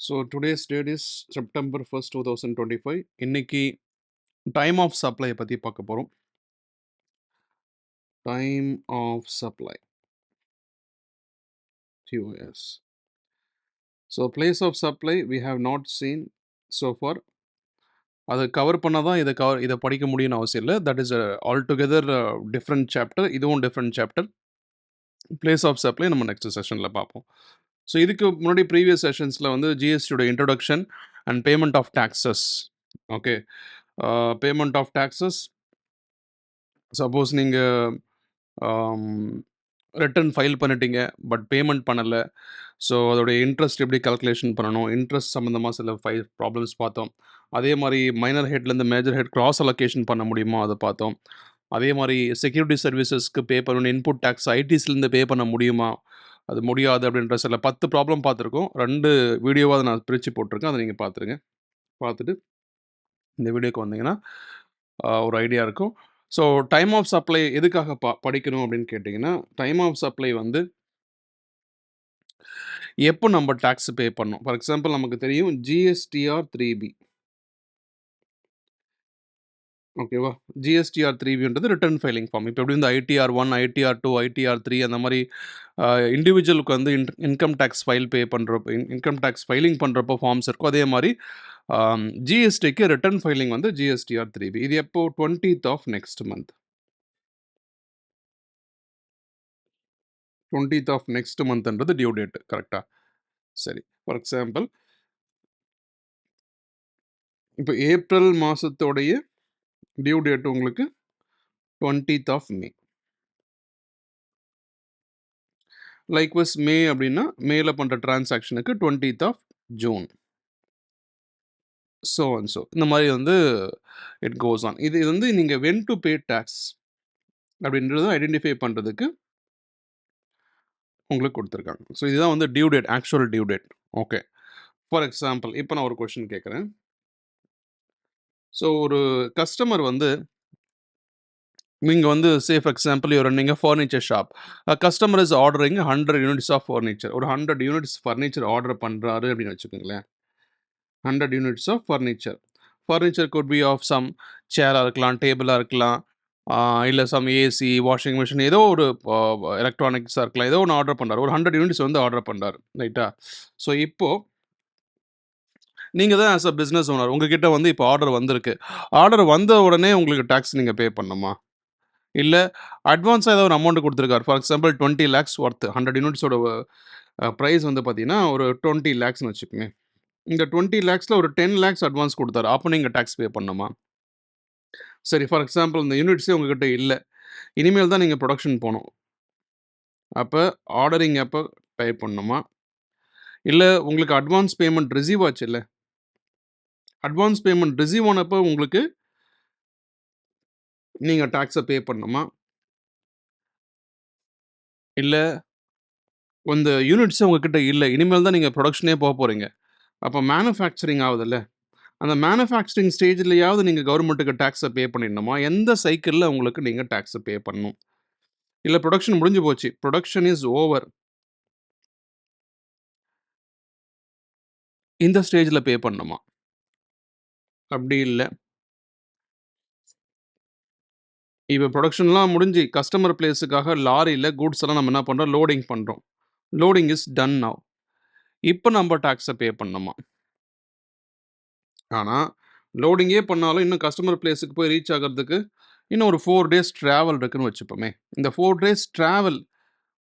So today's date is September 1st, 2025. இன்னைக்கு time of supply பற்றி பார்க்க போகிறோம். Time of supply QoS. So place of supply we have not seen so far. அதை cover பண்ணால் தான் இதை படிக்க முடியும்னு அவசியம் இல்லை. That is altogether different chapter. இதுவும் different chapter. Place of supply நம்ம நெக்ஸ்ட் செஷனில் பார்ப்போம். ஸோ இதுக்கு முன்னாடி ப்ரீவியஸ் செஷன்ஸில் வந்து ஜிஎஸ்டியோட introduction and payment of taxes. Okay, payment of taxes. Suppose நீங்கள் ரிட்டர்ன் ஃபைல் பண்ணிட்டீங்க, பட் பேமெண்ட் பண்ணலை. ஸோ அதோடைய இன்ட்ரெஸ்ட் எப்படி கால்குலேஷன் பண்ணணும், இன்ட்ரெஸ்ட் சம்மந்தமாக சில ப்ராப்ளம்ஸ் பார்த்தோம். அதே மாதிரி மைனர் ஹெட்லேருந்து மேஜர் ஹெட் கிராஸ் அலோகேஷன் பண்ண முடியுமா அதை பார்த்தோம். அதே மாதிரி செக்யூரிட்டி சர்வீசஸ்க்கு பே பண்ணணும், இன்புட் டேக்ஸ் ஐடிஸ்லேருந்து பே பண்ண முடியுமா, அது முடியாது அப்படின்ற சில 10 ப்ராப்ளம் பார்த்துருக்கோம். 2 வீடியோவாக அதை நான் பிரித்து போட்டிருக்கேன். அதை நீங்கள் பார்த்துருங்க. பார்த்துட்டு இந்த வீடியோக்கு வந்தீங்கன்னா ஒரு ஐடியா இருக்கும். ஸோ டைம் ஆஃப் சப்ளை எதுக்காக படிக்கணும் அப்படின்னு கேட்டிங்கன்னா, டைம் ஆஃப் சப்ளை வந்து எப்போ நம்ம டேக்ஸ் பே பண்ணணும். ஃபார் எக்ஸாம்பிள் நமக்கு தெரியும் ஜிஎஸ்டிஆர் 3B. ஓகேவா, ஜிஎஸ்டிஆர் 3Bன்றது ரிட்டர்ன் ஃபைலிங் ஃபார்ம். இப்போ எப்படி வந்து ITR1, ITR2, ITR3 அந்த மாதிரி இண்டிவிஜுவலுக்கு வந்து இன்கம் டேக்ஸ் ஃபைல் பே பண்ணுறப்போ, இன்கம் டேக்ஸ் ஃபைலிங் பண்ணுறப்போ ஃபார்ம்ஸ் இருக்கும். அதே மாதிரி ஜிஎஸ்டிக்கு ரிட்டர்ன் ஃபைலிங் வந்து ஜிஎஸ்டிஆர் 3B. இது எப்போ 20th of next month. 20th of next மந்த்ன்றது டியூ டேட். கரெக்டாக? சரி, ஃபார் எக்ஸாம்பிள் இப்போ ஏப்ரல் மாதத்தோடைய டியூ டேட் உங்களுக்கு 20th of May. Likewise May அப்படின்னா மேல பண்ணுற டிரான்சாக்ஷனுக்கு 20th of June. So and so இந்த மாதிரி வந்து இட் கோஸ் ஆன். இது வந்து நீங்கள் வென் டு பே டேக்ஸ் அப்படின்றத ஐடென்டிஃபை பண்ணுறதுக்கு உங்களுக்கு கொடுத்துருக்காங்க. ஸோ இதுதான் வந்து due date, actual due date. Okay, for example இப்போ நான் ஒரு கொஷின் கேட்குறேன். ஸோ ஒரு கஸ்டமர் வந்து நீங்கள் வந்து say for example your running furniture shop. Customer is ordering 100 units of furniture. ஒரு 100 யூனிட்ஸ் ஃபர்னிச்சர் ஆர்டர் பண்ணுறாரு அப்படின்னு வச்சுக்கோங்களேன். 100 units of furniture. Furniture could be of some சேராக இருக்கலாம், டேபிளாக இருக்கலாம், இல்லை சம் ஏசி, வாஷிங் மிஷின், ஏதோ ஒரு எலக்ட்ரானிக்ஸாக இருக்கலாம். ஏதோ ஒன்று ஆர்டர் பண்ணுறாரு. ஒரு 100 யூனிட்ஸ் வந்து ஆர்டர் பண்ணுறாரு, ரைட்டா? ஸோ இப்போது நீங்கள் தான் ஆஸ் அ பிஸ்னஸ் ஓனர், உங்ககிட்ட வந்து இப்போ ஆர்டர் வந்திருக்கு. ஆர்டர் வந்த உடனே உங்களுக்கு டேக்ஸ் நீங்கள் பே பண்ணணுமா? இல்லை அட்வான்ஸாக ஏதோ ஒரு அமௌண்ட் கொடுத்துருக்காரு. ஃபார் எக்ஸாம்பிள் 20 lakhs ஒர்த் 100 யூனிட்ஸோட ப்ரைஸ் வந்து பார்த்தீங்கன்னா ஒரு 20 lakhsன்னு வச்சுக்கோங்க. இந்த 20 lakhsல ஒரு 10 lakhs அட்வான்ஸ் கொடுத்தாரு. அப்போ நீங்கள் டேக்ஸ் பே பண்ணணுமா? சரி, ஃபார் எக்ஸாம்பிள் இந்த யூனிட்ஸே உங்ககிட்ட இல்லை, இனிமேல் தான் நீங்கள் ப்ரொடக்ஷன் போகணும். அப்போ ஆர்டரிங் அப்போ பே பண்ணணுமா? இல்லை உங்களுக்கு அட்வான்ஸ் பேமெண்ட் ரிசீவ் ஆச்சு இல்லை, அட்வான்ஸ் பேமெண்ட் ரிசீவ் ஆனப்போ உங்களுக்கு நீங்கள் டேக்ஸை பே பண்ணணுமா? இல்லை இந்த யூனிட்ஸே உங்ககிட்ட இல்லை, இனிமேல் தான் நீங்கள் ப்ரொடக்ஷனே போக போகிறீங்க. அப்போ மேனுஃபேக்சரிங் ஆகுதுல்ல, அந்த மேனுஃபேக்சரிங் ஸ்டேஜ்லையாவது நீங்கள் கவர்மெண்ட்டுக்கு டேக்ஸை பே பண்ணிடணுமா? எந்த சைக்கிளில் உங்களுக்கு நீங்கள் டேக்ஸை பே பண்ணணும்? இல்லை ப்ரொடக்ஷன் முடிஞ்சு போச்சு, ப்ரொடக்ஷன் இஸ் ஓவர், இந்த ஸ்டேஜில் பே பண்ணணுமா? அப்படி இல்லை. இப்போ ப்ரொடக்ஷன்லாம் முடிஞ்சு கஸ்டமர் பிளேஸுக்காக லாரியில் கூட்ஸ் எல்லாம் நம்ம என்ன பண்ணுறோம், லோடிங் பண்ணுறோம். Loading is done now. இப்போ நம்ம டேக்ஸை பே பண்ணணுமா? ஆனால் லோடிங்கே பண்ணாலும் இன்னும் கஸ்டமர் பிளேஸுக்கு போய் ரீச் ஆகிறதுக்கு இன்னும் ஒரு 4 days ட்ராவல் இருக்குன்னு வச்சுப்போமே. இந்த 4 days ட்ராவல்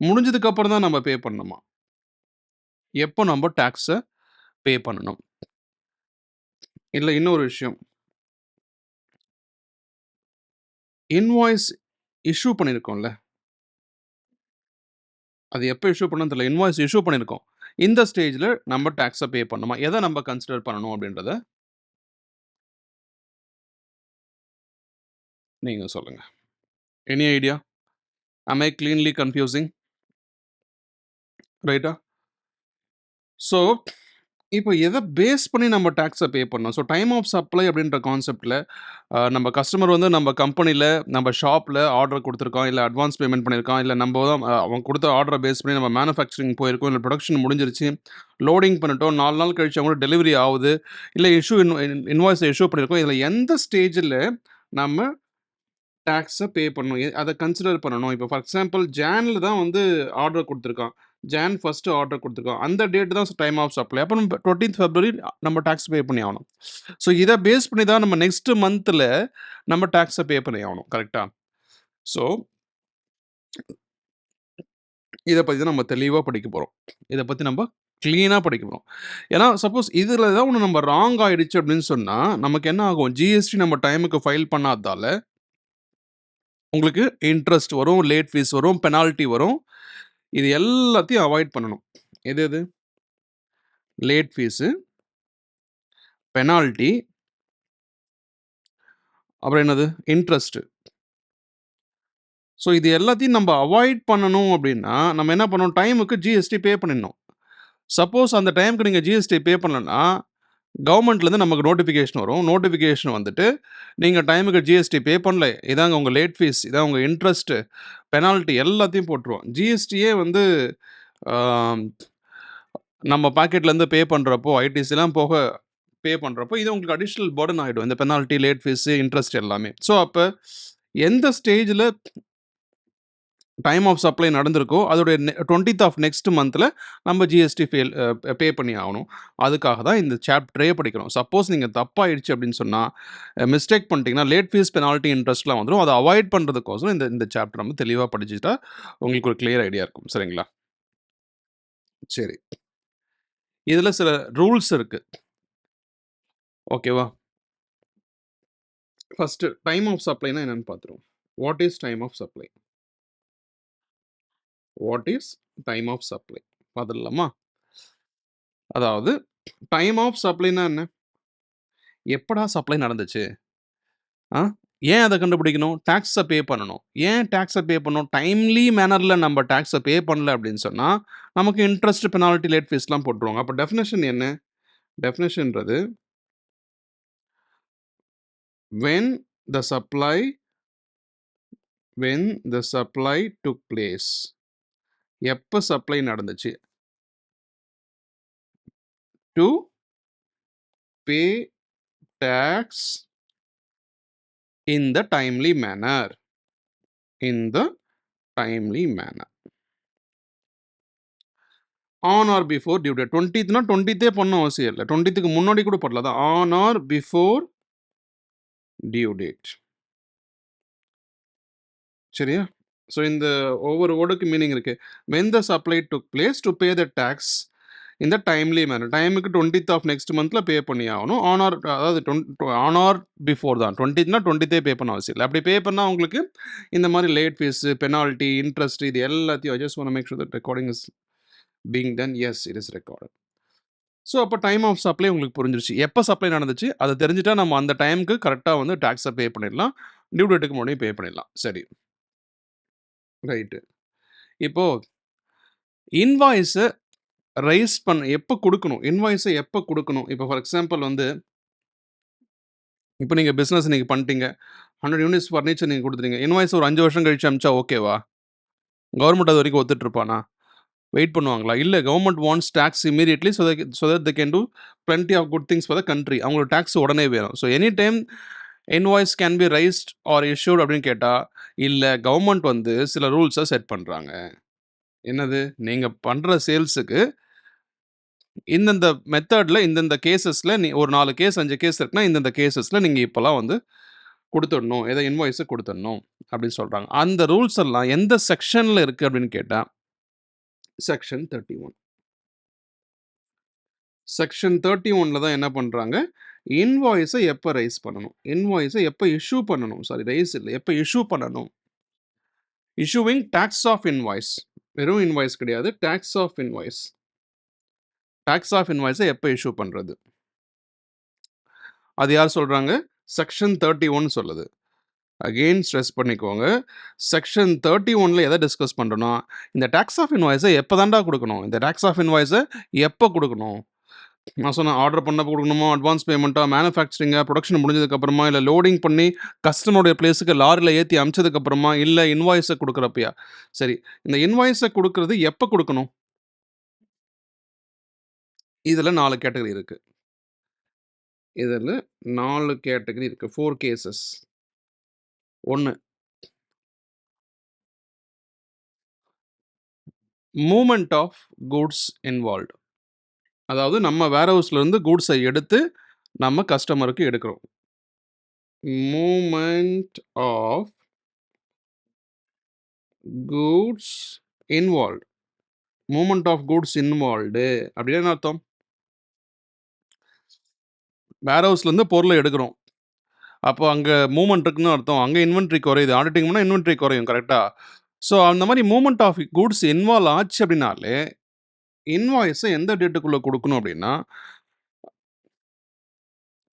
முடிஞ்சதுக்கப்புறம் தான் நம்ம பே பண்ணணுமா? எப்போ நம்ம டேக்ஸை பே பண்ணணும்? இல்லை இன்னொரு விஷயம், இன்வாய்ஸ் இஷ்யூ பண்ணியிருக்கோம்ல, அது எப்போ இஷ்யூ பண்ணணும் தெரியல, இன்வாய்ஸ் இஷ்யூ பண்ணியிருக்கோம். இந்த ஸ்டேஜில் நம்ம டேக்ஸை பே பண்ணணுமா? எதை நம்ம கன்சிடர் பண்ணணும் அப்படின்றத நீங்கள் சொல்லுங்கள். Any idea? am I cleanly confusing? ரைட்டா? ஸோ இப்போ எத பேஸ் பண்ணி நம்ம டாக்ஸ பே பண்ணணும்? ஸோ டைம் ஆஃப் சப்ளை அப்படின்ற கான்செப்ட்ல நம்ம கஸ்டமர் வந்து நம்ம கம்பெனில, நம்ம ஷாப்ல ஆர்டர் குடுத்துருக்கோம். இல்ல அட்வான்ஸ் பேமெண்ட் பண்ணியிருக்கான். இல்ல நம்ப தான் அவன் குடுத்த ஆர்டர பேஸ் பண்ணி நம்ம மேனுஃபேக்சரிங் போயிருக்கோம். இல்ல புரொடக்ஷன் முடிஞ்சிருச்சு. லோடிங் பண்ணிட்டோம். 4 நாள் கழிச்சு அவங்களுக்கு டெலிவரி ஆவுது. இல்ல இன்வாய்ஸ இஷ்யூ பண்ணியிருக்கோம். இதுல எந்த ஸ்டேஜ்ல நம்ம டாக்ஸ பே பண்ணணும். அத கன்சிடர் பண்ணணும். இப்போ ஃபார் எக்ஸாம்பிள் ஜான்ல தான் வந்து ஆர்டர் குடுத்துருக்கான். ஜான் 1 ஆர்டர் குடுத்துருக்கான். அந்த டேட் தான் டைம் ஆஃப் சப்ளை. அப்ப நம்ம 20த் பிப்ரவரி நம்ம டாக்ஸ் பே பண்ணி ஆகணும். ஸோ இத பேஸ் பண்ணி தான் நம்ம நெக்ஸ்ட் மந்த்ல நம்ம டாக்ஸ பே பண்ணி ஆகணும். கரெக்ட்டா? ஸோ இத பத்தி தான் நம்ம தெளிவா படிக்க போறோம். இத பத்தி நம்ம கிளீனா படிக்க போறோம். ஏன்னா சப்போஸ் இதுல ஏதாவது ஒண்ணு நம்ம ராங் ஆயிடுச்சு அப்படின்னு சொன்னா, நமக்கு என்ன ஆகும்? ஜிஎஸ்டி நம்ம டைமுக்கு ஃபைல் பண்ணாததால உங்களுக்கு இன்ட்ரெஸ்ட் வரும், லேட் ஃபீஸ் வரும், பெனால்டி வரும். இது எல்லாத்தையும் அவாய்ட் பண்ணணும். எது எது? லேட் ஃபீஸு, பெனால்டி, அப்புறம் என்னது? இன்ட்ரெஸ்ட்டு. ஸோ இது எல்லாத்தையும் நம்ம அவாய்ட் பண்ணணும் அப்படின்னா, நம்ம என்ன பண்ணணும்? டைமுக்கு ஜிஎஸ்டி பே பண்ணிடணும். சப்போஸ் அந்த டைமுக்கு நீங்க ஜிஎஸ்டி பே பண்ணலன்னா, கவர்மெண்ட்லேருந்து நமக்கு நோட்டிஃபிகேஷன் வரும். நோட்டிஃபிகேஷன் வந்துட்டு, நீங்க டைமுக்கு ஜிஎஸ்டி பே பண்ணல. இதாங்க உங்க லேட் ஃபீஸ், இதான் உங்க இன்ட்ரெஸ்ட்டு, பெனால்டி எல்லாத்தையும் போட்டுருவோம். ஜிஎஸ்டியே வந்து ஆம், நம்ம பாக்கெட்லேருந்து பே பண்ணுறப்போ, ஐடிசிலாம் போக பே பண்ணுறப்போ, இது உங்களுக்கு அடிஷ்னல் பர்டன் ஆகிடும். இந்த பெனால்ட்டி, லேட் ஃபீஸு, இன்ட்ரெஸ்ட் எல்லாமே. ஸோ அப்போ எந்த ஸ்டேஜில் டைம் ஆஃப் சப்ளை நடந்திருக்கோ, அதோடைய 20th ஆஃப் நெக்ஸ்ட் மந்த்தில் நம்ம ஜிஎஸ்டி பே பண்ணி ஆகணும். அதுக்காக தான் இந்த சாப்டரே படிக்கிறோம். சப்போஸ் நீங்கள் தப்பாயிடுச்சு அப்படின்னு சொன்னால், மிஸ்டேக் பண்ணிட்டீங்கன்னா, லேட் ஃபீஸ், பெனால்ட்டி, இன்ட்ரெஸ்ட்லாம் வந்துடும். அதை அவாய்ட் பண்ணுறதுக்கோசரம் இந்த இந்த சாப்டர் நம்ம தெளிவாக படிச்சுட்டா உங்களுக்கு ஒரு கிளியர் ஐடியா இருக்கும். சரிங்களா? சரி. இதில் சில ரூல்ஸ் இருக்குது. ஓகேவா? ஃபர்ஸ்ட் டைம் ஆஃப் சப்ளைனா என்னன்னு பார்த்துருவோம். What is time of supply? What is time of supply? பார்த்துடலாமா? அதாவது டைம் ஆஃப் சப்ளைனா என்ன? எப்படா சப்ளை நடந்துச்சு? ஆ? ஏன் அதை கண்டுபிடிக்கணும்? டாக்ஸை பே பண்ணணும். ஏன் டாக்ஸை பே பண்ணணும்? டைம்லி மேனரில் நம்ம டாக்ஸை பே பண்ணல அப்படின்னு சொன்னால், நமக்கு இன்ட்ரெஸ்ட், பெனால்ட்டி, லேட் ஃபீஸ்லாம் போட்டுருவாங்க. அப்போ டெஃபினேஷன் என்ன? டெஃபினேஷன்றது when the supply when the supply took place. எப்போ சப்ளை நடந்துச்சு? to pay tax in the timely manner. In the timely manner. On or before due date. 20th னா 20th பண்ண அவசியம் இல்லை. 20க்கு முன்னாடி கூட போடலாம். அதான் on or before due date. சரியா? ஸோ இந்த ஒவ்வொரு வேர்டுக்கு மீனிங் இருக்கு. when the supply took place to pay the tax in the timely manner. டைமுக்கு 20th ஆஃப் நெக்ஸ்ட் மந்த்ல பே பண்ணி ஆகணும். ஆன் ஆர் அதாவது ஆன் ஆர் பிஃபோர் தான். 20த்னா 20த்தே பே பண்ண அவசியம் இல்லை. அப்படி பே பண்ணால் உங்களுக்கு இந்த மாதிரி லேட் ஃபீஸ், பெனால்ட்டி, இன்ட்ரெஸ்ட் இது எல்லாத்தையும் I just want to make sure that recording is being done. Yes, it is recorded. So அப்போ டைம் ஆஃப் சப்ளை உங்களுக்கு புரிஞ்சிருச்சு. எப்போ சப்ளை நடந்துச்சு அதை தெரிஞ்சுட்டா நம்ம அந்த டைமுக்கு கரெக்டாக வந்து டாக்ஸை பே பண்ணிடலாம். டியூ டேட்டுக்கு முன்னாடி பே பண்ணிடலாம். சரி, ரைட்டு. இப்போ இன்வாய்ஸை ரைஸ் எப்போ கொடுக்கணும்? இன்வாய்ஸை எப்போ கொடுக்கணும்? இப்போ ஃபார் எக்ஸாம்பிள் வந்து இப்போ நீங்கள் பிஸ்னஸ் இன்னைக்கு பண்ணிட்டீங்க. 100 யூனிட்ஸ் ஃபர்னிச்சர் நீங்கள் கொடுத்துட்டீங்க. இன்வாய்ஸ் ஒரு 5 வருஷம் கழிச்சு அமிச்சா ஓகேவா? கவர்மெண்ட் அது வரைக்கும் ஒத்துட்டு இருப்பானா? வெயிட் பண்ணுவாங்களா? இல்ல, government wants tax immediately so that they can do plenty of good things for the country. அவங்களுக்கு டாக்ஸ் உடனே வேணும். So any time invoice can be raised or issued அப்படின்னு கேட்டால், இல்லை, கவர்மெண்ட் வந்து சில ரூல்ஸை செட் பண்ணுறாங்க. என்னது? நீங்கள் பண்ணுற சேல்ஸுக்கு இந்தந்த மெத்தடில், இந்தந்த கேசஸில் ஒரு 4 கேஸ் 5 கேஸ் இருக்குன்னா, இந்தந்த கேசஸில் நீங்கள் இப்போலாம் வந்து கொடுத்துடணும், ஏதோ இன்வாய்ஸை கொடுத்துடணும் அப்படின்னு சொல்கிறாங்க. அந்த ரூல்ஸ் எல்லாம் எந்த செக்ஷனில் இருக்குது அப்படின்னு கேட்டால், செக்ஷன் 31. செக்ஷன் 31ல தான் என்ன பண்ணுறாங்க? இன்வாய்ஸை எப்போ ரைஸ் பண்ணணும்? இன்வாய்ஸை எப்போ இஷ்யூ பண்ணணும்? சாரி, ரைஸ் இல்லை, எப்போ இஷ்யூ பண்ணணும்? Issuing tax of invoice. வெறும் இன்வாய்ஸ் கிடையாது, tax of invoice. Tax of இன்வாய்ஸை எப்போ இஷ்யூ பண்ணுறது? அது யார் சொல்கிறாங்க? செக்ஷன் 31 சொல்லுது. அகெயின் ஸ்ட்ரெஸ் பண்ணிக்கோங்க. செக்ஷன் 31ல எதை டிஸ்கஸ் பண்ணுறோன்னா, இந்த டாக்ஸ் ஆஃப் இன்வாய்ஸை எப்போ தாண்டா கொடுக்கணும்? இந்த டாக்ஸ் ஆஃப் இன்வாய்ஸை எப்போ கொடுக்கணும்? நான் சொன்னேன் ஆர்டர் பண்ணப்போ கொடுக்கணுமா, அட்வான்ஸ் பேமெண்ட்டா, மேனுஃபேக்சரிங்கா, புரொடக்ஷன் முடிஞ்சதுக்கப்புறமா, இல்ல லோடிங் பண்ணி கஸ்டமருடைய பிளேஸுக்கு லாரில ஏத்தி அனுப்பிச்சதுக்கப்புறமா, இல்ல இன்வாய்ஸ குடுக்குறப்பயா? சரி, இந்த இன்வாய்ஸ குடுக்குறது எப்ப குடுக்கணும்? இதுல 4 கேட்டகரி இருக்கு. இதுல 4 கேட்டகரி இருக்கு. 4 cases. 1 movement of goods involved. அதாவது நம்ம வேர்ஹவுஸ்லேருந்து கூட்ஸை எடுத்து நம்ம கஸ்டமருக்கு எடுக்கிறோம். Movement of goods involved. Movement of goods involved அப்படின்னு என்ன அர்த்தம்? வேர்ஹவுஸ்லேருந்து பொருளை எடுக்கிறோம். அப்போ அங்கே மூவ்மெண்ட் இருக்குன்னு அர்த்தம். அங்கே இன்வென்ட்ரி குறையுது. ஆடிட்டிங் பண்ணால் இன்வென்ட்ரி குறையும். கரெக்டாக? ஸோ அந்த மாதிரி மூவ்மெண்ட் ஆஃப் கூட்ஸ் இன்வால்வ் ஆச்சு அப்படின்னாலே இன்வாய்ஸை எந்த டேட்டுக்குள்ளே கொடுக்கணும் அப்படின்னா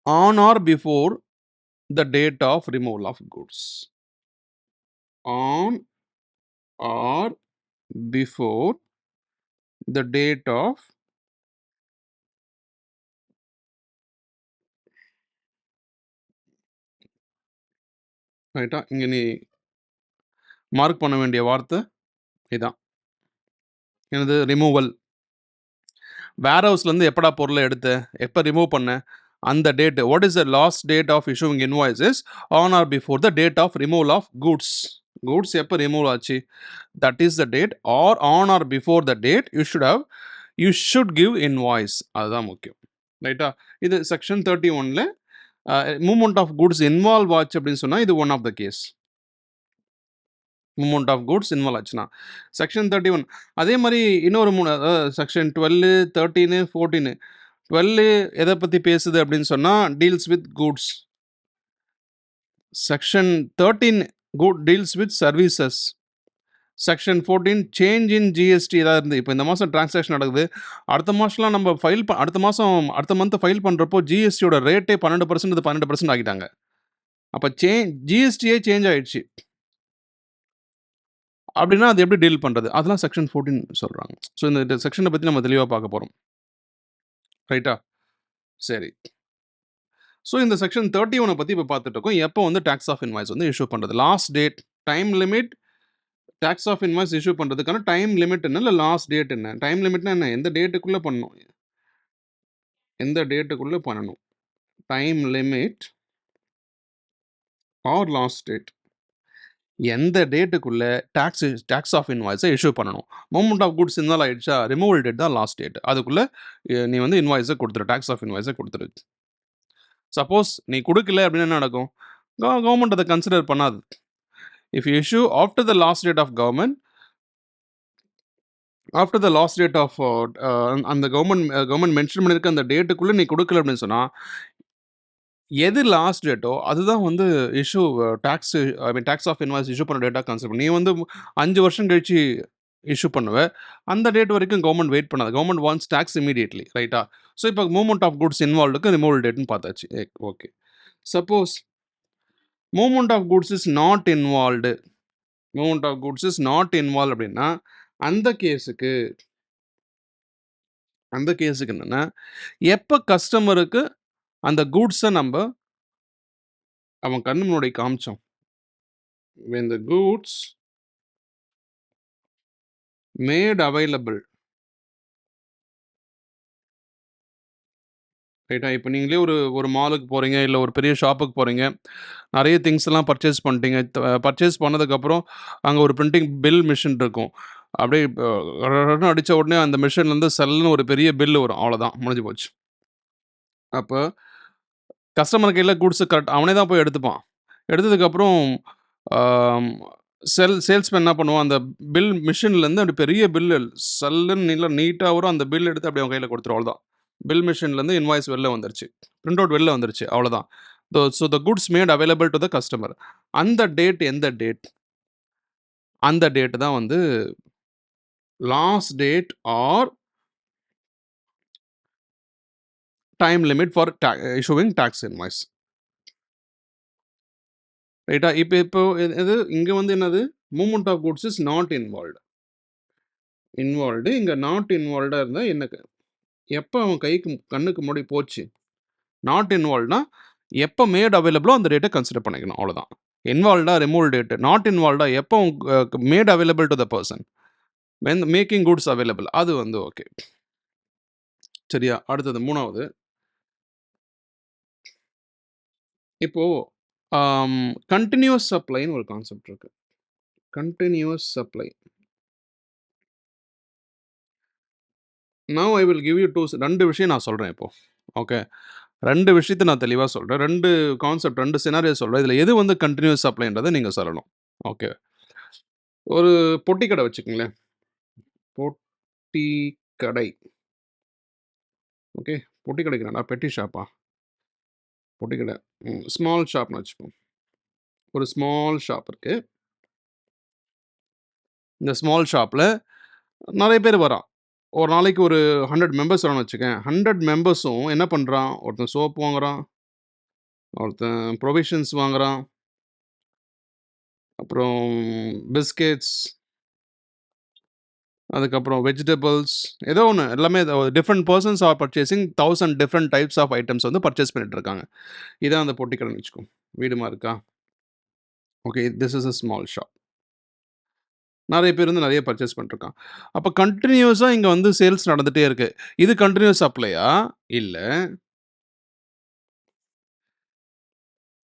on or before the date of removal of goods. On or before the date of ரைட்டா? இங்கே நீ மார்க் பண்ண வேண்டிய வார்த்தை இதான். எனது ரிமூவல். வேர்ஹவுஸ்லேருந்து எப்படா பொருளை எடுத்த, எப்போ ரிமூவ் பண்ண, அந்த date. What is the last date of issuing invoices on or before the date of removal of goods. Goods எப்போ ரிமூவ் ஆச்சு, that is the date. Or on or before the date you should give invoice. அதுதான் முக்கியம். ரைட்டா? இது section 31ல movement of goods involve ஆச்சு அப்படின்னு சொன்னால் இது one of the case. Movement of goods involve ஆச்சுன்னா செக்ஷன் 31. அதே மாதிரி இன்னொரு 3 செக்ஷன் 12, 13, 14. 12 எதை பற்றி பேசுது அப்படின்னு சொன்னால் deals with goods. Section 13 deals with services. Section 14 change in GST ஏதாவது இருந்து, இப்போ இந்த மாதம் டிரான்சாக்ஷன் நடக்குது, அடுத்த மாதம்லாம் நம்ம அடுத்த மந்த் ஃபைல் பண்ணுறப்போ ஜிஎஸ்டியோட ரேட்டே 12% இது 12% ஆகிட்டாங்க. அப்போ ஜிஎஸ்டியே சேஞ்ச் ஆயிடுச்சு அப்படின்னா அது எப்படி டீல் பண்ணுறது, அதெல்லாம் செக்ஷன் 14 சொல்கிறாங்க. ஸோ இந்த செக்ஷனை பற்றி நம்ம தெளிவாக பார்க்க போகிறோம். ரைட்டா? சரி. ஸோ இந்த செக்ஷன் 31 பற்றி இப்போ பார்த்துட்டு இருக்கோம். எப்போ வந்து டேக்ஸ் ஆஃப் இன்வாய்ஸ் வந்து இஷ்யூ பண்ணுறது, last date, time limit, tax of invoice issue பண்ணுறதுக்கான டைம் லிமிட் என்ன, இல்லை லாஸ்ட் டேட் என்ன. டைம் லிமிட்னா என்ன, எந்த டேட்டுக்குள்ளே பண்ணணும், எந்த டேட்டுக்குள்ளே பண்ணணும். Time limit or last date, எந்த டேட்டுக்குள்ளே டேக்ஸ் ஆஃப் இன்வாய்ஸை இஷ்யூ பண்ணணும். மூவ்மெண்ட் ஆஃப் குட்ஸ் இருந்தாலும் ஆயிடுச்சா, ரிமூவல் டேட் தான் லாஸ்ட் டேட். அதுக்குள்ளே நீ வந்து இன்வாய்ஸை கொடுத்துரு, டேக்ஸ் ஆஃப் இன்வாய்ஸை கொடுத்துரு. சப்போஸ் நீ கொடுக்கல அப்படின்னு என்ன நடக்கும், கவர்மெண்ட் அதை கன்சிடர் பண்ணாது. If you issue after the last date of government, after the last date of அந்த கவர்மெண்ட் மென்ஷன் பண்ணியிருக்க அந்த டேட்டுக்குள்ளே நீ கொடுக்கல அப்படின்னு சொன்னால், எது லாஸ்ட் டேட்டோ அதுதான் வந்து issue tax of invoice issue பண்ண டேட்டாக கன்சிடர் பண்ணி. நீ வந்து 5 வருஷம் கழிச்சு இஷ்யூ பண்ணுவேன், அந்த டேட் வரைக்கும் கவர்மெண்ட் வெயிட் பண்ணாது. Government wants tax immediately. ரைட்டா? ஸோ இப்போ மூவ்மெண்ட் ஆஃப் குட்ஸ் இன்வால்வ்டுக்கு ரிமூவல் டேட்னு பார்த்தாச்சு. Okay. Suppose movement of goods is not involved, movement of goods is not involve அப்படின்னா அந்த கேஸுக்கு என்னென்னா, எப்போ கஸ்டமருக்கு அந்த கூட்ஸை நம்ம அவன் கண்ணு முன்னாடி காமிச்சோம், when the goods made available. ரைட்டா? இப்போ நீங்களே ஒரு மாலுக்கு போகிறீங்க, இல்லை ஒரு பெரிய ஷாப்புக்கு போகிறீங்க, நிறைய திங்ஸ் எல்லாம் பர்ச்சேஸ் பண்ணிட்டீங்க. பர்ச்சேஸ் பண்ணதுக்கப்புறம் அங்கே ஒரு பிரிண்டிங் பில் மிஷின் இருக்கும். அப்படியே அடித்த உடனே அந்த மிஷின்லேருந்து செல்லுன்னு ஒரு பெரிய பில்லு வரும். அவ்வளோதான், முடிஞ்சு போச்சு. அப்போ கஸ்டமர் கையில் கூட்ஸு கரெக்ட் அவனே தான் போய் எடுத்துப்பான். எடுத்ததுக்கப்புறம் சேல்ஸ்மேன் என்ன பண்ணுவான், அந்த பில் மிஷின்லேருந்து அப்படி பெரிய பில்லு சல்லுன்னு நீட்டாக வரும். அந்த பில் எடுத்து அப்படி அவன் கையில் கொடுத்துரும். அவ்வளோதான், பில் மிஷின்லேருந்து இன்வாய்ஸ் வெளில வந்துருச்சு, பிரிண்ட் அவுட் வெளில வந்துருச்சு. அவ்வளோதான். So the goods made available to the customer. அந்த டேட் எந்த டேட், அந்த டேட் தான் வந்து last date or time limit for issuing tax invoice. ரைட்டா? இப்போ இது இங்கே வந்து என்னது, movement of goods is not involved. இங்கே நாட் இன்வால்வ்டாக இருந்தால் என்ன, எப்போ அவன் கண்ணுக்கு முன்னாடி போச்சு. நாட் இன்வால்வ்னா எப்போ மேட் அவைலபிளோ அந்த டேட்டை கன்சிடர் பண்ணிக்கணும், அவ்வளோதான். இன்வால்வ்டா ரிமூவல் டேட்டு. நாட் இன்வால்வ்டா எப்போ mat available to the person when making goods available, அது வந்து ஓகே. சரியா? அடுத்தது 3வது. இப்போ கன்டினியூஸ் சப்ளைன்னு ஒரு கான்செப்ட் இருக்கு. Continuous supply. Now I will give you 2 விஷயம் நான் சொல்றேன் இப்போ. ஓகே. 2 விஷயத்த நான் தெளிவா சொல்றேன். 2 கான்செப்ட், 2 சினாரியோ சொல்றேன். இதுல எது வந்து கன்டினியூஸ் சப்ளைன்றத நீங்க சொல்லணும். ஓகே. ஒரு பொட்டி கடை வச்சுக்கங்களேன். பொட்டி கடை. ஓகே. பொட்டி கடைக்கு என்னடா பெட்டி ஷாப்பா? பொட்டி கடை. ஸ்மால் ஷாப்னு வச்சுப்போம். ஒரு ஸ்மால் ஷாப் இருக்கு. இந்த ஸ்மால் ஷாப்ல நெறைய பேர் வரான். ஒரு நாளைக்கு ஒரு 100 மெம்பர்ஸ் வரான்னு வச்சுக்கயேன். 100 மெம்பர்ஸும் என்ன பண்றான்? ஒருத்தன் சோப் வாங்குறான். ஒருத்தன் ப்ரொவிஷன்ஸ் வாங்குறான். அப்புறம் பிஸ்கெட்ஸ். அதுக்கப்புறம் வெஜிடபிள்ஸ். ஏதோ ஒண்ணு. எல்லாமே different persons are purchasing 1000 different types of items வந்து பர்ச்சேஸ் பண்ணிட்டு இருக்காங்க. இதான் அந்த பொட்டி கடைன்னு வச்சுக்கோ. வீடுமா இருக்கா? Okay. This is a small shop. நெறைய பேர் வந்து நெறைய பர்ச்சேஸ் பண்ணிட்டுருக்கான். அப்ப கன்டினியூஸா இங்க வந்து சேல்ஸ் நடந்துட்டே இருக்கு. இது கன்டினியூஸ் சப்ளையா? இல்ல.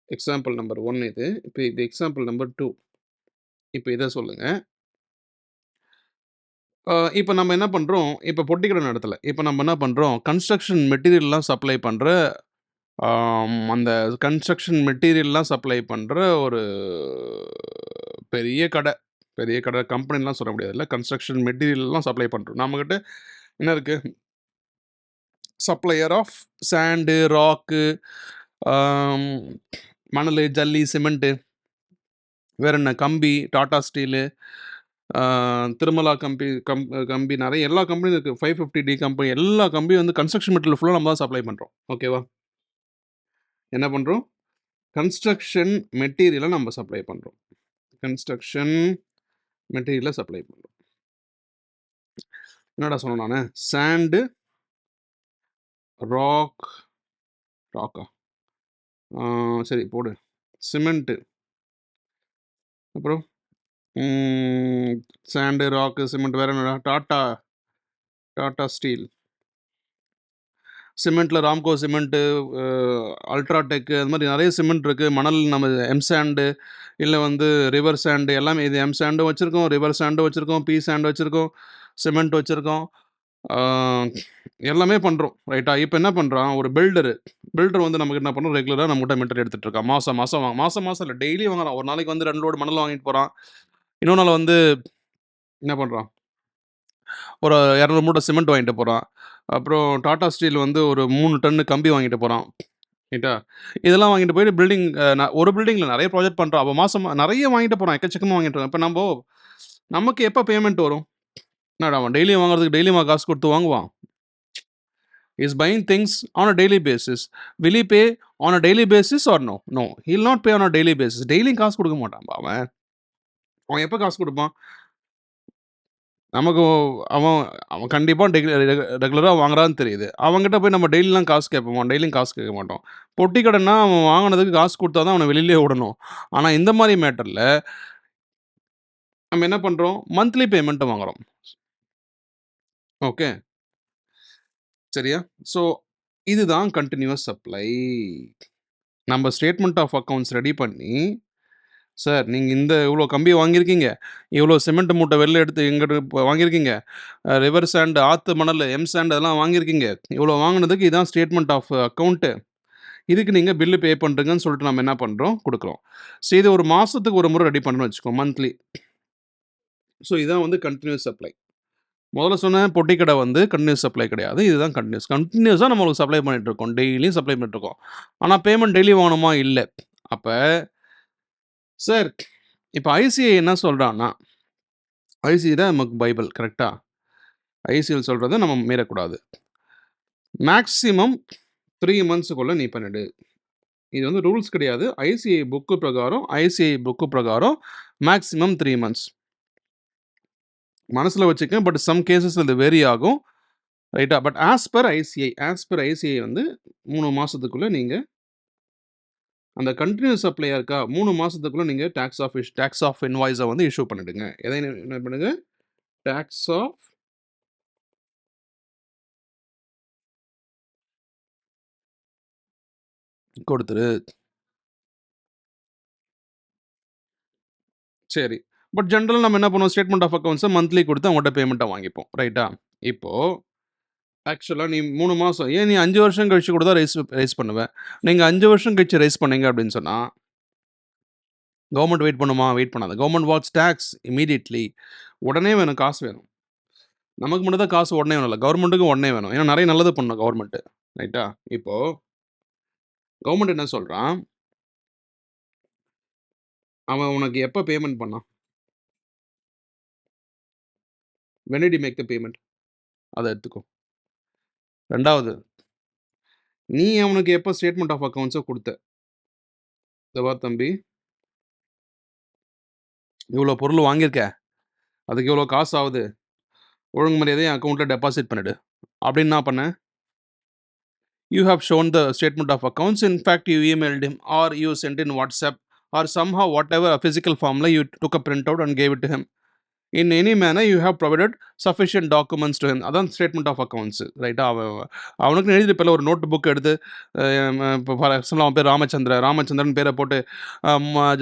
எக்ஸாம்பிள் நம்பர் 1 இது. இப்ப இது எக்ஸாம்பிள் நம்பர் 2. இப்ப இத சொல்லுங்க. இப்ப நம்ம என்ன பண்றோம், இப்ப பொட்டி கடை நடத்தல. இப்ப நம்ம என்ன பண்றோம், கன்ஸ்ட்ரக்ஷன் மெட்டீரியல்லாம் சப்ளை பண்ற அந்த கன்ஸ்ட்ரக்ஷன் மெட்டீரியல்லாம் சப்ளை பண்ற ஒரு பெரிய கடை. பெரிய கடை கம்பெனிலாம் சொல்ல முடியாதுல்ல. கன்ஸ்ட்ரக்ஷன் மெட்டீரியல்லாம் சப்ளை பண்றோம். நம்மகிட்ட என்ன இருக்கு? சப்ளையர் ஆஃப் சாண்டு, ராக்கு, ஆம் மணலு, ஜல்லி, சிமெண்ட்டு. வேற என்ன? கம்பி, டாடா ஸ்டீலு, திருமலா கம்பி நெறைய எல்லா கம்பெனியும் இருக்கு. 550டி கம்பெனி எல்லா கம்பியும் வந்து கன்ஸ்ட்ரக்ஷன் மெட்டீரியல் ஃபுல்லா நம்ம தான் சப்ளை பண்றோம். ஓகேவா? என்ன பண்றோம்? கன்ஸ்ட்ரக்ஷன் மெட்டீரியல நம்ம சப்ளை பண்றோம். கன்ஸ்ட்ரக்ஷன் மெட்டீரியல சப்ளை பண்றோம். என்னடா சொன்னேன் நானு? சாண்டு, ராக்கா? சரி போடு. சிமெண்ட்டு. அப்புறம் சாண்டு, ராக்கு, சிமெண்ட் வேற என்னடா? டாடா ஸ்டீல். சிமெண்ட்ல ராம்கோ சிமெண்ட்டு, அல்ட்ராடெக் அது மாரி நெறைய சிமெண்ட் இருக்கு. மணல் நம்ம எம் சாண்டு, இல்ல வந்து ரிவர் சாண்டு எல்லாமே இது எம் சாண்டும் வச்சிருக்கோம், ரிவர் சாண்டும் வச்சிருக்கோம், பி சாண்ட் வச்சிருக்கோம், சிமெண்ட் வச்சிருக்கோம். ஆ எல்லாமே பண்றோம். ரைட்டா? இப்ப என்ன பண்றான், ஒரு பில்டர் வந்து நமக்கு என்ன பண்ணணும், ரெகுலரா நம்மகிட்ட மெட்டீரியல் எடுத்துட்டு இருக்கான். மாசம் மாசம் மாசம் மாசம் இல்ல டெய்லி வாங்குறான். ஒரு நாளைக்கு வந்து 2 லோடு மணல் வாங்கிட்டு போறான். இன்னொரு நாள் வந்து என்ன பண்றான், ஒரு 200 மூட்டை சிமெண்ட் வாங்கிட்டு போறான். அப்புறம் டாடா ஸ்டீல் வந்து ஒரு 3 டன்னு கம்பி வாங்கிட்டு போறான். ரைட்டா? இதெல்லாம் வாங்கிட்டு போயிட்டு பில்டிங் ஒரு பில்டிங்ல நெறைய ப்ராஜெக்ட் பண்றான். அவன் மாசமா நெறைய வாங்கிட்டு போறான். எக்கச்சக்கமா வாங்கிட்டு வரான். இப்ப நமக்கு எப்ப பேமெண்ட் வரும்? என்னடா அவன் டெய்லியும் வாங்குறதுக்கு டெய்லியுமா காசு குடுத்து வாங்குவான்? He is buying things on a daily basis. Will he pay on a daily basis or no? No. He will not pay on a daily basis. டெய்லியும் காசு குடுக்க மாட்டான்பா அவன். அவன் எப்ப காசு குடுப்பான்? நமக்கு அவன் அவன் கண்டிப்பா ரெகுலரா வாங்குறான்னு தெரியுது. அவன்கிட்ட போய் நம்ம டெய்லிலாம் காசு கேட்போமா? டெய்லியும் காசு கேட்க மாட்டோம். பொட்டி கடைன்னா அவன் வாங்குனதுக்கு காசு குடுத்தா தான் அவன வெளிலயே விடணும். ஆனா இந்த மாரி மேட்டர்ல நம்ம என்ன பண்றோம்? மந்த்லி பேமெண்ட் வாங்குறோம். ஓகே. சரியா? ஸோ இதுதான் கன்டினியூவஸ் சப்ளை. நம்ம ஸ்டேட்மெண்ட் ஆஃப் அக்கவுண்ட்ஸ் ரெடி பண்ணி, சார் நீங்க இவ்ளோ கம்பி வாங்கியிருக்கீங்க. இவ்ளோ சிமெண்ட் மூட்டை வெளில எடுத்து எங்கிட்ட வாங்கியிருக்கீங்க. ரிவர் சாண்ட், ஆத்து மணல், எம் சாண்ட் அதெல்லாம் வாங்கியிருக்கீங்க. இவ்ளோ வாங்குனதுக்கு இதான் ஸ்டேட்மெண்ட் ஆஃப் அக்கவுண்ட்டு. இதுக்கு நீங்க பில்லு பே பண்றீங்கன்னு சொல்லிட்டு நம்ம என்ன பண்றோம்? குடுக்குறோம். ஸோ இது ஒரு மாசத்துக்கு ஒரு முறை ரெடி பண்ணணும்னு வச்சுக்கோ, மந்த்லி. ஸோ இதான் வந்து கன்டினியூஸ் சப்ளை. முதல்ல சொன்ன பொட்டி கடை வந்து கன்டினியூஸ் சப்ளை கிடையாது. இதுதான் கன்டினியூஸ். கன்டினியூஸா நம்ம உங்களுக்கு சப்ளை பண்ணிட்டு இருக்கோம். டெய்லியும் சப்ளை பண்ணிட்டு இருக்கோம். ஆனா பேமெண்ட் டெய்லி வாங்கணுமா? இல்ல. அப்ப சார் இப்ப ஐசிஐ என்ன சொல்றான்னா, ஐசிஐ தான் நமக்கு பைபிள் கரெக்ட்டா? ஐசிஐ சொல்றத நம்ம மீறக்கூடாது. மேக்ஸிமம் 3 மந்த்ஸ்க்குள்ள நீ பண்ணிடு. இது வந்து ரூல்ஸ் கிடையாது. ஐசிஐ புக்கு பிரகாரம் மேக்ஸிமம் 3 மந்த்ஸ். மனசுல வச்சுக்க. பட் சம் கேஸஸ்ல இது வேரி ஆகும். ரைட்டா? பட் ஆஸ் பர் ஐசிஐ வந்து 3 மாசத்துக்குள்ள நீங்க அந்த கன்டினியூஸ் சப்ளையா இருக்கா, 3 மாசத்துக்குள்ள நீங்க டாக்ஸ் ஆஃப் இன்வாய்ஸ வந்து இஷ்யூ பண்ணிடுங்க. எதை என்ன பண்ணுங்க? டாக்ஸ் ஆஃப் கொடுத்துரு. சரி. பட் ஜெனரலா நம்ம என்ன பண்ணுவோம்? ஸ்டேட்மெண்ட் ஆஃப் அக்கவுண்ட்ஸ மந்த்லி குடுத்து அவங்கட்ட பேமெண்ட்ட வாங்கிப்போம். ரைட்டா? இப்போ ஆக்சுவலா நீ 3 மாசம் ஏன் நீ 5 வருஷம் கழிச்சு கூட தான் ரைஸ் பண்ணுவ. நீங்க 5 வருஷம் கழிச்சு ரைஸ் பண்ணீங்க அப்படின்னு சொன்னா, கவர்ன்மெண்ட் வெயிட் பண்ணுமா? வெயிட் பண்ணாது. Government wants tax immediately. உடனே வேணும், காசு வேணும். நமக்கு மட்டும் தான் காசு உடனே வேணும் இல்ல. கவர்ன்மெண்ட்டுக்கும் உடனே வேணும். ஏன்னா நெறைய நல்லது பண்ணணும் கவர்ன்மெண்ட். ரைட்டா? இப்போ கவர்ன்மெண்ட் என்ன சொல்றான்? அவன் உனக்கு எப்ப பேமெண்ட் பண்ணான்? When did he make the payment? அத எடுத்துக்கோ. 2வது நீ அவனுக்கு எப்ப ஸ்டேட்மெண்ட் ஆஃப் அக்கவுண்ட்ஸ குடுத்த? "இத பார் தம்பி, இவ்ளோ பொருள் வாங்கியிருக்க. அதுக்கு இவ்ளோ காசு ஆவுது. ஒழுங்கு மரியாதையா என் அக்கவுண்ட்ல டெபாசிட் பண்ணிடு." அப்படின்னு என்ன பண்ண? You have shown the statement of accounts. In fact, you emailed him or you sent in WhatsApp or somehow whatever a physical formula you took a printout and gave it to him. In any manner, you have provided sufficient documents to him. அதான் statement of accounts. ரைட்டா? அவனுக்குன்னு எழுதியிருப்பல்ல ஒரு note book எடுத்து, இப்போ for example அவன் பேர் ராமச்சந்திரன் பேரை போட்டு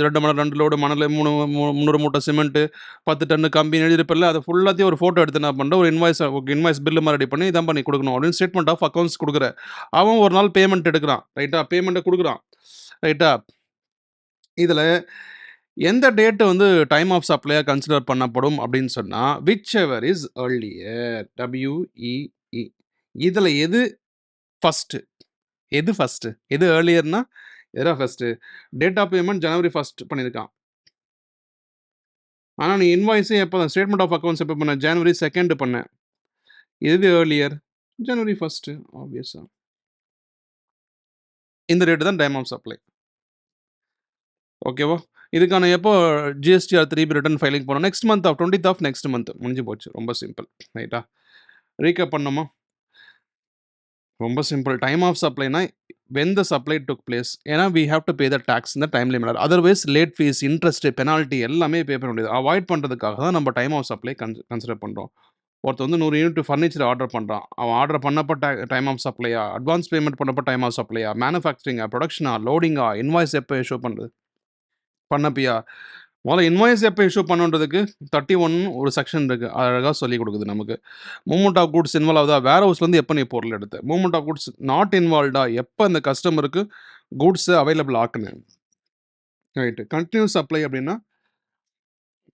2 லோடு மணல், 300 மூட்டை சிமெண்ட்டு, 10 டன்னு கம்பின்னு எழுதியிருப்பல்ல, அதை ஃபுல்லாத்தையும் ஒரு ஃபோட்டோ எடுத்து என்ன பண்ணுற, ஒரு இன்வாய்ஸ் பில்லு மாதிரி ரெடி பண்ணி இதான் பண்ணி கொடுக்கணும் அப்படின்னு ஸ்டேட்மெண்ட் ஆஃப் அக்கவுண்ட்ஸ் கொடுக்குற. அவன் ஒரு நாள் பேமெண்ட் எடுக்கிறான். ரைட்டா? பேமெண்ட்டை கொடுக்குறான். ரைட்டா? இதில் எந்த டேட் வந்து டைம் ஆஃப் சப்ளையா கன்சிடர் பண்ணப்படும் அப்படின்னு சொன்னா, which ever is earlier. WEE. இதுல எது ஃபர்ஸ்ட்? எது ஃபர்ஸ்ட்? எது ஏர்லியர்னா எதுடா ஃபர்ஸ்ட்? டேட் ஆஃப் பேமெண்ட் ஜனவரி 1 பண்ணியிருக்கான். ஆனா நீ இன்வாய்ஸே எப்போ ஸ்டேட்மெண்ட் ஆஃப் அக்கவுண்ட்ஸ் எப்போ பண்ண? ஜனவரி 2 பண்ண. எது ஏர்லியர்? ஜனவரி 1 ஆப்வியஸா. இந்த டேட் தான் டைம் ஆஃப் சப்ளை. ஓகேவா? இதுக்கான எப்போ ஜிஎஸ்டிஆர் 3 ரிட்டர்ன் ஃபைலிங் போனோம்? Next month 20th of next month. முடிஞ்சு போச்சு. ரொம்ப சிம்பிள். ரைட்டா? ரீகேப் பண்ணோமா? ரொம்ப சிம்பிள். டைம் ஆஃப் சப்ளைனா when the supply took place. ஏன்னா we have to pay the tax இந்த timely manner. Otherwise late fees, interest, penalty எல்லாமே பே பண்ண முடியாது. அவாய்ட் பண்ணுறதுக்காக தான் நம்ம டைம் ஆஃப் சப்ளை கன்சிடர் பண்ணுறோம். ஒருத்தர் வந்து 100 யூனிட் ஃபர்னிச்சர் ஆர்டர் பண்ணுறான். அவன் ஆர்டர் பண்ணப்போ டைம் ஆஃப் சப்ளையா, அட்வான்ஸ் பேமெண்ட் பண்ணப்போ டைம் ஆஃப் சப்ளையா, மேனுஃபேக்சரிங்கா, ப்ரொடக்ஷனா, லோடிங்கா, இன்வாய்ஸ் எப்போ இஷ்யூ பண்ணுறது பண்ணப்பியா? முதல்ல இன்வாய்ஸ் எப்போ இஷ்யூ பண்ணுன்றதுக்கு 31 ஒரு செக்ஷன் இருக்குது. அழகாக சொல்லி கொடுக்குது நமக்கு. மூவ்மெண்ட் ஆஃப் குட்ஸ் இன்வால்வ் ஆகுதா? வேர் ஹவுஸ்லேருந்து எப்போ நீ பொருள் எடுத்த? மூவ்மெண்ட் ஆஃப் குட்ஸ் நாட் இன்வால்வ்டா? எப்போ அந்த கஸ்டமருக்கு குட்ஸை அவைலபிள் ஆக்குனேன்? ரைட்டு. கண்டினியூஸ் சப்ளை அப்படின்னா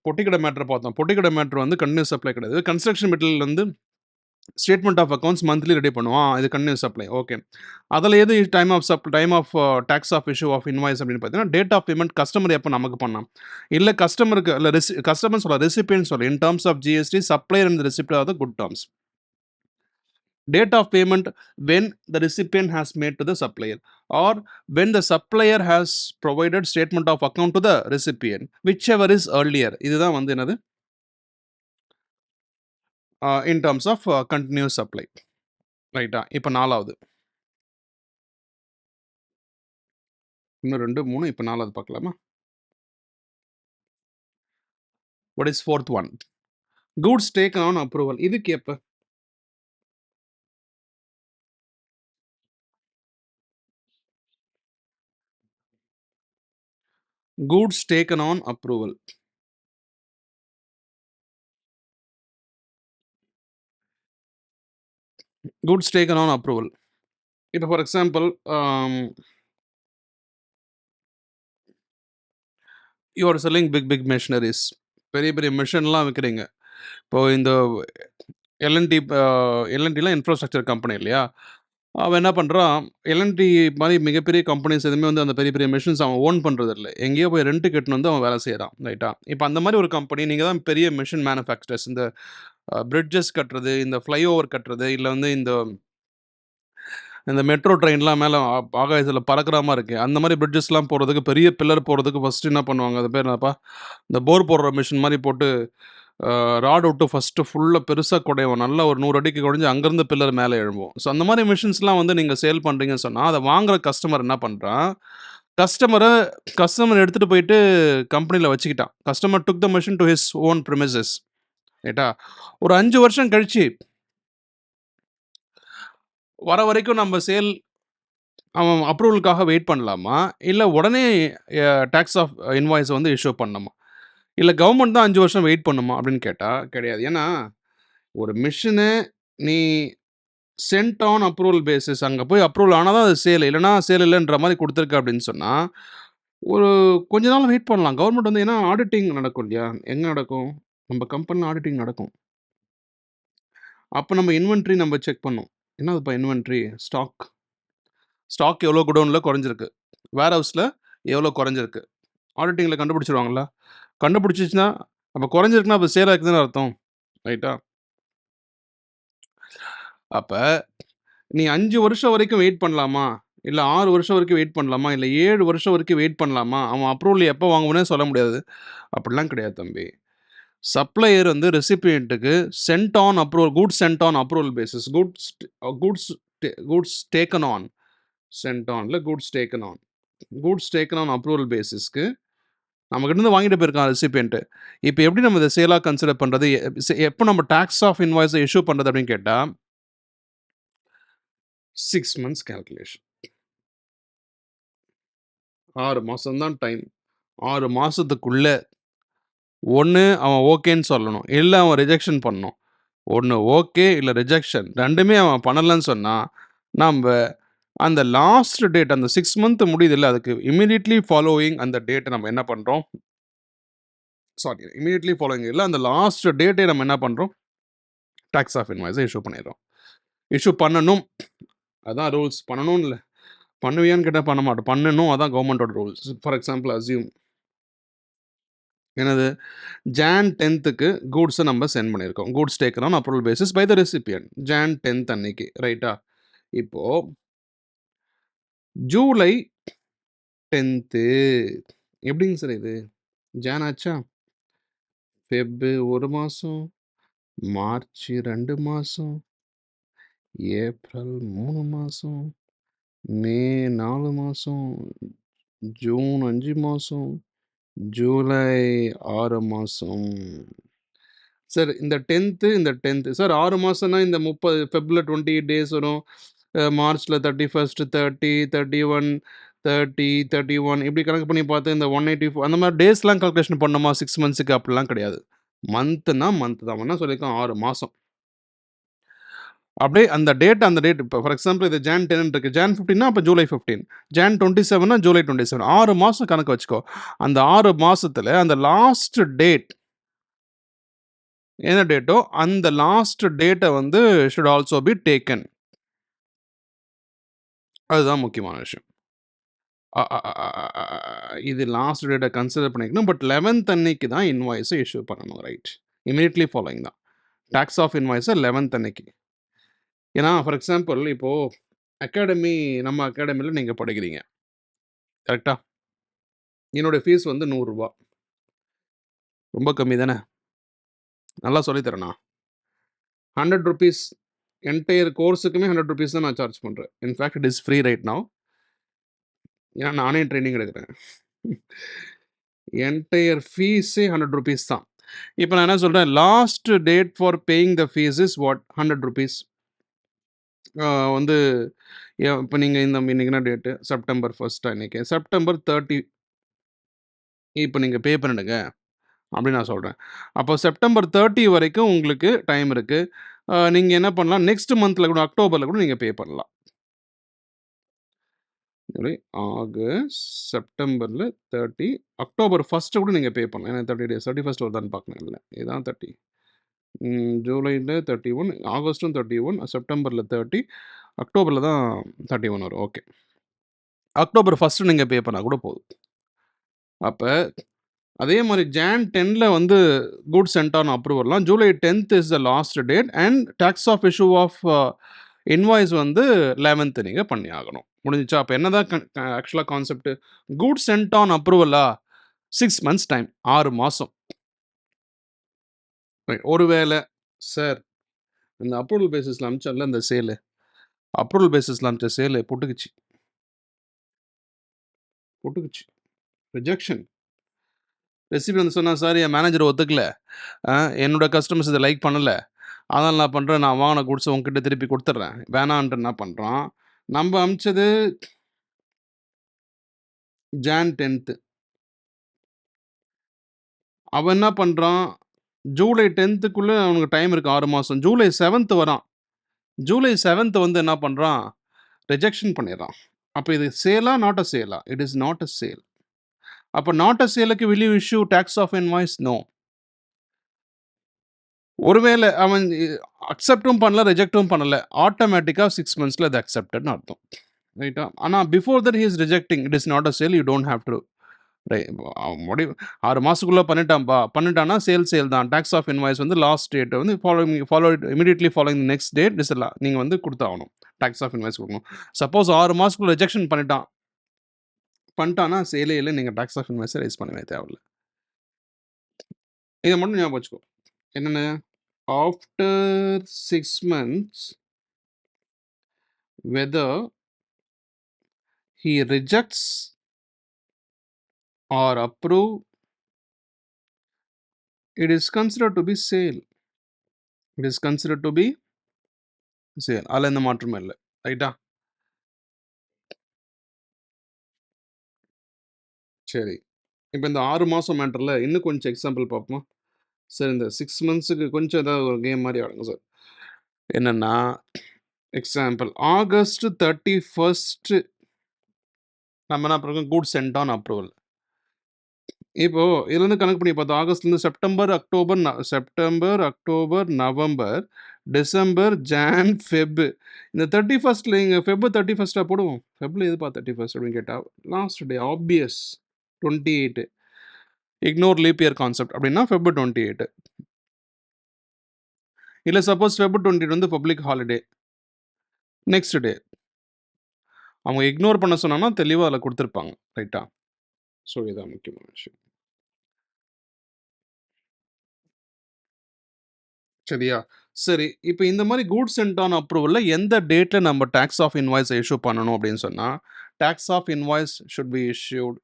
பொட்டிக்கடை மேட்ரு பார்த்தோம். பொட்டிக்கடை மேட்ரு வந்து கண்டினியூஸ் சப்ளை கிடையாது. கன்ஸ்ட்ரக்ஷன் மெட்டீரியல் வந்து statement of accounts monthly ready பண்ணுவோம். இது கண்டினியூஸ் சப்ளை. ஓகே. அதில் எது time of tax of issue of invoice அப்படின்னு பார்த்தீங்கன்னா, டேட் ஆஃப் பேமெண்ட் கஸ்டமர் எப்போ நமக்கு பண்ணான்? இல்லை கஸ்டமருக்கு இல்லை கஸ்டமர் சொல்ல ரெசிபியன்ட் சொல்ல. In terms of GST supplier and receipt are the good terms. Date of payment when the recipient has made to the supplier or when the supplier has provided statement of account to the recipient, whichever is earlier. இதுதான் வந்து என்னது? In terms of continuous supply. ரைட்டா? இப்போ 4வது. இன்னும் 2, 3 இப்போ 4வது பார்க்கலாமா? What is 4th one? Goods taken on approval. இதுக்கு எப்போ? Goods taken on approval. Goods taken on approval. இப்போ for example you are selling big machineries. பெரிய பெரிய மிஷின்லாம் விற்கிறீங்க. இப்போ இந்த எல்என்டிலாம் இன்ஃப்ராஸ்ட்ரக்சர் கம்பெனி இல்லையா? அவன் என்ன பண்ணுறான், எல்என்டி மாதிரி மிகப்பெரிய கம்பெனிஸ் எதுவுமே வந்து அந்த பெரிய பெரிய மிஷின்ஸ் அவன் ஓன் பண்ணுறது இல்லை. எங்கேயோ போய் ரெண்ட் கட்டுன்னு வந்து அவன் வேலை செய்கிறான். ரைட்டா? இப்போ அந்த மாதிரி ஒரு கம்பெனி நீங்கள் தான் பெரிய மிஷின் மேனுஃபேக்சரர்ஸ். இந்த பிரிட்ஜஸ் கட்டுறது, இந்த ஃப்ளைஓவர் கட்டுறது, இல்லை வந்து இந்த மெட்ரோ ட்ரெயின்லாம் மேலே ஆகாயத்தில் பறக்கிற மாதிரி இருக்குது. அந்த மாதிரி பிரிட்ஜஸ்லாம் போகிறதுக்கு, பெரிய பில்லர் போகிறதுக்கு ஃபஸ்ட்டு என்ன பண்ணுவாங்க? அது பேர் என்னப்பா? இந்த போர் போடுற மிஷின் மாதிரி போட்டு ராட் விட்டு ஃபஸ்ட்டு ஃபுல்லாக பெருசாக குடைவோம். நல்லா ஒரு 100 அடிக்கு குடைஞ்சு அங்கேருந்து பில்லர் மேலே எழும்பும். ஸோ அந்த மாதிரி மிஷின்ஸ்லாம் வந்து நீங்கள் சேல் பண்ணுறீங்கன்னு சொன்னால், அதை வாங்குற கஸ்டமர் என்ன பண்ணுறான், கஸ்டமர் எடுத்துகிட்டு போயிட்டு கம்பெனியில் வச்சுக்கிட்டான். Customer took the machine to his own premises. ரைட்டா? ஒரு 5 வருஷம் கழிச்சு வர வரைக்கும் நம்ம அவன் அப்ரூவலுக்காக வெயிட் பண்ணலாமா? இல்லை உடனே டாக்ஸ் ஆஃப் இன்வாய்ஸ் வந்து இஷ்யூ பண்ணணுமா? இல்லை கவர்மெண்ட் தான் 5 வருஷம் வெயிட் பண்ணுமா அப்படின்னு கேட்டால் கிடையாது. ஏன்னா ஒரு மிஷினை நீ சென்ட் ஆன் அப்ரூவல் பேசிஸ், அங்கே போய் அப்ரூவல் ஆனால் தான் அது சேல், இல்லைனா சேல் இல்லைன்ற மாதிரி கொடுத்துருக்கு அப்படின்னு சொன்னால் ஒரு கொஞ்ச நாள் வெயிட் பண்ணலாம். கவர்மெண்ட் வந்து ஏன்னா ஆடிட்டிங் நடக்கும் இல்லையா? எங்கே நடக்கும்? நம்ம கம்பெனியில் ஆடிட்டிங் நடக்கும். அப்போ நம்ம இன்வென்ட்ரி நம்ம செக் பண்ணோம். என்னதுப்பா இன்வென்ட்ரி? ஸ்டாக் எவ்வளோ குடோனில் குறைஞ்சிருக்கு, வேர் ஹவுஸில் எவ்வளோ குறைஞ்சிருக்கு, ஆடிட்டிங்கில் கண்டுபிடிச்சிருவாங்களா? கண்டுபிடிச்சிச்சுன்னா அப்போ குறைஞ்சிருக்குன்னா அப்போ சேல் ஆகுதுன்னு அர்த்தம். ரைட்டா? அப்போ நீ 5 வருஷம் வரைக்கும் வெயிட் பண்ணலாமா, இல்லை 6 வருஷம் வரைக்கும் வெயிட் பண்ணலாமா, இல்லை 7 வருஷம் வரைக்கும் வெயிட் பண்ணலாமா? அவன் அப்ரூவல் எப்போ வாங்குவனே சொல்ல முடியாது. அப்படிலாம் கிடையாது தம்பி. சப்ளையர் வந்து ரெசிபியண்ட்டுக்கு sent on approval, goods sent on approval basis, goods taken on, sent on இல்லை குட்ஸ் டேக்கன் ஆன் அப்ரூவல் பேசிஸ்க்கு நம்மகிட்ட வாங்கிட்டு போயிருக்கான் ரெசிபியன்ட்டு. இப்போ எப்படி நம்ம இதை சேலாக கன்சிடர் பண்ணுறது, எப்போ நம்ம டாக்ஸ் ஆஃப் இன்வாய்ஸை இஷ்யூ பண்ணுறது அப்படின்னு கேட்டால் 6 months கேல்குலேஷன். 6 மாதம்தான் டைம். 6 மாதத்துக்குள்ளே ஒன்று அவன் ஓகேன்னு சொல்லணும், இல்லை அவன் ரிஜெக்ஷன் பண்ணணும். ஒன்று ஓகே இல்லை ரிஜெக்ஷன், ரெண்டுமே அவன் பண்ணலைன்னு சொன்னால் நம்ம அந்த லாஸ்ட் டேட், அந்த 6 month முடியுது இல்லை, அதுக்கு இமீடியட்லி ஃபாலோவிங் அந்த டேட்டை நம்ம என்ன பண்ணுறோம், இமீடியட்லி ஃபாலோவிங் இல்லை, அந்த லாஸ்ட் டேட்டை நம்ம என்ன பண்ணுறோம், டாக்ஸ் ஆஃப் இன்வாய்ஸை இஷ்யூ பண்ணிடுறோம். இஷ்யூ பண்ணணும், அதான் ரூல்ஸ். பண்ணணும்னு இல்லை, பண்ணுவியான்னு கேட்டால் பண்ண மாட்டோம், பண்ணணும், அதான் கவர்மெண்ட்டோட ரூல்ஸ். ஃபார் எக்ஸாம்பிள் அசியூம் என்னது, Jan 10க்கு கூட்ஸை நம்ம சென்ட் பண்ணியிருக்கோம். Goods taken on approval basis by the recipient Jan 10th அன்னைக்கு. ரைட்டா? இப்போது ஜூலை 10th எப்படிங்க சார் இது? ஜான் ஆச்சா, ஃபெப் 1 மாதம், மார்ச் 2 மாதம், ஏப்ரல் 3 மாதம், மே 4 மாதம், ஜூன் 5 மாதம், ஜூலை 6 மாதம். சார் இந்த 10th சார் 6 மாதம்னா இந்த 30 ஃபெப்ரவரியில் 28 days வரும், மார்ச்சில் 31st 30 31 30 31 இப்படி கணக்கு பண்ணி பார்த்து இந்த 184 அந்த மாதிரி டேஸ்லாம் கால்குலேஷன் பண்ணோமா 6 monthsக்கு? அப்படிலாம் கிடையாது. மந்த்னா மந்த் தான். என்ன சொல்லியிருக்கோம், 6 மாதம். அப்படியே அந்த டேட் இப்போ ஃபார் எக்ஸாம்பிள் இது Jan 10 இருக்கு, Jan 15னா அப்போ ஜூலை 15, Jan 27னா ஜூலை 27, 6 மாதம் கணக்கு வச்சுக்கோ. அந்த 6 மாதத்தில் அந்த லாஸ்ட் டேட் என்ன டேட்டோ அந்த லாஸ்ட் டேட்டை வந்து ஷுட் ஆல்சோ பி டேக்கன். அதுதான் முக்கியமான விஷயம். இது லாஸ்ட் டேட்டை கன்சிடர் பண்ணிக்கணும். பட் 11th அன்னைக்கு தான் இன்வாய்ஸை இஷ்யூ பண்ணணும். ரைட்? இமீடியட்லி ஃபாலோயிங் தான் டாக்ஸ் ஆஃப் இன்வாய்ஸை 11th அன்னைக்கு. ஏன்னா ஃபார் எக்ஸாம்பிள் இப்போது நம்ம அகாடமியில் நீங்கள் படிக்கிறீங்க, கரெக்டாக? என்னோடய ஃபீஸ் வந்து 100 ரூபா. ரொம்ப கம்மி தானே? நல்லா சொல்லித்தரேண்ணா. 100 rupees என்டையர் கோர்ஸுக்குமே 100 rupees தான் நான் சார்ஜ் பண்ணுறேன். In fact it is free right now. ஏன்னா நானே ட்ரைனிங் எடுக்கிறேன். என்டையர் ஃபீஸே 100 rupees தான். இப்போ நான் என்ன சொல்கிறேன், last date for paying the fees is what, 100 rupees. வந்து இப்போ நீங்கள் இன்றைக்கி என்ன டேட்டு, செப்டம்பர் 1 அன்றைக்கி, செப்டம்பர் 30 இப்போ நீங்கள் பே பண்ணிடுங்க அப்படின்னு நான் சொல்கிறேன். அப்போ செப்டம்பர் 30 வரைக்கும் உங்களுக்கு டைம் இருக்குது. நீங்கள் என்ன பண்ணலாம், நெக்ஸ்ட் மந்தில் கூட, அக்டோபரில் கூட நீங்கள் பே பண்ணலாம். ஆகஸ்ட், செப்டம்பரில் 30, அக்டோபர் 1 கூட நீங்கள் பே பண்ணலாம். ஏன்னா 30 days, 31 வருதான்னு பார்க்கணும். இல்லை, இதுதான் 30. ஜூலையில் 31, ஆகஸ்ட்டும் 31, செப்டம்பரில் 30, அக்டோபரில் தான் 31 வரும். ஓகே, அக்டோபர் 1 நீங்கள் பே பண்ணால் கூட போதும். அப்போ அதே மாதிரி Jan 10ல் வந்து குட்ஸ் சென்ட் ஆன் அப்ரூவல்லாம், July 10th is the last date and tax of issue of invoice வந்து 11th நீங்கள் பண்ணி ஆகணும். முடிஞ்சிச்சா? அப்போ என்ன தான் ஆக்சுவலாக கான்செப்ட், குட்ஸ் சென்ட் ஆன் அப்ரூவலா 6 months டைம், 6 மாதம். ரைட். ஒருவேளை சார் இந்த அப்ரூவல் பேசிஸ்ல அனுப்பிச்சேன்ல இந்த சேலு, அப்ரூவல் பேசிஸ்ல அனுப்பிச்ச சேலு புட்டுக்குச்சு. புட்டுக்குச்சு. ரிஜெக்ஷன். ரெசிபி வந்து சொன்னா, "சார் என் மேனேஜர் ஒத்துக்கல. அ என்னோட கஸ்டமர்ஸ் இத லைக் பண்ணல. அதனால நான் பண்றேன், நான் வாங்குன கூட்ஸ உன்கிட்ட திருப்பி குடுத்துடுறேன்." வேணான்ட்டு என்ன பண்றான், நம்ப அனுப்பிச்சது ஜான் 10த். அவன் என்ன பண்றான், ஜூலை 10க்குள்ள அவனுக்கு டைம் இருக்கு 6 மாசம். ஜூலை 7த் வரான். ஜூலை 7த் வந்து என்ன பண்றான், ரிஜெக்ஷன் பண்ணிடுறான். அப்ப இது சேலா? நாட் அ சேலா? It is not a sale. அப்ப நாட் அ சேலுக்கு will you issue tax of invoice? No. ஒருவேளை அவன் அக்செப்டும் பண்ணல, ரிஜெக்டும் பண்ணல. ஆட்டோமேட்டிக்கா 6 மந்த்ஸ்ல அது அக்செப்டட்ன்னு அர்த்தம். ரைட்டா? ஆனா before that he is rejecting. It is not a sale. You don't have to அவன் 6 மாசத்துக்குள்ள பண்ணிட்டான்பா. பண்ணிட்டான்னா சேல் தான். டாக்ஸ் ஆஃப் இன்வாய்ஸ் வந்து லாஸ்ட் டேட் வந்து immediately following the next date நீங்க வந்து குடுத்தாகணும். டாக்ஸ் ஆஃப் இன்வாய்ஸ் குடுக்கணும். சப்போஸ் 6 மாசத்துக்குள்ள ரிஜெக்ஷன் பண்ணிட்டான்னா சேலே இல்ல. நீங்க டாக்ஸ் ஆஃப் இன்வாய்ஸ ரைஸ் பண்ணவே தேவையில்ல. இத மட்டும் ஞாபகம் வச்சுக்கோ. என்னன்னு? After 6 months whether he rejects or approve, it is considered to be sale. It is considered to be sale. அதுல எந்த மாற்றமும் இல்ல. ரைட்டா? சரி. இப்ப இந்த 6 மாசம் மேட்டர்ல இன்னும் கொஞ்சம் எக்ஸாம்பிள் பார்ப்போமா? சார் இந்த 6 மந்த்ஸ்க்கு கொஞ்சம் ஏதாவது ஒரு கேம் மாரி ஆடுங்க சார். என்னன்னா, எக்ஸாம்பிள் ஆகஸ்ட் 31 நம்ம என்ன பண்ணிருக்கோம், கூட்ஸ் சென்ட் ஆன் அப்ரூவல். இப்போ இதுலேருந்து கணக்கு பண்ணி பார்த்தோம். ஆகஸ்ட்லேருந்து September, October, November, December, Jan, Feb. இந்த 31 இங்க ஃபெப் 31 போடுவோம். ஃபெப்ல எதுப்பா 31 அப்படின்னு கேட்டா, last day obvious 28. Ignore leap year concept அப்படின்னா ஃபெப் 28. இல்ல சப்போஸ் ஃபெப் 28 வந்து பப்ளிக் ஹாலிடே. Next day. அவங்க இக்னோர் பண்ண சொன்னாங்கன்னா தெளிவா அதில குடுத்துருப்பாங்க. ரைட்டா? ஸோ இதான் முக்கியமான விஷயம். சரியா? சரி. இப்ப இந்த மாரி கூட்ஸ் சென்ட் ஆன் அப்ரூவல்ல எந்த டேட்ல நம்ம டாக்ஸ் ஆஃப் இன்வாய்ஸ் இஷ்யூ பண்ணணும் அப்படின்னு சொன்னா, tax of invoice should be issued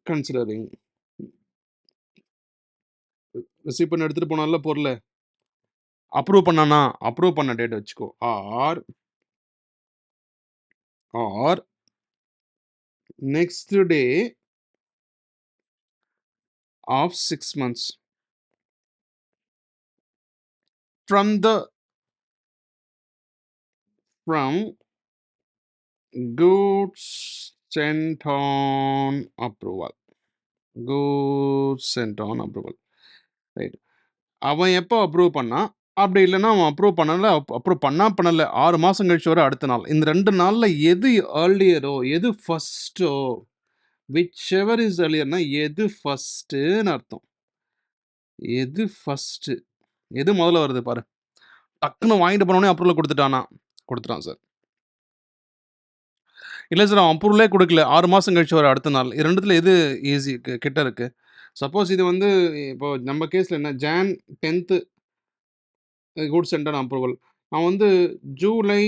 considering receive பண்ணி எடுத்துட்டு போனான்ல பொருள. அப்ரூவ் பண்ணானா, அப்ரூவ் பண்ண டேட் வச்சுக்கோ. Or next day of 6 months from goods sent on approval. Goods sent on approval. Right. அவன் எப்போ அப்ரூவ் பண்ணான்? அப்படி இல்லன்னா அவன் அப்ரூவ் பண்ணல. அப்ரூவ் பண்ணல. 6 மாசம் கழிச்சு வர அடுத்த நாள். இந்த 2 நாள்ல எது ஏர்லியரோ, எது ஃபர்ஸ்ட்டோ, விச் எவர் இஸ் ஏர்லியர்னா எது ஃபர்ஸ்ட்டுன்னு அர்த்தம். எது ஃபர்ஸ்ட்டு? எது முதல்ல வருது பாரு. டக்குன்னு வாங்கிட்டு போனோனே அப்ரூவல் குடுத்துட்டானா? குடுத்துட்டான் சார். இல்ல சார் அவன் அப்ரூவலே குடுக்கல. 6 மாசம் கழிச்சு வர அடுத்த நாள். 2த்துல எது ஈஸி கிட்ட இருக்கு? சப்போஸ் இது வந்து இப்போ நம்ம கேஸ்ல என்ன ஜான் 10த் கூட்ஸ் சென்ட் ஆன் அப்ரூவல். அவன் வந்து ஜூலை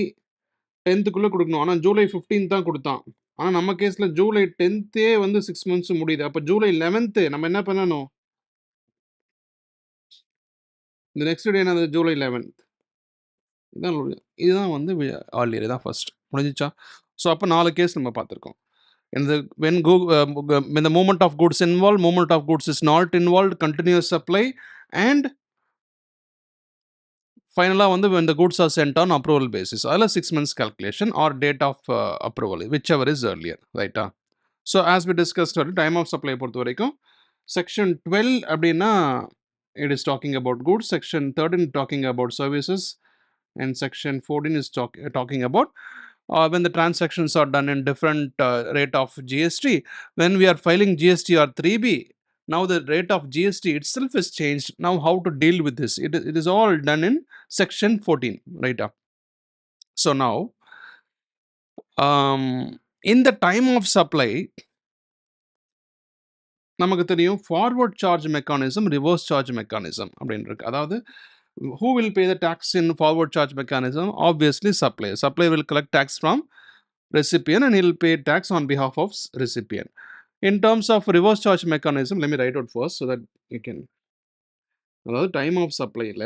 10க்குள்ள குடுக்கணும். ஆனா ஜூலை 15 தான் குடுத்தான். ஆனா நம்ம கேஸ்ல ஜூலை 10தே வந்து 6 மந்த்ஸ் முடியுது. அப்ப ஜூலை 11த் நம்ம என்ன பண்ணணும்? இந்த நெக்ஸ்ட் டே என்னது? ஜூலை 11th. இதுதான் வந்து ஆர்லியர் இதான் ஃபர்ஸ்ட். முடிஞ்சுச்சா? ஸோ அப்ப 4 கேஸ் நம்ம பார்த்துருக்கோம். இந்த when the movement of goods involved, movement of goods is not involved, continuous supply and ஃபைனலா வந்து when the goods are sent on approval basis. அதில 6 months calculation or date of approval, whichever is earlier. ரைட்டா? So as we discussed time of supply பொறுத்த வரைக்கும் section 12 அப்படின்னா it is talking about goods. Section 13 talking about services and section 14 is talking about when the transactions are done in different rate of GST. When we are filing GST or 3B, now the rate of GST itself is changed. Now how to deal with this? It is all done in section 14, right? So now in the time of supply, நமக்கு தெரியும் forward charge mechanism, reverse charge mechanism அப்படின்னு இருக்கு. அதாவது who will pay the tax in forward charge mechanism? Obviously supplier. Supplier will collect tax from recipient and he'll pay tax on behalf of recipient. In terms of reverse charge mechanism, let me write out first so that you can. அதாவது time of சப்ளைல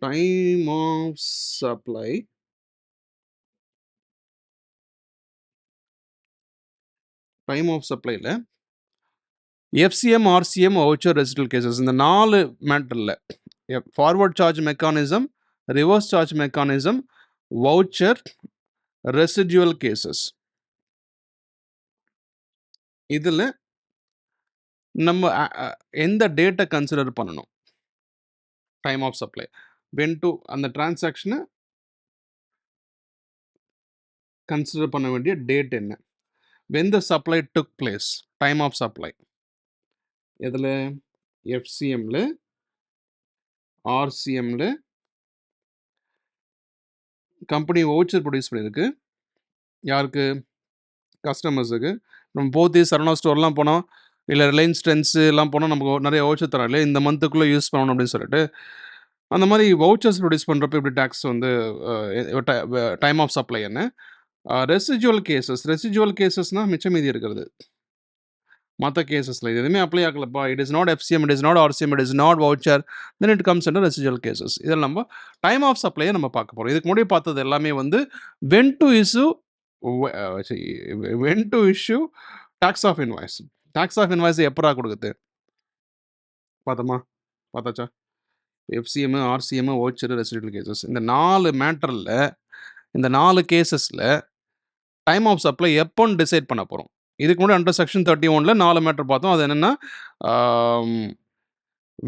time of supply time of சப்ளைல FCM, RCM, voucher, residual cases இந்த 4 மேட்டரில் forward charge mechanism, reverse charge mechanism, voucher, residual cases இதில் நம்ம எந்த டேட்டை consider பண்ணணும்? Time of supply when to அந்த டிரான்சாக்ஷனை கன்சிடர் பண்ண வேண்டிய டேட் என்ன? when the supply took place, time of supply எதில்? எஃப்சிஎம்ல, ஆர்சிஎம்ல கம்பெனி வவுச்சர் ப்ரொடியூஸ் பண்ணியிருக்கு. யாருக்கு? கஸ்டமர்ஸுக்கு. நம்ம போத்தி சரவணா ஸ்டோர்லாம் போனோம், இல்லை ரிலையன்ஸ் ட்ரெண்ட்ஸு எல்லாம் போனால் நமக்கு நிறைய வவுச்சர் தரோம் இல்லையா, இந்த மந்த்துக்குள்ளே யூஸ் பண்ணணும் அப்படின்னு சொல்லிட்டு. அந்த மாதிரி வவுச்சர்ஸ் ப்ரொடியூஸ் பண்ணுறப்ப இப்படி டேக்ஸ் வந்து டைம் ஆஃப் சப்ளை என்ன? ரெசிஜுவல் கேசஸ்னால் மிச்சம் மீதி இருக்கிறது. மற்ற கேசஸில் இது எதுவுமே அப்ளை ஆகலப்பா, it is not FCM, it is not RCM, it is not voucher, then it comes under residual cases. இதில் நம்ம டைம் ஆஃப் சப்ளையை நம்ம பார்க்க போகிறோம். இதுக்கு முன்னாடி பார்த்தது எல்லாமே வந்து when to issue tax of invoice. Tax of invoice எப்பரா கொடுக்குது பார்த்தோமா? பார்த்தாச்சா? FCM, RCM, voucher, residual cases இந்த 4 மேட்டரில், இந்த 4 கேசஸில் டைம் ஆஃப் சப்ளை எப்போன்னு டிசைட் பண்ண போகிறோம். இதுக்கு முன்னாடி அண்டர் செக்ஷன் 31ல 4 மேட்டர் பார்த்தோம். அது என்னென்னா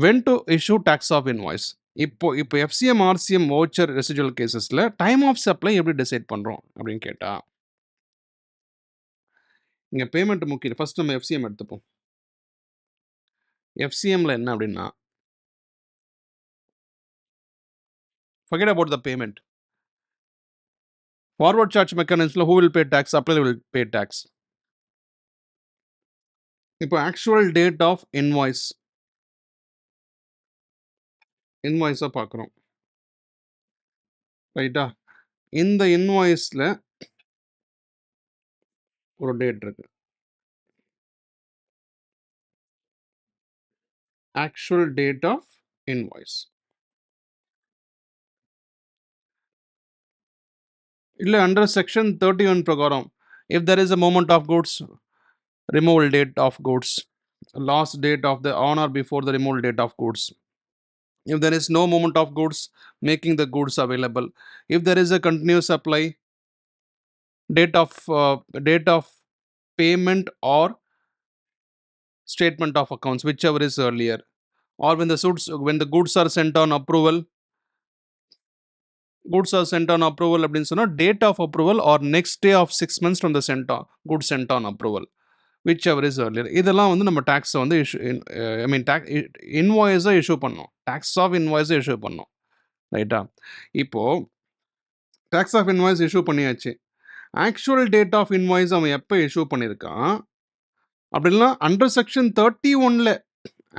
when to issue tax of invoice. இப்போ எஃப்சிஎம், ஆர்சிஎம், வவுச்சர், ரெசிஜுவல் கேசஸில் டைம் ஆஃப் சப்ளை எப்படி டிசைட் பண்ணுறோம் அப்படின்னு கேட்டால், இங்கே பேமெண்ட் முக்கியம். ஃபர்ஸ்ட் நம்ம எஃப்சிஎம் எடுத்துப்போம். எஃப்சிஎம்ல என்ன அப்படின்னா, forget about the payment. Forward charge mechanism, who will pay tax? Supplier will pay tax. இப்போ ஆக்சுவல் டேட் ஆஃப் இன்வாய்ஸை பார்க்குறோம், ரைட்டா? இந்த இன்வாய்ஸில் ஒரு டேட் இருக்கு. ஆக்சுவல் டேட் ஆஃப் இன்வாய்ஸ் இல்லை அண்டர் செக்ஷன் 31 பிரகாரம், if there is a moment of goods, removal date of goods, last date of the on or before the removal date of goods. If there is no moment of goods, making the goods available. If there is a continuous supply, date of payment or statement of accounts, whichever is earlier. Or when the goods are sent on approval, அப்படின்னு சொன்னா date of approval or next day of 6 months from the goods sent on approval, whichever is earlier. இதெல்லாம் வந்து நம்ம டாக்ஸை வந்து இன்வாய்ஸை issue பண்ணோம், tax of இன்வாய்ஸை இஷ்யூ பண்ணோம், ரைட்டா? இப்போது டாக்ஸ் ஆஃப் இன்வாய்ஸ் இஷ்யூ பண்ணியாச்சு. ஆக்சுவல் டேட் ஆஃப் இன்வாய்ஸ் அவன் எப்போ இஷ்யூ பண்ணியிருக்கான் அப்படின்னா அண்டர் செக்ஷன் 31ல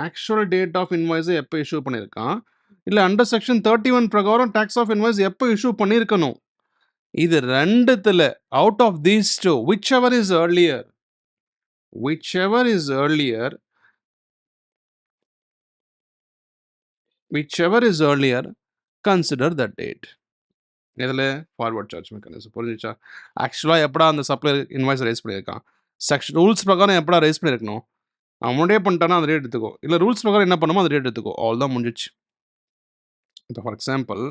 ஆக்சுவல் டேட் ஆஃப் இன்வாய்ஸை எப்போ இஷ்யூ பண்ணியிருக்கான், இல்லை அண்டர் செக்ஷன் 31 பிரகாரம் டாக்ஸ் ஆஃப் இன்வாய்ஸ் எப்போ இஷ்யூ பண்ணியிருக்கணும். இது ரெண்டுத்தில் out of these two, whichever is earlier, consider that date. இதில் ஃபார்வர்ட் சார்ஜ் மெக்கானிசம் புரிஞ்சிச்சா? ஆக்சுவலாக எப்படா அந்த சப்ளையர் இன்வாய்ஸ் ரைஸ் பண்ணியிருக்கான், செக்ஷன் ரூல்ஸ் பிரகாரம் எப்படா ரைஸ் பண்ணியிருக்கணும், அவன் முன்னாடியே பண்ணிட்டானா அந்த ரேட் எடுத்துக்கோ, இல்லை ரூல்ஸ் பிரகாரம் என்ன பண்ணுமோ அந்த ரேட் எடுத்துக்கோ, ஆல் தான் முடிஞ்சிச்சு. இப்போ ஃபார் எக்ஸாம்பிள்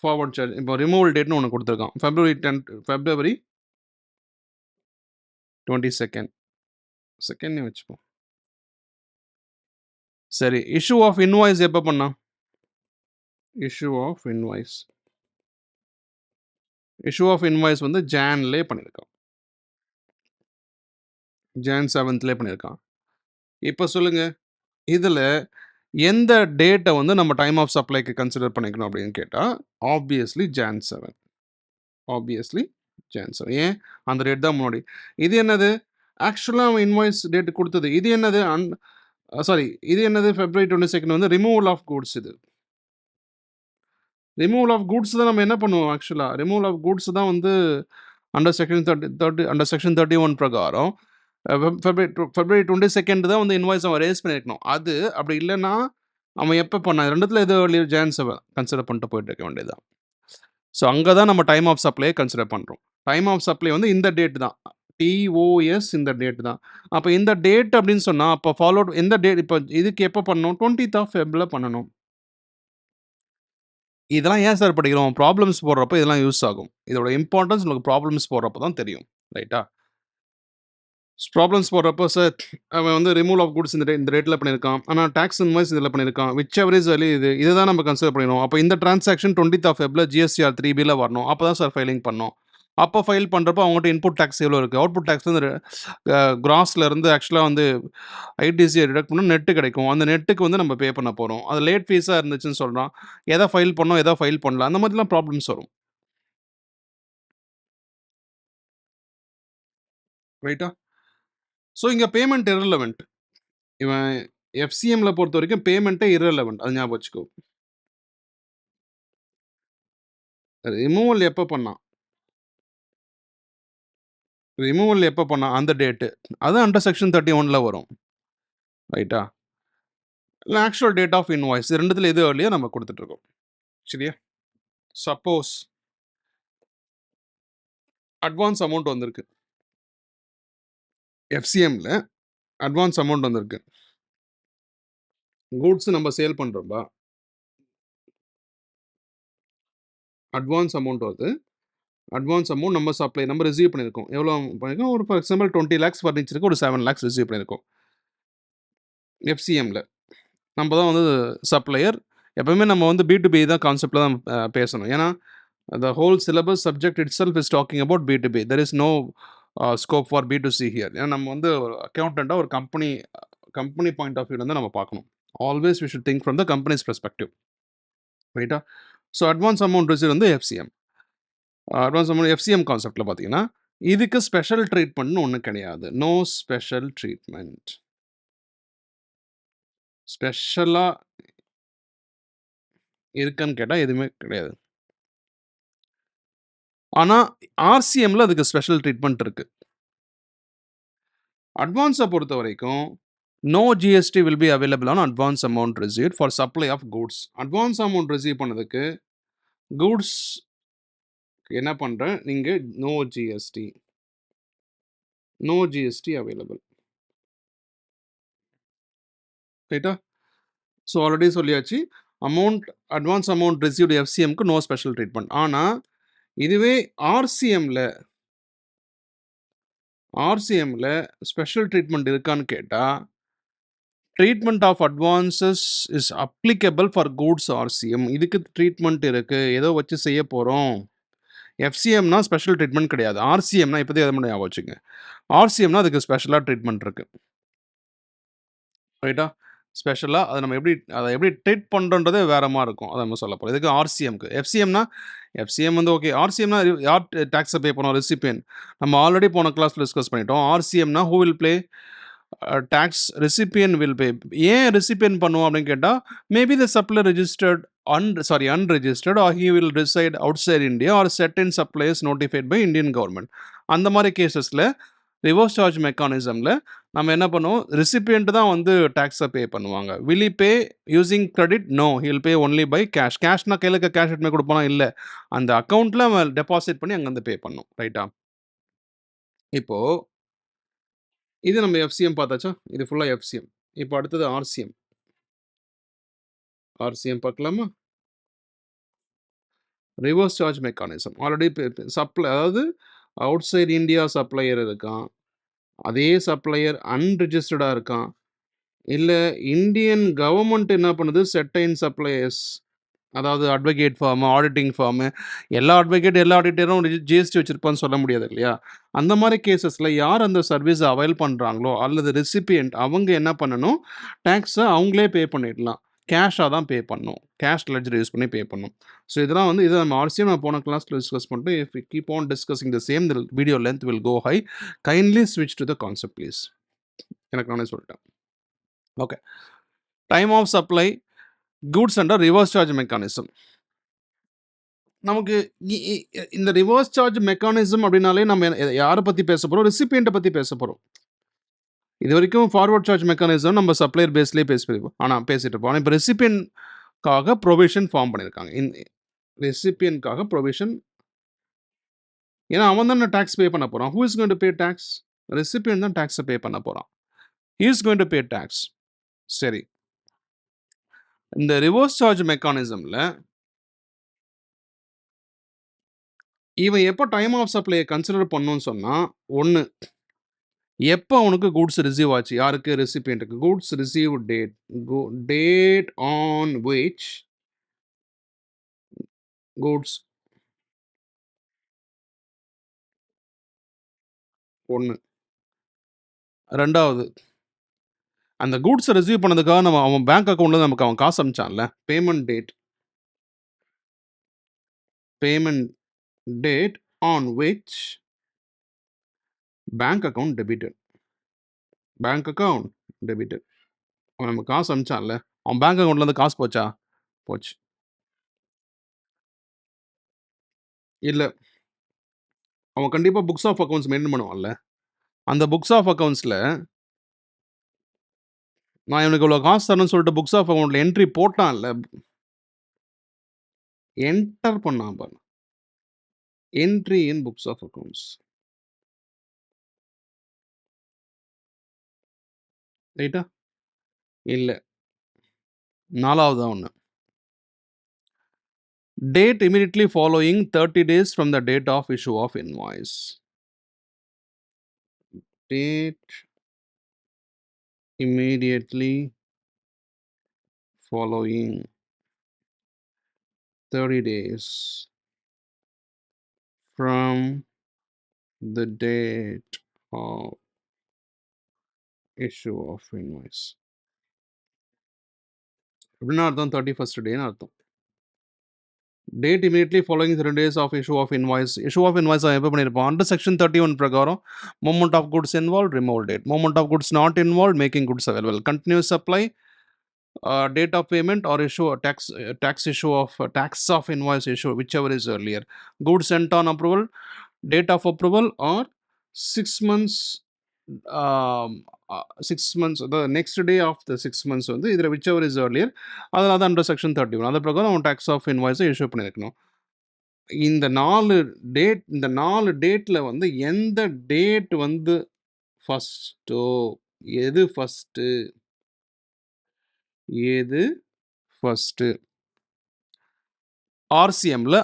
ஃபார்வர்ட் சார்ஜ், இப்போ ரிமூவல் டேட்னு ஒன்று கொடுத்துருக்கான், February 22nd வச்சுப்போம். சரி, இஷ்யூ ஆஃப் இன்வாய்ஸ் எப்போ பண்ணா? இஷ்யூ ஆஃப் இன்வாய்ஸ் வந்து ஜான்லேயே பண்ணியிருக்கான், Jan 7th பண்ணியிருக்கான். இப்போ சொல்லுங்கள், இதில் எந்த டேட்டை வந்து நம்ம டைம் ஆஃப் சப்ளைக்கு கன்சிடர் பண்ணிக்கணும் அப்படின்னு கேட்டால், ஆப்வியஸ்லி Jan 7. ஜான்சன். ஏன்? அந்த டேட் தான் முன்னாடி. இது என்னது? ஆக்சுவலா அவன் இன்வாய்ஸ் டேட் குடுத்தது. இது என்னது? சாரி, இது என்னது? February 22 வந்து ரிமூவல் ஆஃப் கூட்ஸ் இது. ரிமூவல் ஆஃப் கூட்ஸ் தான் நம்ம என்ன பண்ணுவோம் ஆக்சுவலா? ரிமூவல் ஆஃப் கூட்ஸ் தான் வந்து அண்டர் செக்ஷன் 31 பிரகாரம் February 22 தான் வந்து இன்வாய்ஸ் அவன் ரேஸ் பண்ணியிருக்கணும். அது அப்படி இல்லன்னா, அவன் எப்ப பண்ணான்? 2த்துல எது ஏர்லியர் ஜான் 7 கன்சிடர் பண்ணிட்டு போயிட்டு இருக்க வேண்டியது தான். ஸோ அங்க தான் நம்ம டைம் ஆஃப் சப்ளைய கன்சிடர் பண்றோம். டைம் ஆஃப் சப்ளை வந்து இந்த டேட் தான். டிஓஎஸ் இந்த டேட் தான். அப்ப இந்த டேட் அப்படின்னு சொன்னா, அப்ப ஃபாலோட் எந்த டேட் இப்ப இதுக்கு எப்ப பண்ணணும்? 20th ஆஃப் ஃபெப்ல பண்ணணும். இதெல்லாம் ஏன் சார் படிக்கிறோம்? ப்ராப்ளம்ஸ் போடுறப்ப இதெல்லாம் யூஸ் ஆகும். இதோட இம்பார்ட்டன்ஸ் உங்களுக்கு ப்ராப்ளம்ஸ் போடுறப்ப தான் தெரியும். ரைட்டா? ப்ராப்ளம்ஸ் போடுறப்போ சார் அவன் வந்து ரிமூவல் ஆஃப் குட்ஸ் இந்த ரேட்டில் பண்ணியிருக்கான். ஆனால் டாக்ஸ் இன்வாய்ஸ் இதில் பண்ணியிருக்கான். விச் எவர் இஸ் வெளி இதை தான் நம்ம கன்சிடர் பண்ணிடணும். அப்போ இந்த டிரான்சாக்ஷன் 20th ஆஃப் ஃபெப்ல ஜிஎஸ்டிஆர் 3Bல வரணும். அப்போ தான் சார் ஃபைலிங் பண்ணோம். அப்போ ஃபைல் பண்ணுறப்போ அவங்ககிட்ட இன்புட் டேக்ஸ் எவ்வளோ இருக்குது, அவுட்புட் டேக்ஸ் வந்து கிராஸ்லேருந்து ஆக்சுவலாக வந்து ஐடிசியை டிடக்ட் பண்ணால் நெட்டு கிடைக்கும். அந்த நெட்டுக்கு வந்து நம்ம பே பண்ண போகிறோம். அது லேட் ஃபீஸாக இருந்துச்சுன்னு சொல்கிறான். எதை ஃபைல் பண்ணோம், எதை ஃபைல் பண்ணல, அந்த மாதிரிலாம் ப்ராப்ளம்ஸ் வரும். ரைட்டா? ஸோ இங்கே பேமெண்ட் இரலவெண்ட். இவன் எஃப்சிஎம்ல பொறுத்த வரைக்கும் பேமெண்ட்டே இரலவெண்ட். அது ஞாபகம் வச்சுக்கோ. ரிமூவல் எப்போ பண்ணான்? ரிமூவல் எப்போ பண்ணான்? அந்த டேட்டு. அது அண்டர் செக்ஷன் 31ல வரும். ரைட்டா? இல்ல ஆக்சுவல் டேட் ஆஃப் இன்வாய்ஸ். 2த்துல எது ஏர்லியோ நம்ம குடுத்துட்டுருக்கோம். சரியா? சப்போஸ் அட்வான்ஸ் அமௌண்ட் வந்திருக்கு. எஃப்சிஎம்ல அட்வான்ஸ் அமௌண்ட் வந்திருக்கு. கூட்ஸ் நம்ம சேல் பண்றோம்பா. அட்வான்ஸ் அமௌண்ட் வருது. அட்வான்ஸ் அமௌண்ட் நம்ம ரிசீவ் பண்ணியிருக்கோம். எவ்வளோ பண்ணியிருக்கோம்? ஒரு ஃபார் எக்ஸாம்பிள் 20 லேக்ஸ் ஃபர்னிச்சருக்கு ஒரு 7 லேக்ஸ் ரிசீவ் பண்ணியிருக்கோம். எஃப்சிஎம்ல. நம்ம தான் வந்து சப்ளையர். எப்பவுமே நம்ம வந்து பி2பி தான் கான்செப்ட்ல தான் பேசணும். ஏன்னா, the whole syllabus subject itself is talking about B2B. There is no scope for B2C here. ஏன்னா நம்ம வந்து அக்கௌண்டண்டா ஒரு கம்பெனி பாயிண்ட் ஆஃப் வியூல வந்து நம்ம பார்க்கணும். Always we should think from the company's perspective. ரைட்டா? ஸோ அட்வான்ஸ் அமௌண்ட் ரிசீவ் வந்து எஃப்சிஎம். அட்வான்ஸ் அமௌண்ட் எஃப்சிஎம் கான்செப்ட்ல பார்த்தீங்கன்னா, இதுக்கு ஸ்பெஷல் ட்ரீட்மெண்ட்னு ஒண்ணு கிடையாது. No special treatment. ஸ்பெஷலா இருக்கான்னு கேட்டா எதுவுமே கிடையாது. ஆனா, ஆர்சிஎம்ல அதுக்கு ஸ்பெஷல் ட்ரீட்மெண்ட் இருக்கு. அட்வான்ஸை பொறுத்த வரைக்கும் no GST will be available on advance amount receive for supply of goods. Advance amount receive பண்ணதுக்கு கூட்ஸ் என்ன பண்ணுறேன், நீங்கள் நோ ஜிஎஸ்டி அவைலபிள். ரைட்டா? ஸோ ஆல்ரெடி சொல்லியாச்சு, அட்வான்ஸ் அமௌண்ட் ரிசீவ்டு எஃப்சிஎம்க்கு நோ ஸ்பெஷல் ட்ரீட்மெண்ட். ஆனால் இதுவே ஆர்சிஎம்ல ஸ்பெஷல் ட்ரீட்மெண்ட் இருக்கான்னு கேட்டால், treatment of advances is applicable for goods RCM. இதுக்கு ட்ரீட்மெண்ட் இருக்கு, ஏதோ வச்சு செய்ய போகிறோம். எஃப்சிஎம்னா ஸ்பெஷல் ட்ரீட்மெண்ட் கிடையாது. ஆர்சிஎம்னா இப்போதே எதை மட்டும் ஞாபகம் வச்சுங்க. ஆர்சிஎம்னா அதுக்கு ஸ்பெஷலாக ட்ரீட்மெண்ட் இருக்கு. ரைட்டா? ஸ்பெஷலாக அதை எப்படி ட்ரீட் பண்ணுறன்றதே வேற மாதிரி இருக்கும். அதை நம்ம சொல்ல போகிறோம். இதுக்கு ஆர்சிஎம்க்கு. எஃப்சிஎம் வந்து ஓகே. ஆர்சிஎம்னா யார் டேக்ஸை பே பண்ணுவோம்? ரெசிபியன். நம்ம ஆல்ரெடி போன கிளாஸில் டிஸ்கஸ் பண்ணிட்டோம். ஆர்சிஎம்னா who will play tax? Recipient will pay. ஏன் ரெசிபியன் பண்ணுவோம் அப்படின்னு கேட்டால், maybe the supply unregistered or he will reside outside India or certain suppliers notified by Indian government. அந்த மாதிரி கேசஸில் ரிவர்ஸ் சார்ஜ் மெக்கானிசமில் நம்ம என்ன பண்ணுவோம், ரெசிபியன்ட் தான் வந்து டேக்ஸை பே பண்ணுவாங்க. Will he pay using credit? No, he will pay only by cash. கேஷ்னா கையில் கேஷ் எடுத்து கொடுப்பானா? இல்லை, அந்த அக்கௌண்ட்டில் அவன் டெபாசிட் பண்ணி அங்கேருந்து பே பண்ணும். ரைட்டா? இப்போது இது நம்ம எஃப்சிஎம் பார்த்தாச்சா? இது ஃபுல்லாக எஃப்சிஎம். இப்போ அடுத்தது ஆர்சிஎம் பார்க்கலாமா? Reverse charge mechanism. Already supply, அதாவது அவுட் சைட் இந்தியா சப்ளையர் இருக்கான், அதே சப்ளையர் அன்ரிஜிஸ்டர்டாக இருக்கான், இல்லை இந்தியன் கவர்மெண்ட் என்ன பண்ணுது, செட்டைன் சப்ளையர்ஸ், அதாவது அட்வொகேட் ஃபார்மு, ஆடிட்டிங் ஃபார்மு, எல்லா ஆடிட்டரும் ஜிஎஸ்டி வச்சுருப்பான்னு சொல்ல முடியாது இல்லையா? அந்த மாதிரி கேசஸில் யார் அந்த சர்வீஸை அவைல் பண்ணுறாங்களோ அல்லது ரெசிபியன்ட், அவங்க என்ன பண்ணணும், டேக்ஸை அவங்களே பே பண்ணிடலாம். கேஷாக தான் பே பண்ணணும். கேஷ் லெட்ஜர் யூஸ் பண்ணி பே பண்ணணும். ஸோ இதெல்லாம் வந்து இதை நம்ம RCM நம்ம போன கிளாஸில் டிஸ்கஸ் பண்ணிட்டு if we keep on discussing the same the video length will go high. Kindly ஸ்விட்ச் டு த கான்செப்ட் ப்ளீஸ். எனக்கு நானே சொல்லிட்டேன். Okay. Time of supply goods under reverse charge mechanism. நமக்கு இந்த ரிவர்ஸ் சார்ஜ் மெக்கானிசம் அப்படின்னாலே நம்ம யாரை பற்றி பேச போகிறோம்? ரெசிபியண்ட்டை பற்றி பேச போகிறோம். இது வரைக்கும் ஃபார்வர்ட் சார்ஜ் மெக்கானிசம் நம்ம சப்ளையர் பேஸ்லேயே பேசிட்டு இருப்போம். ஆனால் இப்போ ரெசிபியன்ட்காக ப்ரொவிஷன் ஃபார்ம் பண்ணியிருக்காங்க. ரெசிபியன்ட்காக ப்ரொவிஷன், ஏன்னா அவன் தானே டேக்ஸ் பே பண்ண போகிறான். Who is going to pay tax? Recipient தான் டேக்ஸை பே பண்ண போகிறான். He is going to pay tax. சரி, இந்த ரிவர்ஸ் சார்ஜ் மெக்கானிசமில் இவன் எப்போ டைம் ஆஃப் சப்ளையை கன்சிடர் பண்ணணும்னு சொன்னால், ஒன்று எப்போ அவனுக்கு கூட்ஸ் ரிசீவ் ஆச்சு, யாருக்கு? ரெசிபியன்ட்டுக்கு. Goods receive date, date on which goods, ஒன்று. ரெண்டாவது, அந்த கூட்ஸை ரிசீவ் பண்ணதுக்காக நம்ம அவன் பேங்க் அக்கௌண்ட்டில் நமக்கு அவன் காசு அனுப்பிச்சான்ல, payment date, payment date on which bank account debited. Bank account debited. அவன் நமக்கு காசு அனுப்பிச்சான்ல, அவன் பேங்க் அக்கௌண்ட்லேருந்து காசு போச்சா? போச்சு. இல்லை, அவன் கண்டிப்பாக புக்ஸ் ஆஃப் அக்கௌண்ட்ஸ் மெயின்டைன் பண்ணுவான்ல. அந்த புக்ஸ் ஆஃப் அக்கௌண்ட்ஸில் நான் இவனுக்கு இவ்வளோ காசு தரணும்னு சொல்லிட்டு புக்ஸ் ஆஃப் அக்கௌண்ட்டில் என்ட்ரி போட்டான்ல, என்டர் பண்ணான் பாரு, entry in books of accounts. ரைட்டா? இல்லை, நாலாவது தான் ஒன்று. Date immediately following 30 days from the date of issue of invoice. Date immediately following 30 days from the date of issue of invoice. எப்படின்னா அர்த்தம்? 31st டேன்னு அர்த்தம். Date immediately following 30 days of issue of invoice. Issue of invoice எப்போ பண்ணியிருப்போம்? Under section 31 பிரகாரம் movement of goods involve, removal date. Movement of goods not involve, making goods available. Continuous supply, date of payment or issue tax issue of tax of invoice issue, whichever is earlier. Goods sent on approval, date of approval, or 6 months, 6 months, the next day of the 6 months வந்து இதில் whichever is earlier, அதில் தான் under section 31. அது பிரகாரம் அவன் tax of இன்வாய்ஸை issue பண்ணியிருக்கணும். இந்த 4 டேட்டில் வந்து எந்த டேட் வந்து ஃபஸ்ட்டோ, எது ஃபஸ்ட்டு, எது ஃபஸ்ட்டு, ஆர்சிஎம்ல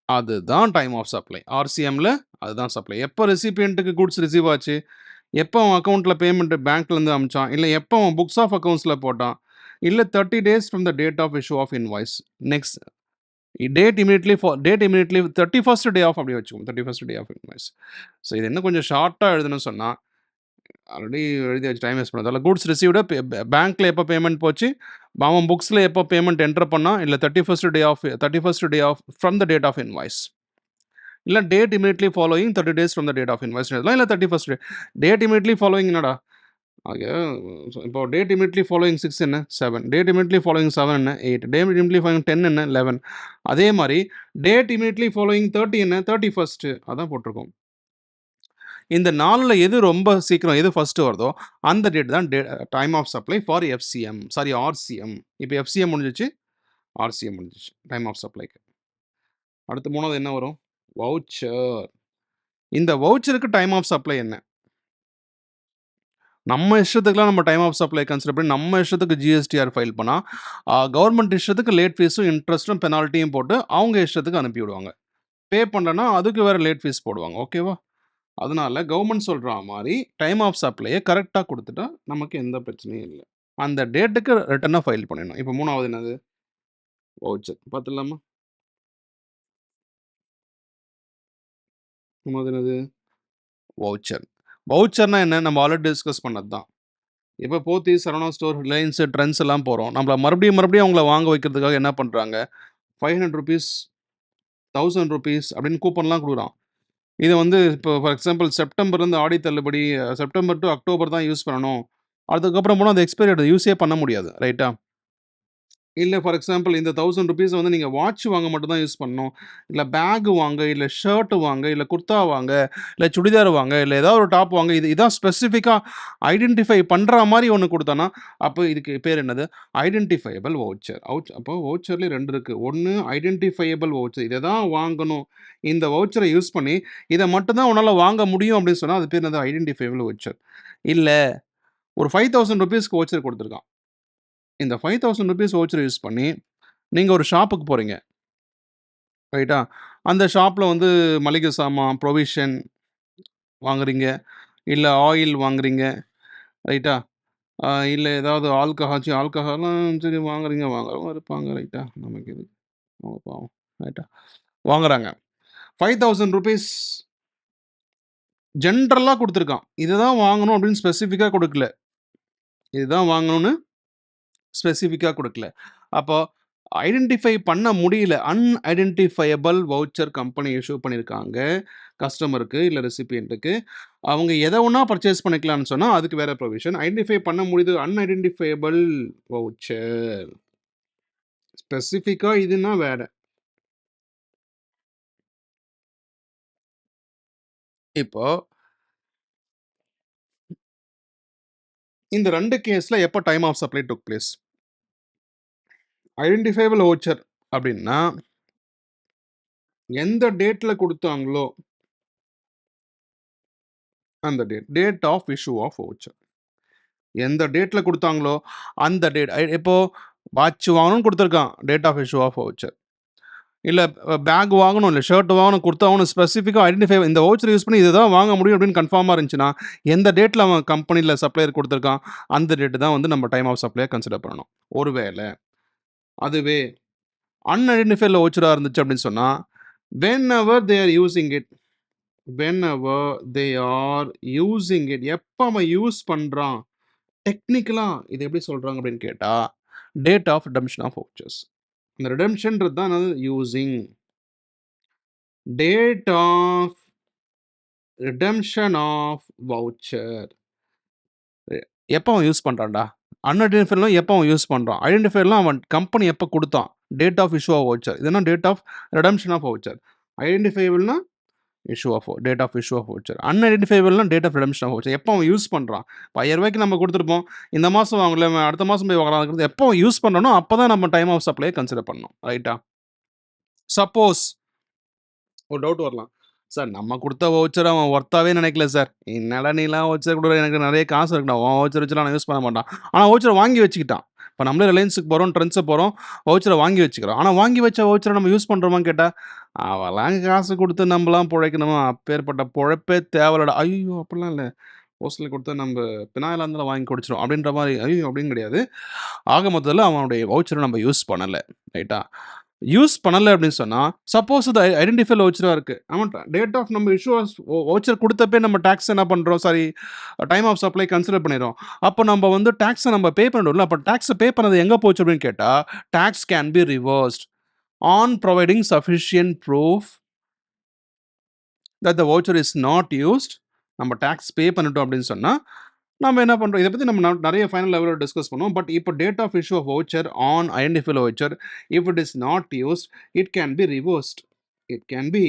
அதுதான் டைம் ஆஃப் சப்ளை. ஆர்சிஎம்ல அதுதான் சப்ளை. எப்போ ரெசிபியண்ட்டுக்கு குட்ஸ் ரிசீவ் ஆச்சு, எப்போ அவன் அக்கௌண்ட்டில் பேமெண்ட் பேங்க்லேருந்து அமிச்சான், இல்லை எப்போ அவன் புக்ஸ் ஆஃப் அக்கௌண்ட்ஸில் போட்டான், இல்லை 30 days from the date of issue of invoice. Next date immediately 31st day of அப்படி வச்சுக்கோங்க, 31st day of invoice. So இது என்ன கொஞ்சம் ஷார்ட்டாக எழுதணும்னு சொன்னால், ஆல்ரெடி எழுதி வச்சு டைம் வேஸ்ட் பண்ணதால குட்ஸ் ரிசீவ்டு பேங்க்கில் எப்போ பேமெண்ட் போச்சு, அவன் புக்ஸில் எப்போ பேமெண்ட் என்டர் பண்ணால், இல்லை 31st day of from the date of invoice, இல்லை date immediately following 30 days from the date of invoice, இல்லை 31st day. Date immediately following என்னடா? ஓகே, இப்போ டேட் இமீடியட்லி ஃபாலோயிங் 6 என்ன? 7. டேட் இமீடியட்லி ஃபாலோயிங் 7 என்ன? 8. Date immediately following 10 என்ன? 11. அதே மாதிரி date immediately following 30 என்ன? 31st. அதான் போட்டிருக்கோம். இந்த 4ல் எது ரொம்ப சீக்கிரம், எது ஃபஸ்ட்டு வருதோ அந்த டேட் தான் time of supply for FCM, sorry RCM. இப்போ எஃப்சிஎம் முடிஞ்சிச்சு, ஆர்சிஎம் முடிஞ்சிச்சு டைம் ஆஃப் சப்ளைக்கு. அடுத்து 3வது என்ன வரும்? வவுச்சர். இந்த வவுச்சருக்கு டைம் ஆஃப் சப்ளை என்ன? நம்ம இஷ்டத்துக்குலாம் நம்ம டைம் ஆஃப் சப்ளை கன்சிடர் பண்ணி நம்ம இஷ்டத்துக்கு ஜிஎஸ்டிஆர் ஃபைல் பண்ணால், கவர்மெண்ட் இஷ்டத்துக்கு லேட் ஃபீஸும் இன்ட்ரெஸ்ட்டும் பெனால்ட்டியும் போட்டு அவங்க இஷ்டத்துக்கு அனுப்பி விடுவாங்க. பே பண்ணலன்னா அதுக்கு வேறு லேட் ஃபீஸ் போடுவாங்க. ஓகேவா? அதனால கவர்மெண்ட் சொல்கிற மாதிரி டைம் ஆஃப் சப்ளையை கரெக்டாக கொடுத்துட்டா நமக்கு எந்த பிரச்சனையும் இல்லை. அந்த டேட்டுக்கு ரிட்டனாக ஃபைல் பண்ணிடணும். இப்போ 3வது என்னது? வவுச்சர். பார்த்துடலாமா? 3வது என்னது? வவுச்சர். வவுச்சர்னா என்ன? நம்ம ஆல்ரெடி டிஸ்கஸ் பண்ணது தான். இப்ப Pothys, Saravana store, Reliance, trends எல்லாம் போறோம். நம்மள மறுபடியும் மறுபடியும் அவங்கள வாங்க வைக்கிறதுக்காக என்ன பண்றாங்க, ₹500 ₹1000 அப்படின்னு கூப்பன்லாம் குடுக்குறான். இத வந்து இப்போ ஃபார் எக்ஸாம்பிள் செப்டம்பர்லேருந்து ஆடி தள்ளுபடி, செப்டம்பர் டூ அக்டோபர் தான் யூஸ் பண்ணணும். அதுக்கப்புறம் போனா அந்த எக்ஸ்பைரி டேட் யூஸே பண்ண முடியாது. ரைட்டா? இல்ல ஃபார் எக்ஸாம்பிள் இந்த ₹1000 வந்து நீங்க வாட்ச் வாங்க மட்டும் தான் யூஸ் பண்ணணும். இல்ல பேக் வாங்க, இல்ல ஷர்ட் வாங்க, இல்ல குர்தா வாங்க, இல்ல சுடிதார் வாங்க, இல்ல ஏதாவது ஒரு டாப் வாங்க. இதான் ஸ்பெசிஃபிக்கா ஐடென்டிஃபை பண்ற மாரி ஒண்ணு குடுத்தான்னா, அப்ப இதுக்கு பேர் என்னது? Identifiable voucher. அப்போ வவுச்சர்லயே 2 இருக்கு. ஒண்ணு ஐடென்டிஃபையபிள் வவுச்சர். இத தான் வாங்கணும். இந்த வவுச்சர யூஸ் பண்ணி, இத மட்டும் தான் உன்னால வாங்க முடியும் அப்படின்னு சொன்னா, அது பேர் என்னது? Identifiable voucher. இல்ல ஒரு ₹5000க்கு வவுச்சர் குடுத்துருக்கான். இந்த ₹5000 வவுச்சர் யூஸ் பண்ணி, நீங்க ஒரு ஷாப்புக்கு போறீங்க. ரைட்டா? அந்த ஷாப்ல வந்து மளிகை சாமான், ப்ரொவிஷன் வாங்குறீங்க. இல்ல ஆயில் வாங்குறீங்க. ரைட்டா? இல்ல ஏதாவது ஆல்கஹால்லாம் சரி வாங்குறீங்க. வாங்குறவங்க இருப்பாங்க. ரைட்டா? நமக்கு எதுக்கு? அவங்க பாவம். ரைட்டா? வாங்குறாங்க. ₹5000 ஜென்ரலா குடுத்துருக்கான். இதுதான் வாங்கணும் அப்படின்னு ஸ்பெசிஃபிக்கா குடுக்கல. இதுதான் வாங்கணும்னு ஸ்பெசிஃபிக்கா குடுக்கல. அப்போ ஐடென்டிஃபை பண்ண முடியல. அன்ஐடென்டிஃபையபிள் வவுச்சர் கம்பெனி இஷ்யூ பண்ணியிருக்காங்க. கஸ்டமருக்கு இல்ல ரெசிபியன்ட்க்கு. அவங்க எத வேணா பர்ச்சேஸ் பண்ணிக்கலாம்னு சொன்னா, அதுக்கு வேற ப்ரொவிஷன். ஐடென்டிஃபை பண்ண முடியுது அன்ஐடென்டிஃபையபிள் வவுச்சர். ஸ்பெசிஃபிக்கா இதுன்னா வேற. இப்போ இந்த 2 கேஸ்ல எப்ப time of supply took place? Identifiable voucher அப்படின்னா, எந்த டேட்ல குடுத்தாங்களோ, அந்த date of issue of voucher. எந்த டேட்ல குடுத்தாங்களோ, அந்த டேட் இப்போ வாட்ச் வாங்கணும்னு குடுத்துருக்கான். Date of issue of voucher. இல்ல பேக் வாங்கணும், இல்ல ஷர்ட் வாங்கணும், குர்தா வாங்கணும் ஸ்பெசிஃபிக்கா ஐடென்டிஃபை இந்த வவுச்சர் யூஸ் பண்ணி இதுதான் வாங்க முடியும் அப்படின்னு கன்ஃபார்மா இருந்துச்சுன்னா, எந்த டேட்ல அவன் கம்பெனில சப்ளையர் குடுத்துருக்கான், அந்த டேட் தான் வந்து நம்ம டைம் ஆஃப் சப்ளையா கன்சிடர் பண்ணணும். ஒருவேள அதுவே அன்ஐடென்டிஃபைட்ல வவுச்சரா இருந்துச்சு அப்படின்னு சொன்னா, whenever they are using it whenever they are using it எப்ப அவன் யூஸ் பண்றான், டெக்னிக்கலா இது எப்படி சொல்றாங்க அப்படின்னு கேட்டா, date of redemption of vouchers. இந்த ரிடெம்ப்ஷன்றது தான் என்னது? Using. Date of redemption of voucher. எப்போ அவன் யூஸ் பண்றான்டா? அன்ஐடென்டிஃபைட்லாம் எப்போ அவன் யூஸ் பண்றான்? ஐடென்டிஃபைட்லாம் அவன் கம்பெனி எப்போ குடுத்தான்? Date of issue of voucher. இதுனா date of redemption of voucher. ஐடென்டிஃபையபிள்னா date of issue of voucher. அன்ஐடென்டிஃபையபிள்னா date of redemption of voucher. எப்போ அவன் யூஸ் பண்றான்? இப்ப ₹5000க்கு நம்ம குடுத்துருப்போம். இந்த மாசம் வாங்கல, அவன் அடுத்த மாசம் போய் வாங்கலாம்ங்கிறது எப்போ அவன் யூஸ் பண்றானோ, அப்ப தான் நம்ம டைம் ஆஃப் சப்ளைய கன்சிடர் பண்ணணும். ரைட்டா? சப்போஸ் ஒரு டவுட் வரலாம். சார் நம்ம குடுத்த வவுச்சர அவன் ஒர்த்தாவே நினைக்கல சார். என்னடா நீலாம் வவுச்சர் குடுக்குற எனக்கு நெறைய காசு இருக்குடா. உன் வவுச்சர் வச்சுலாம் நான் யூஸ் பண்ண மாட்டான். ஆனா வவுச்சர வாங்கி வச்சுக்கிட்டான். இப்ப நம்மளே ரிலையன்ஸ்க்கு போறோம், ட்ரெண்ட்ஸ் போறோம். வவுச்சர வாங்கி வச்சுக்கிறோம். ஆனா வாங்கி வச்ச வவுச்சர நம்ம யூஸ் பண்றோமான்னு கேட்டா, அவன்லாம் காசு குடுத்து நம்பலாம் பொழைக்கணுமா? அப்பேற்பட்ட பொழப்பே தேவலடா. ஐய்யய்யோ! அப்படிலாம் இல்ல. ஹோஸ்டல்ல குடுத்தா நம்ப பினாயிலா இருந்தாலும் வாங்கி குடிச்சுரும். அப்படின்ற மாரி ஐய்யய்யோ! அப்படின்னு கிடையாது. ஆக மொத்தத்துல அவனுடைய வவுச்சர நம்ம யூஸ் பண்ணல. ரைட்டா? யூஸ் பண்ணல அப்படின்னு சொன்னா, சப்போஸ் அது ஐடென்டிஃபைல வவுச்சரா இருக்கு. அவன் டேட் ஆஃப் நம்ம இஷ்யூஸ் வவுச்சர் குடுத்தப்பயே நம்ம டாக்ஸ் என்ன பண்றோம்? Sorry time of supply consider பண்ணிர்றோம். அப்ப நம்ம வந்து டாக்ஸ நம்ம பே பண்ணிடுவோம்ல. அப்ப டாக்ஸ பே பண்ணது எங்க போச்சு அப்படின்னு கேட்டா, tax can be reversed on providing sufficient proof that the voucher is not used. நம்ம டாக்ஸ் பே பண்ணிட்டோம் அப்படின்னு சொன்னா, நம்ம என்ன பண்றோம்? இத பத்தி நம்ம நெறைய ஃபைனல் லெவல்ல டிஸ்கஸ் பண்ணுவோம். பட் இப்போ date of issue of voucher on identifiable voucher if it is not used, it can be reversed. It can be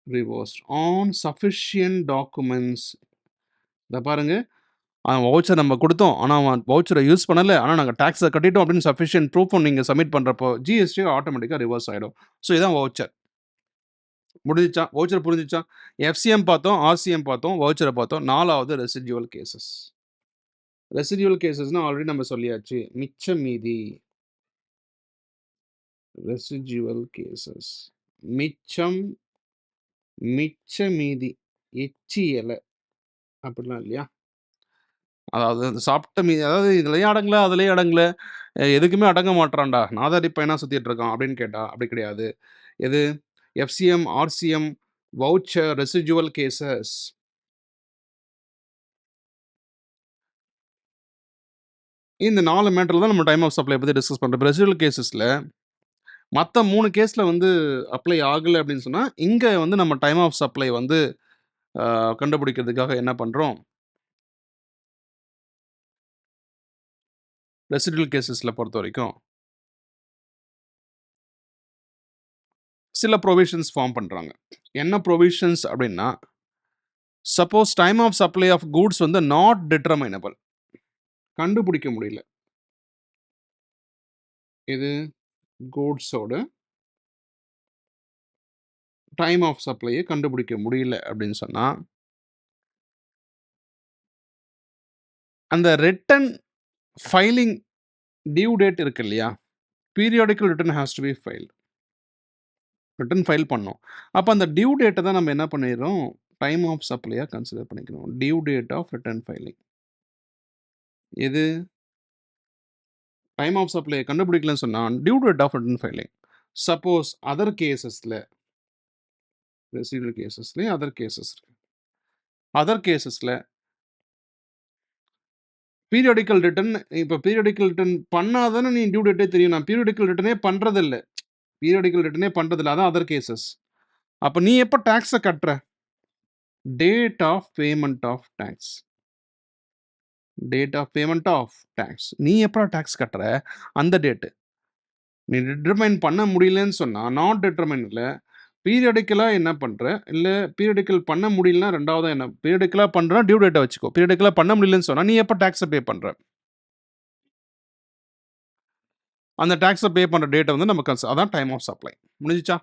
reversed on sufficient documents. இத பாருங்க. அவன் வவுச்சர் நம்ம குடுத்தோம். ஆனா அவன் வவுச்சர யூஸ் பண்ணல. ஆனா நாங்க டாக்ஸ கட்டிட்டோம் அப்படின்னு சஃபிஷியன்ட் ப்ரூஃப் நீங்க சப்மிட் பண்றப்போ, ஜிஎஸ்டி ஆட்டோமேட்டிக்கா ரிவர்ஸ் ஆயிடும். ஸோ இதான் வவுச்சர். முடிஞ்சுச்சா? வவுச்சர் புரிஞ்சுச்சா? எஃப்சிஎம் பார்த்தோம், ஆர்சிஎம் பார்த்தோம், வவுச்சர பார்த்தோம். 4வது ரெசிடுவல் கேஸஸ். ரெசிடுவல் கேஸஸ்னா ஆல்ரெடி நம்ம சொல்லியாச்சு. மிச்ச மீதி. Residual cases. மிச்சம், மிச்ச மீதி. எச்சி இல. அப்படிலாம் இல்லையா? அதாவது அந்த சாப்பிட்ட அதாவது இதுலயும் அடங்கல, அதுலயும் அடங்கல. எதுக்குமே அடங்க மாட்றான்டா. நாதாரி பையனா சுத்திட்டு இருக்கான் அப்படின்னு கேட்டா, அப்படி கிடையாது. எது? FCM, RCM, voucher, residual cases. இந்த 4 மேட்டர்ல தான் நம்ம டைம் ஆஃப் சப்ளை பத்தி டிஸ்கஸ் பண்றோம். ரெசிடுவல் கேஸஸ்ல மத்த 3 கேஸ்ல வந்து அப்ளை ஆகல அப்படின்னு சொன்னா, இங்க வந்து நம்ம டைம் ஆஃப் சப்ளை வந்து கண்டுபிடிக்கிறதுக்காக என்ன பண்றோம்? ரெசிடுவல் கேஸஸ்ல பொறுத்தவரைக்கும் சில புரோவிஷன்ஸ் ஃபார்ம் பண்றாங்க. என்ன புரோவிஷன்ஸ் அப்படின்னா, suppose time of supply of goods வந்து நாட் டிட்டர்மைனபிள். கண்டுபிடிக்க முடியல. இது கூட்ஸோட டைம் ஆஃப் சப்ளைய கண்டுபிடிக்க முடியல அப்படின்னு சொன்னா, அந்த ரிட்டன் ஃபைலிங் டியூ டேட் இருக்கு இல்லையா? Periodical return has to be filed. Return file பண்ணோம். அப்ப அந்த டியூ டேட்ட தான் நம்ம என்ன பண்ணிடுறோம்? டைம் ஆஃப் சப்ளையா கன்சிடர் பண்ணிக்கிறோம். Due date of return filing. எது? டைம் ஆஃப் சப்ளைய கண்டுபிடிக்கலன்னு சொன்னா, due date of return filing. Suppose other கேஸஸ்ல ரெசிடுவல் கேஸஸ்லயும் அதர் கேஸஸ் இருக்கு. அதர் கேஸஸ்ல பீரியாடிக்கல் ரிட்டன் இப்ப பீரியாடிக்கல் ரிட்டன் பண்ணா தானே நீ டியூ டேட்டே தெரியும். நான் பீரியாடிக்கல் ரிட்டனே பண்றதில்ல. பீரியாடிக்கல் ரிட்டனே பண்றதில்ல. அதான் அதர் கேஸஸ். அப்ப நீ எப்ப டாக்ஸ கட்டுற? Date of payment of tax. Date of payment of tax. நீ எப்ப டாக்ஸ் கட்டுற? அந்த டேட்டு. நீ டிட்டர்மைன் பண்ண முடியலன்னு சொன்னா, நாட் டிட்டர்மைன்ட்ல பீரியாடிக்கலா என்ன பண்ற? இல்ல பீரியாடிக்கல் பண்ண முடியலன்னா 2வதா என்ன? பீரியாடிக்கலா பண்றனா டியூ டேட்ட வச்சுக்கோ. பீரியாடிக்கலா பண்ண முடியலன்னு சொன்னா, நீ எப்ப டாக்ஸ பே பண்ற? அந்த டாக்ஸ பே பண்ற டேட்ட வந்து நம்ம அதான் டைம் ஆஃப் சப்ளை. முடிஞ்சுச்சா?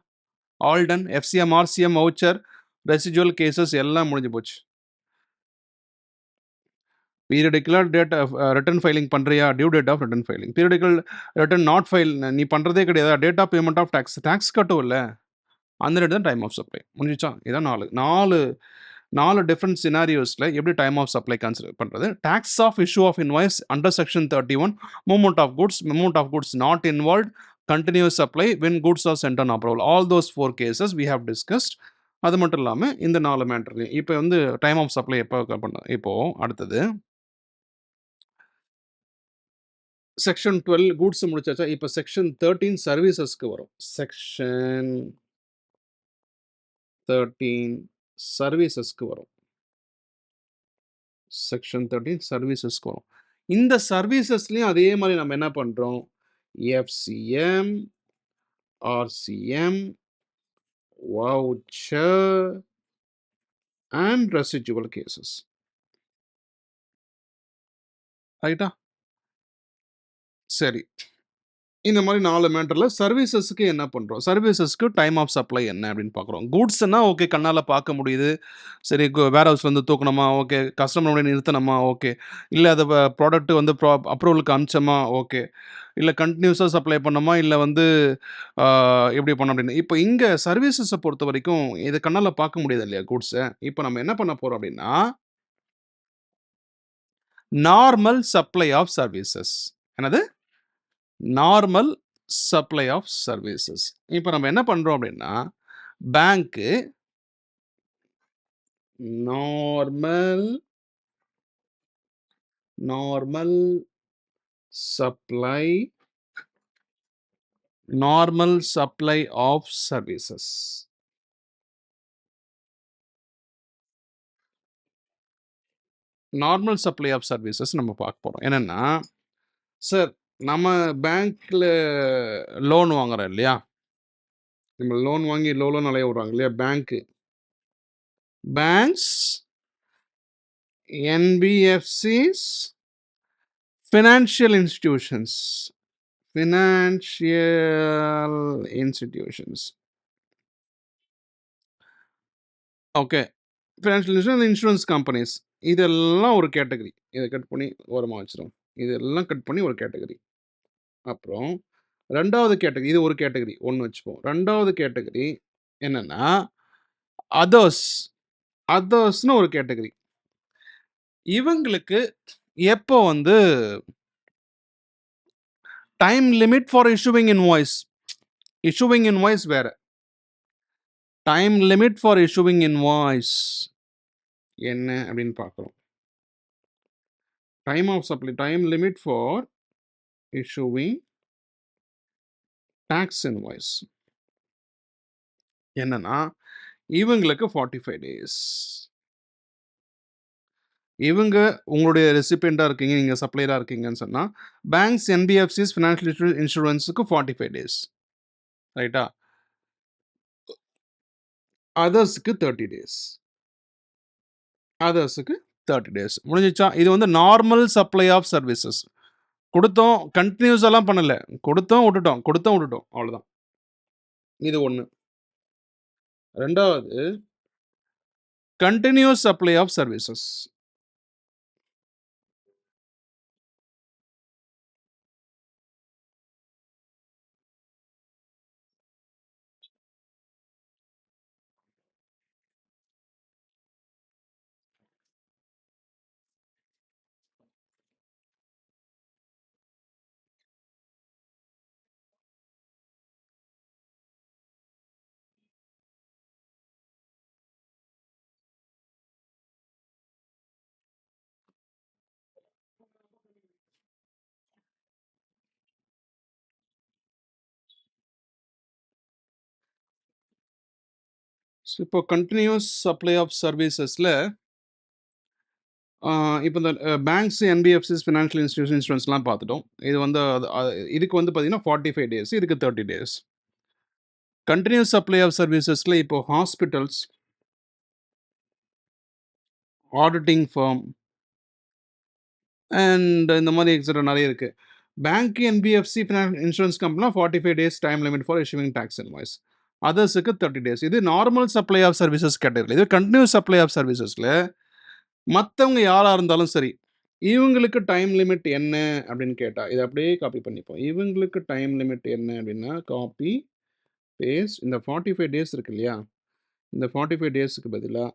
All done. FCM, RCM, voucher, residual cases எல்லாம் முடிஞ்சு போச்சு. பீரியாடிக்கலா டேட் ரிட்டன் ஃபைலிங் பண்றியா? Due date of return filing. Periodical return not file நீ பண்றதே கிடையாதா? Date of payment of tax. Tax கட்டுவல்ல. அந்த டேட் தான் டைம் ஆஃப் சப்ளை. முடிஞ்சுச்சா? இதான் 4 டிஃபரண்ட் சினாரியோஸ்ல எப்படி டைம் ஆஃப் சப்ளை கன்சிடர் பண்றது? Tax of issue of invoice under section 31, movement of goods not involved, continuous supply when goods are sent on approval. All those 4 cases we have discussed. அது மட்டும் இல்லாம இந்த 4 மேட்டர்லயும் இப்போ வந்து time of supply எப்போ இப்போ அடுத்தது செக்ஷன் 12 கூட்ஸ் முடிச்சாச்சா? இப்போ செக்ஷன் 13 சர்வீசஸ்க்கு வரும். செக்ஷன் 13 சர்வீசஸ்க்கு வரும். செக்ஷன் 13 சர்வீசஸ்க்கு வரும். இந்த சர்வீசஸ்லயும் அதே மாதிரி நம்ம என்ன பண்றோம்? FCM, RCM, voucher and residual cases. ரைட்டா? சரி. இந்த மாதிரி 4 மேட்டர்ல சர்வீசஸ்க்கு என்ன பண்றோம்? சர்வீசஸ்க்கு டைம் ஆஃப் சப்ளை என்ன அப்படின்னு பார்க்குறோம். கூட்ஸ்னா ஓகே கண்ணால பார்க்க முடியுது. சரி வேர் ஹவுஸ்ல இருந்து தூக்கணுமா? ஓகே. கஸ்டமர் முன்னாடி நிறுத்தணுமா? ஓகே. இல்ல அத ப்ராடக்ட் வந்து அப்ரூவலுக்கு அனுப்பிச்சோமா? ஓகே. இல்ல கன்டினியூஸா சப்ளை பண்ணோமா? இல்ல வந்து ஆ எப்படி பண்ணோம் அப்படின்னு. இப்போ இங்க சர்வீசஸ பொறுத்தவரைக்கும் இத கண்ணால பார்க்க முடியாது இல்லையா கூட்ஸ. இப்போ நம்ம என்ன பண்ண போறோம் அப்படின்னா, நார்மல் சப்ளை ஆஃப் சர்வீசஸ். என்னது? Normal supply of services. இப்போ நம்ம என்ன பண்றோம் அப்படின்னா, பேங்க்கு normal normal supply normal supply of services. Normal supply of services நம்ம பார்க்க போறோம். என்னன்னா, சார் நம்ம பேங்க்ல லோன் வாங்குறோம் இல்லையா? நம்ம லோன் வாங்கி லோன் அலைய விடுறாங்க இல்லையா? Banks, NBFCs, financial institutions. Financial institutions. Okay. Financial institution, insurance companies. இதெல்லாம் ஒரு கேட்டகரி. இத கட் பண்ணி ஓரமா வச்சுருவோம். இதெல்லாம் கட் பண்ணி ஒரு கேட்டகரி. அப்புறம் 2வது கேட்டகரி. இது ஒரு கேட்டகரி. 1 வச்சுப்போம். 2வது கேட்டகரி என்னன்னா, அதர்ஸ். அதர்ஸ்ன்னு ஒரு கேட்டகரி. இவங்களுக்கு எப்போ வந்து time limit for issuing invoice. Issuing invoice வேற. Time limit for issuing invoice என்ன அப்படின்னு பார்க்குறோம். Time of supply, time limit for issuing tax invoice என்னன்னா இவங்களுக்கு 45 days. இவங்க உங்களுடைய ரெசிபியண்டா இருக்கீங்க, நீங்க சப்ளையரா இருக்கீங்கன்னு சொன்னா பேங்க்ஸ், என்பிஎஃப்சிஸ், ஃபினான்ஷியல் இன்சூரன்ஸுக்கு 45 days. ரைட்டா? அதர்ஸுக்கு 30 days. அதர்ஸுக்கு 30 days. முடிஞ்சிச்சா? இது வந்து நார்மல் சப்ளை ஆஃப் சர்வீசஸ். கொடுத்தோம், கண்டினியூஸ் எல்லாம் பண்ணல. கொடுத்தோம் விட்டுட்டோம், கொடுத்தோம் விட்டுட்டோம், அவ்வளவுதான். இது ஒண்ணு. ரெண்டாவது கண்டினியூஸ் சப்ளை ஆஃப் சர்வீசஸ். இப்போ கண்டினியூஸ் சப்ளை ஆஃப் சர்வீசஸில் இப்போ இந்த பேங்க்ஸ், என்பிஎஃப்சிஸ், ஃபினான்ஷியல் இன்ஸ்டியூஷன், இன்சூரன்ஸ்லாம் பார்த்துட்டோம். இது வந்து இதுக்கு வந்து பார்த்தீங்கன்னா 45 days, இதுக்கு 30 days. கண்டினியூஸ் சப்ளை ஆஃப் சர்வீசஸில் இப்போ ஹாஸ்பிட்டல்ஸ், ஆடிட்டிங் ஃபார்ம் அண்ட் இந்த மாதிரி எக்ஸட்ரா நிறைய இருக்குது. பேங்க், என்பிஎஃப்சி, இன்சூரன்ஸ் கம்பெனிலாம் 45 days time limit for issuing tax invoice. அதர்ஸுக்கு 30 days. இது normal supply of services category. இது கண்டினியூஸ் சப்ளை ஆஃப் சர்வீசஸில் மற்றவங்க யாராக இருந்தாலும் சரி, இவங்களுக்கு டைம் லிமிட் என்ன அப்படின்னு கேட்டால் இதை அப்படியே காப்பி பண்ணிப்போம். இவங்களுக்கு டைம் லிமிட் என்ன அப்படின்னா காப்பி பேஸ்ட். இந்த 45 days இருக்கு இல்லையா, இந்த 45 daysக்கு பதிலாக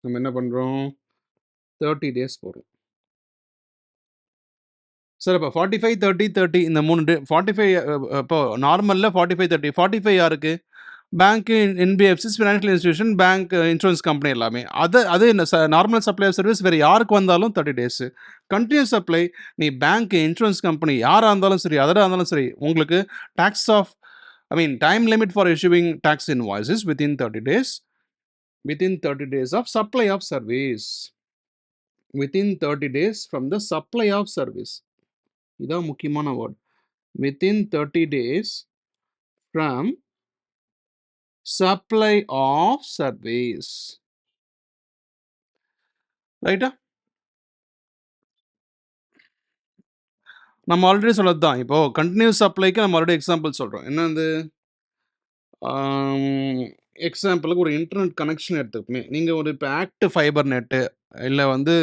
நம்ம என்ன பண்ணுறோம், 30 days போடுறோம். சார் இப்போ 45, 30, 30 இந்த 3 45 இப்போ நார்மலில் 45, 30. 45 யாருக்கு? பேங்க்கு, NBFCs, financial institution, bank, insurance company எல்லாமே. அது என்ன நார்மல் சப்ளை ஆஃப் சர்வீஸ் வேறு யாருக்கு வந்தாலும் 30 days. கண்டினியூஸ் சப்ளை நீ பேங்க், இன்சூரன்ஸ் கம்பெனி யாராக இருந்தாலும் சரி, அதராக இருந்தாலும் சரி, உங்களுக்கு tax of time limit for issuing tax invoices within 30 days. Within 30 days of supply of service. Within 30 days from the supply of service. இதான் முக்கியமான word. Within 30 days from supply of service. ரைட்டா? நம்ம ஆல்ரெடி சொன்னது தான். இப்போ continuous சப்ளைக்கு நம்ம already example சொல்கிறோம். என்னது? எக்ஸாம்பிளுக்கு ஒரு இன்டர்நெட் கனெக்ஷன் எடுத்துக்குமே. நீங்கள் ஒரு இப்போ ஆக்டிவ் ஃபைபர் நெட்டு இல்லை வந்து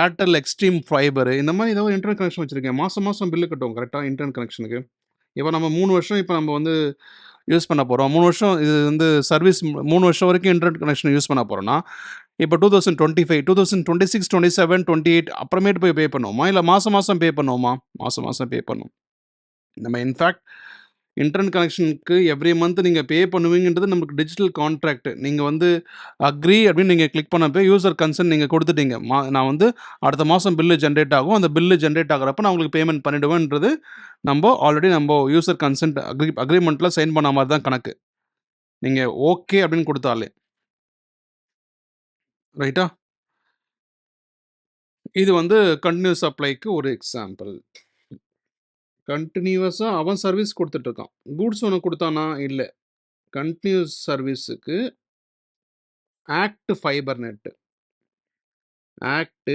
ஏர்டெல் எக்ஸ்ட்ரீம் ஃபைபரு இந்த மாதிரி ஏதோ இன்டர்நெட் கனெக்ஷன் வச்சுருக்கேன். மாதம் மாதம் பில்லு கட்டுவோம் கரெக்டாக இன்டர்நெட் கனெக்ஷனுக்கு. இப்போ நம்ம 3 வருஷம் இப்போ நம்ம வந்து யூஸ் பண்ண போகிறோம். 3 வருஷம் இது வந்து சர்வீஸ் 3 வருஷம் வரைக்கும் இன்டர்நெட் கனெக்ஷன் யூஸ் பண்ண போகிறோன்னா இப்போ 2025, 2026, 27, 28 அப்புறமேட்டு போய் பே பண்ணுவோமா, இல்லை மாதம் மாதம் பே பண்ணுவோமா? மாதம் மாதம் பே பண்ணுவோம். நம்ம இன்ஃபேக்ட் இன்டர்நெட் கனெக்ஷனுக்கு எவ்ரி மந்த் நீங்கள் பே பண்ணுவீங்கன்றது நமக்கு டிஜிட்டல் கான்ட்ராக்ட். நீங்கள் வந்து அக்ரி அப்படின்னு நீங்கள் கிளிக் பண்ணப்போ யூசர் கன்சென்ட் நீங்கள் கொடுத்துட்டீங்க. நான் வந்து அடுத்த மாதம் பில்லு ஜென்ரேட் ஆகும், அந்த பில்லு ஜென்ரேட் ஆகிறப்ப நான் உங்களுக்கு பேமெண்ட் பண்ணிவிடுவேன்றது நம்ம ஆல்ரெடி நம்ம யூசர் கன்சென்ட் அக்ரிமெண்ட்டில் சைன் பண்ண மாதிரி தான் கணக்கு. நீங்கள் ஓகே அப்படின்னு கொடுத்தாலே. ரைட்டா? இது வந்து கண்டினியூஸ் சப்ளைக்கு ஒரு எக்ஸாம்பிள். கண்டினியூஸாக அவன் சர்வீஸ் கொடுத்துட்ருக்கான். கூட்ஸ் ஒன்று கொடுத்தானா? இல்லை. கண்டினியூஸ் சர்வீஸுக்கு act fibre net, act,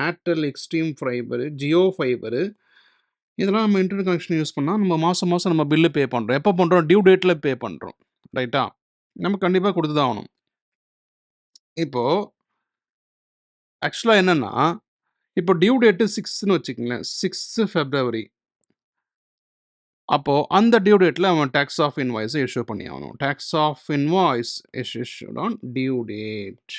Airtel extreme fibre, Jio fibre இதெல்லாம் நம்ம இன்டர்நெட் கனெக்ஷன் யூஸ் பண்ணால் நம்ம மாதம் மாதம் நம்ம பில்லு பே பண்ணுறோம். எப்போ பண்ணுறோம்? டியூ டேட்டில் பே பண்ணுறோம். ரைட்டா? நம்ம கண்டிப்பாக கொடுத்து தான் ஆகணும். இப்போது ஆக்சுவலாக என்னென்னா இப்போ டியூ டேட்டு 6ன்னு வச்சுக்கங்களேன், 6 February. அப்போது அந்த டியூ டேட்டில் அவன் டேக்ஸ் ஆஃப் இன்வாய்ஸை இஷ்யூ பண்ணி ஆகணும். Tax of invoice is issued on due date.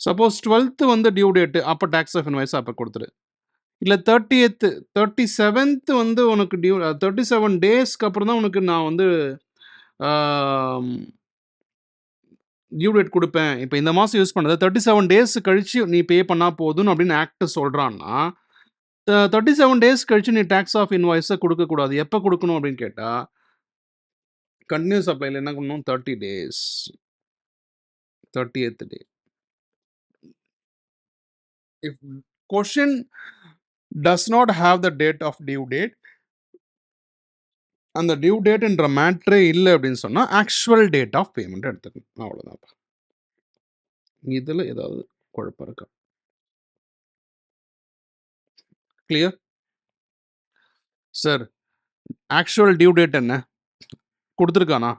Suppose 12th வந்து டியூ டேட்டு, அப்போ டேக்ஸ் ஆஃப் இன்வாய்ஸ் அப்போ கொடுத்துரு. இல்லை 30th 37th வந்து உனக்கு டியூ 37 டேஸ்க்கு அப்புறம் தான் உனக்கு நான் வந்து டியூ டேட் குடுப்பேன். இப்ப இந்த மாசம் யூஸ் பண்ணத 37 டேஸ் கழிச்சு நீ பே பண்ணா போதும்னு அப்படின்னு ஆக்ட் சொல்றான்னா, 37 டேஸ் கழிச்சு நீ டாக்ஸ் ஆஃப் இன்வாய்ஸ குடுக்கக்கூடாது. எப்ப குடுக்கணும் அப்படின்னு கேட்டா, கன்டினியூஸ் சப்ளைல என்ன பண்ணணும் 30 days. 30th day. If question does not have the date of due date, அந்த டியூ டேட்ன்ற மேட்டரே இல்ல அப்படின்னு சொன்னா, ஆக்சுவல் டேட் ஆஃப் பேமெண்ட் எடுத்துக்கணும். அவ்வளோதான்ப்பா. இதுல ஏதாவது குழப்பம் இருக்கா? Clear? Sir, actual due date என்ன? குடுத்துருக்கானா?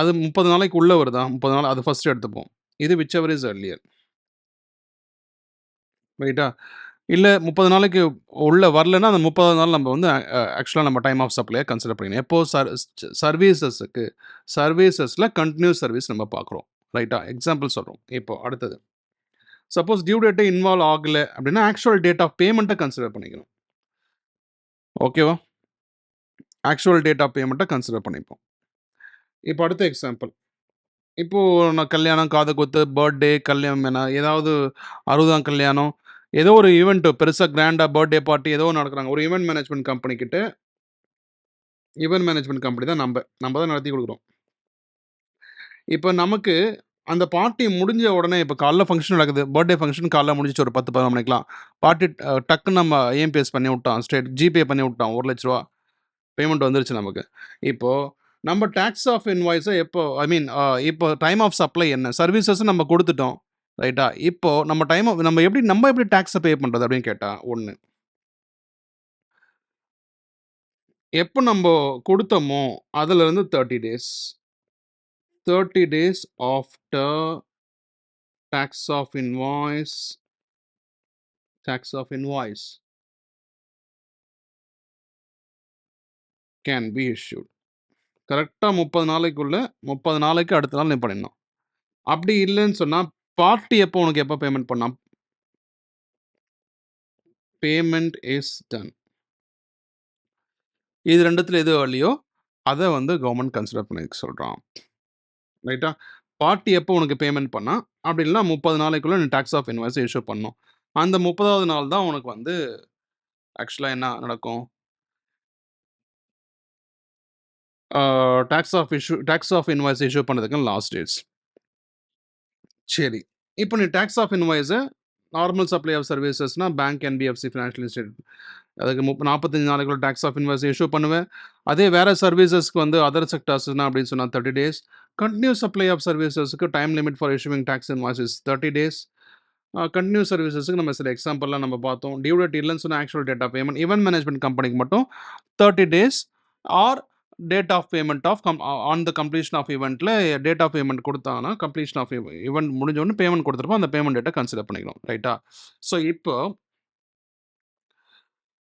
அது 30 நாளைக்கு உள்ள வருதா? 30 நாள் அது ஃபர்ஸ்ட் எடுத்துப்போம். இது விச் எவர் இஸ் ஏர்லியர். ரைட்டா? இல்ல 30 நாளைக்கு உள்ள வரலன்னா, அந்த 30வது நாள் நம்ம வந்து ஆக்சுவலா நம்ம டைம் ஆஃப் சப்ளைய கன்சிடர் பண்ணிக்கணும். எப்போ சர்வீசஸ்ல கன்டினியூஸ் சர்வீஸ் நம்ம பார்க்குறோம். ரைட்டா? எக்ஸாம்பிள் சொல்றோம். இப்போ அடுத்தது. சப்போஸ் டியூ டேட்டே இன்வால்வ் ஆகல அப்படின்னா, ஆக்சுவல் டேட் ஆஃப் பேமெண்ட்ட கன்சிடர் பண்ணிக்கணும். ஓகேவா? ஆக்சுவல் டேட் ஆஃப் பேமெண்ட்ட கன்சிடர் பண்ணிப்போம். இப்போ அடுத்த எக்ஸாம்பிள். இப்போ நான் கல்யாணம், காதுகுத்து, பர்த்டே, கல்யாணம் ஏதாவது 60ஆம் கல்யாணம், ஏதோ ஒரு ஈவென்ட் பெருசா கிராண்டா பர்த்டே பார்ட்டி ஏதோ ஒண்ணு நடக்குறாங்க. ஒரு ஈவென்ட் மேனேஜ்மென்ட் கம்பெனி கிட்ட ஈவென்ட் மேனேஜ்மென்ட் கம்பெனி தான் நம்ம தான் நடத்தி குடுக்குறோம். இப்ப நமக்கு அந்த பார்ட்டி முடிஞ்ச உடனே இப்ப காலைல ஃபங்ஷன் நடக்குது. பர்த்டே ஃபங்ஷன் காலைல முடிஞ்சுச்சு ஒரு 10, 11 மணிக்கெல்லாம். பார்ட்டி டக்குன்னு நம்ம ஏஎம்பிஎஸ் பண்ணி விட்டோம். ஜிபே பண்ணி விட்டோம். ரூ. 1,00,000 பேமெண்ட் வந்துருச்சு நமக்கு. இப்போ நம்ம டாக்ஸ் ஆஃப் இன்வாய்ஸ எப்போ இப்போ டைம் ஆஃப் சப்ளை என்ன? சர்வீசஸ் நம்ம குடுத்துட்டோம். ரைட்டா? இப்போ நம்ம எப்படி டாக்ஸ பே பண்றது அப்படின்னு கேட்டா, 1 எப்போ நம்ப குடுத்தோமோ, அதுலருந்து 30 days. 30 days after tax of invoice can be issued. கரெக்ட்டா 30 நாளைக்குள்ள 30 நாளைக்கு அடுத்த நாள் நீ பண்ணிடணும். அப்படி இல்லன்னு சொன்னா, பார்ட்டி எப்போ பேமெண்ட் பண்ணலாம்? Payment is done. இது 2த்துல எது ஏர்லியோ, அத வந்து கவர்ன்மெண்ட் கன்சிடர் பண்ணிக்க சொல்றான். ரைட்டா? பார்ட்டி எப்போ உனக்கு பேமெண்ட் பண்ணா, அப்படி இல்லன்னா 30 நாளைக்குள்ள நீ டாக்ஸ் ஆஃப் இன்வாய்ஸ் இஷ்யூ பண்ணணும். அந்த 30வது நாள் தான் உனக்கு வந்து ஆக்சுவலா என்ன நடக்கும்? டாக்ஸ் ஆஃப் இன்வாய்ஸ் இஷ்யூ பண்ணதுக்கு லாஸ்ட் டேட்ஸ். சரி. இப்போ நீ டாக்ஸ் ஆஃப் இன்வாய்ஸ நார்மல் சப்ளை ஆஃப் சர்வீசஸ்னா பேங்க், என்பிஎஃப்சி, ஃபினான்ஷியல் இன்ஸ்டிட்யூட் அதுக்கு 45 நாளைக்குள்ள டாக்ஸ் ஆஃப் இன்வாய்ஸ் இஷ்யூ பண்ணுவேன். அதே வேற சர்வீசஸ்க்கு வந்து அதர் செக்டார்ஸ்னா அப்படின்னு சொன்னா 30 டேஸ். கன்டினியூஸ் சப்ளை ஆஃப் சர்வீசஸ்க்கு time limit for issuing tax invoice is 30 days. Continuous சர்வீசஸ்க்கு நம்ம சில எக்ஸாம்பிள்லாம் நம்ம பார்த்தோம். டியூ டேட் இல்லன்னு சொன்னா actual date of payment. Event management கம்பெனிக்கு மட்டும் 30 days or date of payment on the completion of ஈவெண்ட்ல டேட் ஆஃப் பேமெண்ட் குடுத்தாங்கன்னா, கம்ப்ளீஷன் ஆஃப் ஈவெண்ட் முடிஞ்ச உடனே பேமெண்ட் குடுத்துருப்போம். அந்த பேமெண்ட் டேட்ட கன்சிடர் பண்ணிக்கணும். ரைட்டா? ஸோ இப்போ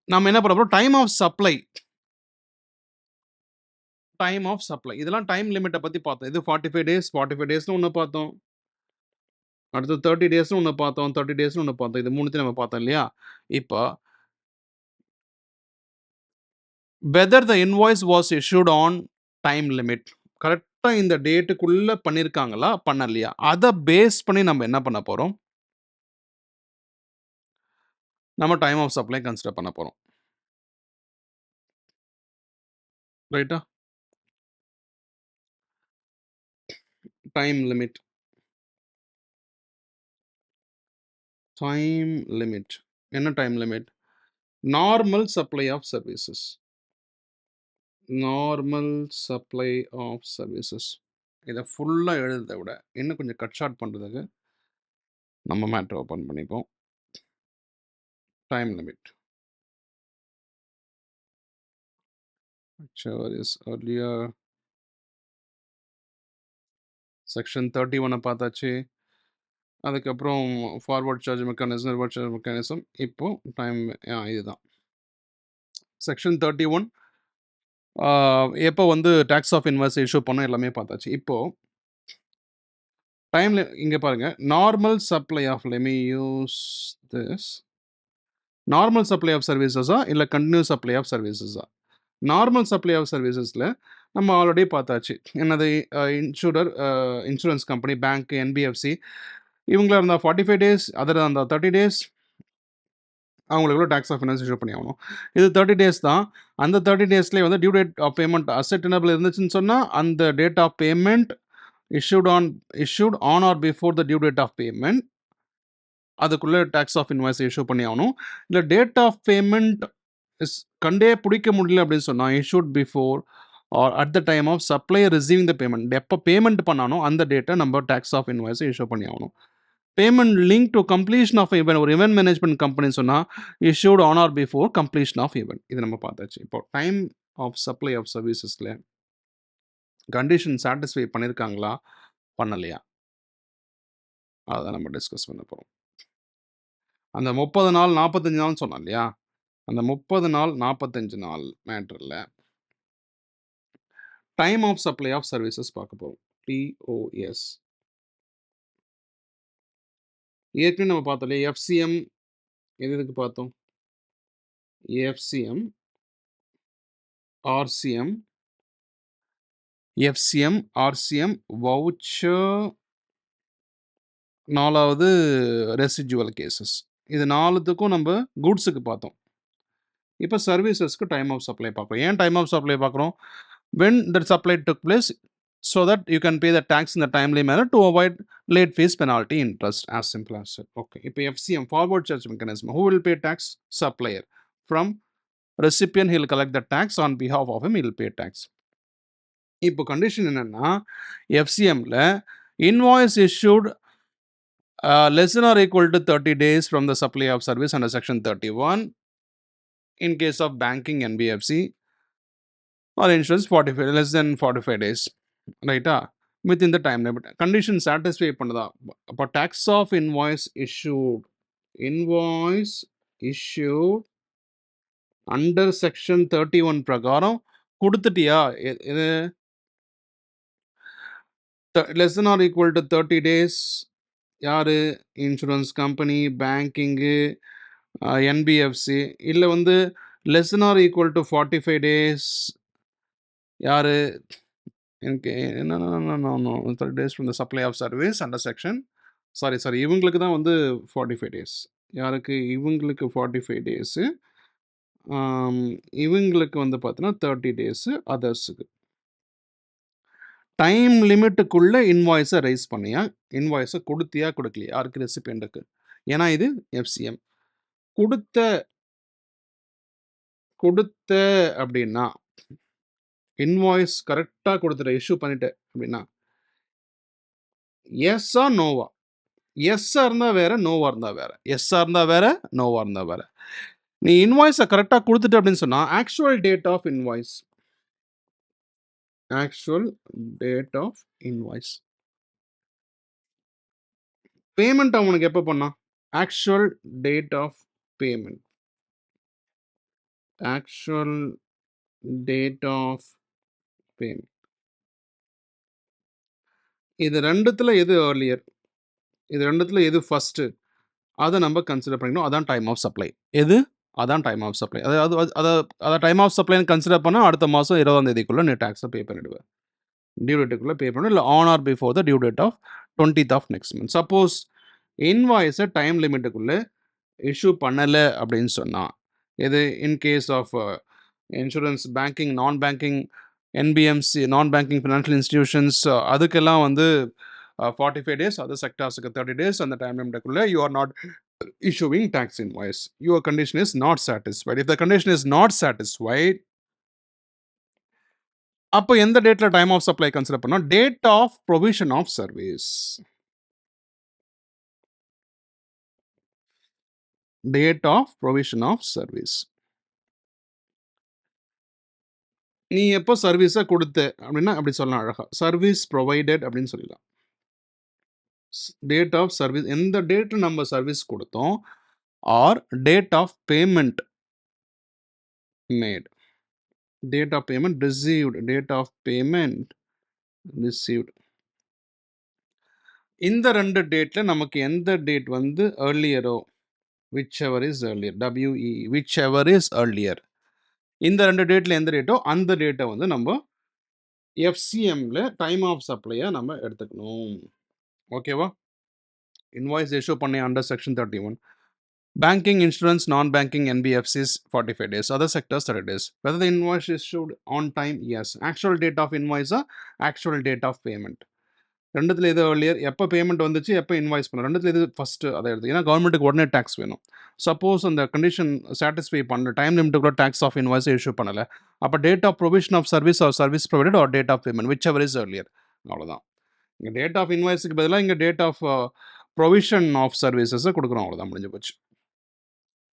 நம்ம என்ன பண்ண போறோம்? Time of supply. இதெல்லாம் டைம் லிமிட்ட பத்தி பார்த்தோம். இது 45 டேஸ்னு ஒண்ணு பார்த்தோம். அடுத்து 30 டேஸ்னு ஒண்ணு பார்த்தோம். 30 டேஸ்னு ஒண்ணு பார்த்தோம். இது 3த்தையும் நம்ம பார்த்தோம் இல்லையா? இப்போ whether the invoice was issued on time limit. கரெக்ட்டா இந்த டேட்டுக்குள்ள பண்ணியிருக்காங்களா? பண்ணலையா? அத பேஸ் பண்ணி நம்ம என்ன பண்ண போறோம்? நம்ம டைம் ஆஃப் சப்ளை கன்சிடர் பண்ண போறோம். ரைட்டா? Time limit. என்ன time limit? Normal supply of services. இத ஃபுல்லா எழுதுறத விட, இன்னும் கொஞ்சம் கட் ஷார்ட் பண்றதுக்கு நம்ம மேட்டர் ஓப்பன் பண்ணிப்போம். Time limit. Whichever is earlier. Section 31 பார்த்தாச்சு. அதுக்கப்புறம் forward charge mechanism, reverse charge mechanism. இப்போ டைம் இதுதான். செக்ஷன் 31 எப்போ வந்து டாக்ஸ் ஆஃப் இன்வாய்ஸ் இஷ்யூ பண்ணோம் எல்லாமே பார்த்தாச்சு. இப்போ டைம்ல இங்க பாருங்க. Normal supply of let me use this. Normal supply of சர்வீசஸா இல்ல கன்டினியூஸ் சப்ளை ஆஃப் சர்வீசஸா? நார்மல் சப்ளை ஆஃப் சர்வீசஸ்ல நம்ம ஆல்ரெடி பார்த்தாச்சு. என்னது இன்சூரன்ஸ் கம்பெனி, பேங்க், என்பிஎஃப்சி இவங்களா இருந்தால் 45 டேஸ், அதர் இருந்தால் 30 டேஸ் அவங்களுக்கு டாக்ஸ் ஆஃப் இன்வாய்ஸ் இஷ்யூ பண்ணி ஆகணும். இது 30 டேஸ் தான். அந்த 30 டேஸ்லேயே வந்து due date of payment acceptable இருந்துச்சுன்னு சொன்னால் அந்த date of payment issued on or before the due date of payment அதுக்குள்ளே டாக்ஸ் ஆஃப் இன்வாய்ஸ் இஷ்யூ பண்ணி ஆகணும். இல்லை டேட் ஆஃப் பேமெண்ட் கண்டே பிடிக்க முடியல அப்படின்னு சொன்னால் issued before or at the time of supplier receiving the payment, எப்போ பேமெண்ட் பண்ணானோ அந்த டேட்டை நம்ம டாக்ஸ் ஆஃப் இன்வாய்ஸ் இஷ்யூ பண்ணி ஆகணும். Payment link to completion of event, ஒரு இவெண்ட் மேனேஜ்மெண்ட் கம்பெனி சொன்னால் issued on or before completion of event. இது நம்ம பார்த்தாச்சு. இப்போ டைம் ஆஃப் சப்ளை ஆஃப் சர்வீசஸில் கண்டிஷன் சாட்டிஸ்ஃபை பண்ணியிருக்காங்களா பண்ணலையா அதை நம்ம டிஸ்கஸ் பண்ண போகிறோம். அந்த 30 நாள் 45 நாள்னு சொன்னோம் இல்லையா, அந்த 30 நாள் 45 நாள் மேட்டரில் time of supply of services பார்க்க போகிறோம். டிஓஎஸ் ஏற்கனவே நம்ம பார்த்தோம் இல்லையா, எஃப்சிஎம் எதுக்கு பார்த்தோம், FCM, RCM, FCM, RCM, voucher, 4வது ரெசிஜுவல் கேசஸ். இது 4த்துக்கும் நம்ம குட்ஸுக்கு பார்த்தோம். இப்போ சர்வீசஸ்க்கு டைம் ஆஃப் சப்ளை பார்க்குறோம். ஏன் டைம் ஆஃப் சப்ளை பார்க்குறோம்? when the supply took place so that you can pay the tax in the timely manner to avoid late fees, penalty, interest, as simple as that. Okay, இப்போ FCM, forward charge mechanism. Who will pay tax? Supplier. From recipient he will collect the tax, on behalf of him he will pay tax. இப்போ condition என்னன்னா, FCMல invoice issued less than or equal to 30 days from the supply of service under section 31 in case of banking, NBFC, or insurance 45 less than 45 days, ரைட்டா, within the time limit. Condition satisfy பண்ணுதா? அப்போ tax of invoice issued under section 31 பிரகாரம் கொடுத்துட்டியா, இது less than or equal to 30 days யாரு, insurance company, banking, NBFC. இல்லை வந்து less than or equal to 45 days யாரு, எனக்கு என்னென்ன 30 days from the supply of service under section, sorry இவங்களுக்கு தான் வந்து 45 days. யாருக்கு? இவங்களுக்கு 45 டேஸு, இவங்களுக்கு வந்து பார்த்தீங்கன்னா 30 டேஸு அதர்ஸுக்கு. டைம் லிமிட்டுக்குள்ளே இன்வாய்ஸை ரைஸ் பண்ணியா, இன்வாய்ஸை கொடுத்தியா கொடுக்கலையா, யாருக்கு? ரெசிபியண்ட்டுக்கு. ஏன்னா இது எஃப்சிஎம். கொடுத்த அப்படின்னா இன்வாய்ஸ் கரெக்டாக கொடுத்துட்ட, இஷ்யூ பண்ணிட்டேன் அப்படின்னா எஸ்ஸா நோவா? எஸ்ஸாக இருந்தால் வேறு, நோவாக இருந்தால் வேறு. எஸ்ஸாக இருந்தால் வேறு, நோவாக இருந்தால் வேறு. நீ இன்வாய்ஸை கரெக்டாக கொடுத்துட்டு அப்படின்னு சொன்னால் actual date of invoice, payment அவனுக்கு எப்போ பண்ணா? ஆக்சுவல் டேட் ஆஃப் பேமெண்ட், இது ரெண்டுத்துல எது ஏர்லியர், இது ரெண்டுத்துல எது ஃபர்ஸ்ட், அதை நம்ம கன்சிடர் பண்ணிக்கணும். அதான் டைம் ஆஃப் சப்ளை. எது? அதான் டைம் ஆஃப் சப்ளை. அதை டைம் ஆஃப் சப்ளைன்னு கன்சிடர் பண்ணால் அடுத்த மாதம் 20ஆம் தேதிக்குள்ளே நீ டேக்ஸை பே பண்ணிவிடுவேன், டியூ டேட்டுக்குள்ளே பே பண்ணணும். இல்லை on or before the due date of 20th of next month. Suppose இன்வாய்ஸை டைம் லிமிட்டுக்குள்ளே இஷ்யூ பண்ணலை அப்படின்னு சொன்னால், இது in case of insurance, banking, non banking, NBMC, non banking financial institutions, அதுக்கெல்லாம் வந்து 45 days, other செக்டார்ஸுக்கு 30 days, அந்த டைம் லிமிட்டுக்குள்ளே you are not issuing tax invoice. Your condition is not satisfied. If the condition is not satisfied, அப்போ எந்த டேட்டில் time of supply consider பண்ணோம்? Date of provision of service. Date of provision of service. நீ எப்போ சர்வீஸை கொடுத்த அப்படின்னா அப்படி சொல்லலாம், அழகா சர்வீஸ் ப்ரொவைடட் அப்படின்னு சொல்லலாம். டேட் ஆஃப் சர்வீஸ், எந்த டேட்டு நம்ம சர்வீஸ் கொடுத்தோம், or date of payment made, date of payment received, date of payment received. இந்த ரெண்டு டேட்டில் நமக்கு எந்த டேட் வந்து ஏர்லியரோ, whichever is earlier, WE, whichever is earlier, இந்த ரெண்டு டேட்டில் எந்த டேட்டோ அந்த டேட்டை வந்து நம்ம எஃப்சிஎம்ல டைம் ஆஃப் சப்ளையை நம்ம எடுத்துக்கணும். ஓகேவா? இன்வாய்ஸ் இஷ்யூ பண்ணி under section 31. Banking, insurance, non-banking NBFCs 45 days. Other sectors 30 days. Whether the invoice is issued on time? Yes. Actual date of invoice or actual date of payment? ரெண்டுத்துல எது earlier? எப்போ payment வந்துச்சு, எப்போ invoice பண்ண, ரெண்டுத்துல எது first அதை எடுத்து. ஏன்னா கவர்மெண்ட்டுக்கு உடனே டேக்ஸ் வேணும். சப்போஸ் அந்த கண்டிஷன் சாட்டிஸ்ஃபை பண்ணல, டைம் லிமிட்டுக்குள்ள டேக்ஸ் ஆஃப் இன்வாய்ஸ் இஷ்யூ பண்ணலை, அப்போ date of provision of service or service provided or date of payment which ever is earlier. அவ்வளோதான். இங்கே டேட் ஆஃப் இன்வாய்ஸுக்கு பதிலாக இங்கே டேட் ஆஃப் ப்ரொவிஷன் ஆஃப் சர்வீசஸை கொடுக்குறோம். அவ்வளோதான், முடிஞ்சு போச்சு.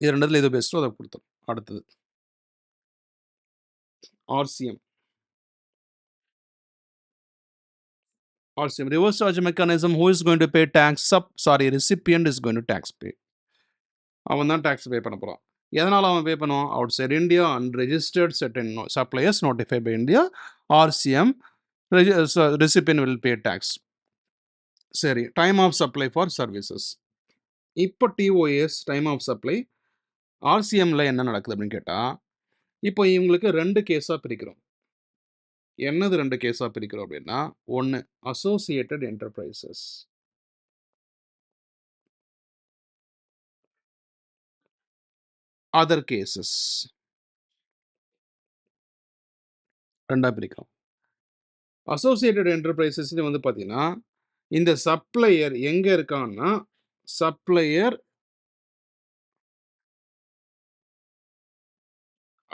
இது ரெண்டுத்துல எது பெஸ்ட்டோ அதை கொடுத்தோம். அடுத்தது RCM. RCM, reverse charge mechanism. Who is going to pay tax? Recipient is going to tax pay. அவன் தான் டேக்ஸ் பே பண்ண போகிறான். எதனால் அவன் பே பண்ணுவான்? Outside India and registered certain suppliers notify by India. RCM recipient will pay tax. சரி, time of supply for services. இப்போ TOS time of supply RCMல என்ன நடக்குது அப்படின்னு கேட்டால், இப்போ இவங்களுக்கு 2 கேஸாக பிரிக்கிறோம். என்னது 2 கேஸாக பிரிக்கிறோம் அப்படின்னா, ஒன்று அசோசியேட்டட் என்டர்பிரைசஸ், அதர் கேசஸ், ரெண்டாக பிரிக்கிறோம். அசோசியேட்டட் என்டர்பிரைசஸ் வந்து பார்த்தீங்கன்னா, இந்த சப்ளையர் எங்கே இருக்கான்னா, சப்ளையர்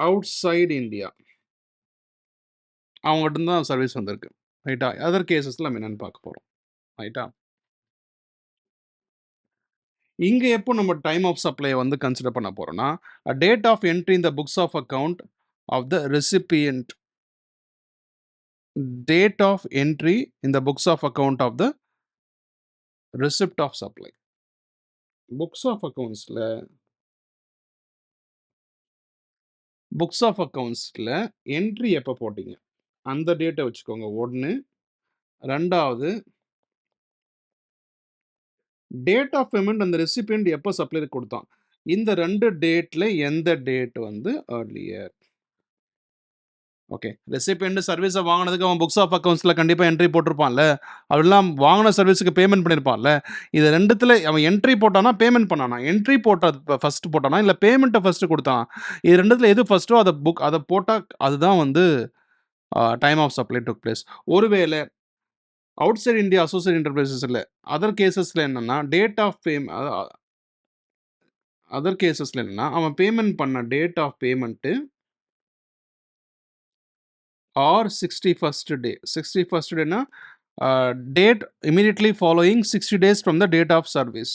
அவுட் சைடு இந்தியா, அவங்ககிட்ட தான் சர்வீஸ் வந்திருக்கு. ரைட்டா? அதர் கேசஸில் நம்ம என்னென்னு பார்க்க போகிறோம். ரைட்டா? இங்கே எப்போ நம்ம டைம் ஆஃப் சப்ளை வந்து கன்சிடர் பண்ண போகிறோம்னா, date of entry in the books of account of the recipient, date of entry in the books of account of the receipt of supply. Books of அக்கவுண்ட்ஸில் என்ட்ரி எப்போ போட்டீங்க அந்த டேட்டை வச்சுக்கோங்க. 1. 2வது டேட் ஆஃப் பேமெண்ட் அந்த ரெசிபியன்ட் எப்போ சப்ளையருக்கு கொடுத்தான். இந்த 2 டேட்டில் எந்த டேட் வந்து earlier. ஓகே, ரெசிபியன்ட் சர்வீஸை வாங்கினதுக்கு அவன் புக்ஸ் ஆஃப் அக்கௌண்ட்ஸில் கண்டிப்பாக என்ட்ரி போட்டிருப்பான்ல, அதெல்லாம் வாங்கின சர்வீஸுக்கு பேமெண்ட் பண்ணியிருப்பான்ல. இது ரெண்டுத்தில் அவன் என்ட்ரி போட்டானா பேமெண்ட் பண்ணானா, என்ட்ரி போட்ட ஃபஸ்ட்டு போட்டானா இல்லை பேமெண்ட்டை ஃபஸ்ட்டு கொடுத்தானா, இது ரெண்டுத்தில் எது ஃபஸ்ட்டோ அதை போட்டால் அதுதான் வந்து time of supply took place. ஒருவேளை outside India associate enterprises இல்லை, அதர் கேசஸில் என்னென்னா டேட் ஆஃப் அதர் கேசஸில் என்னென்னா அவன் பேமெண்ட் பண்ண date of payment or 61st day. 61st டேனா date immediately following 60 days from the date of service.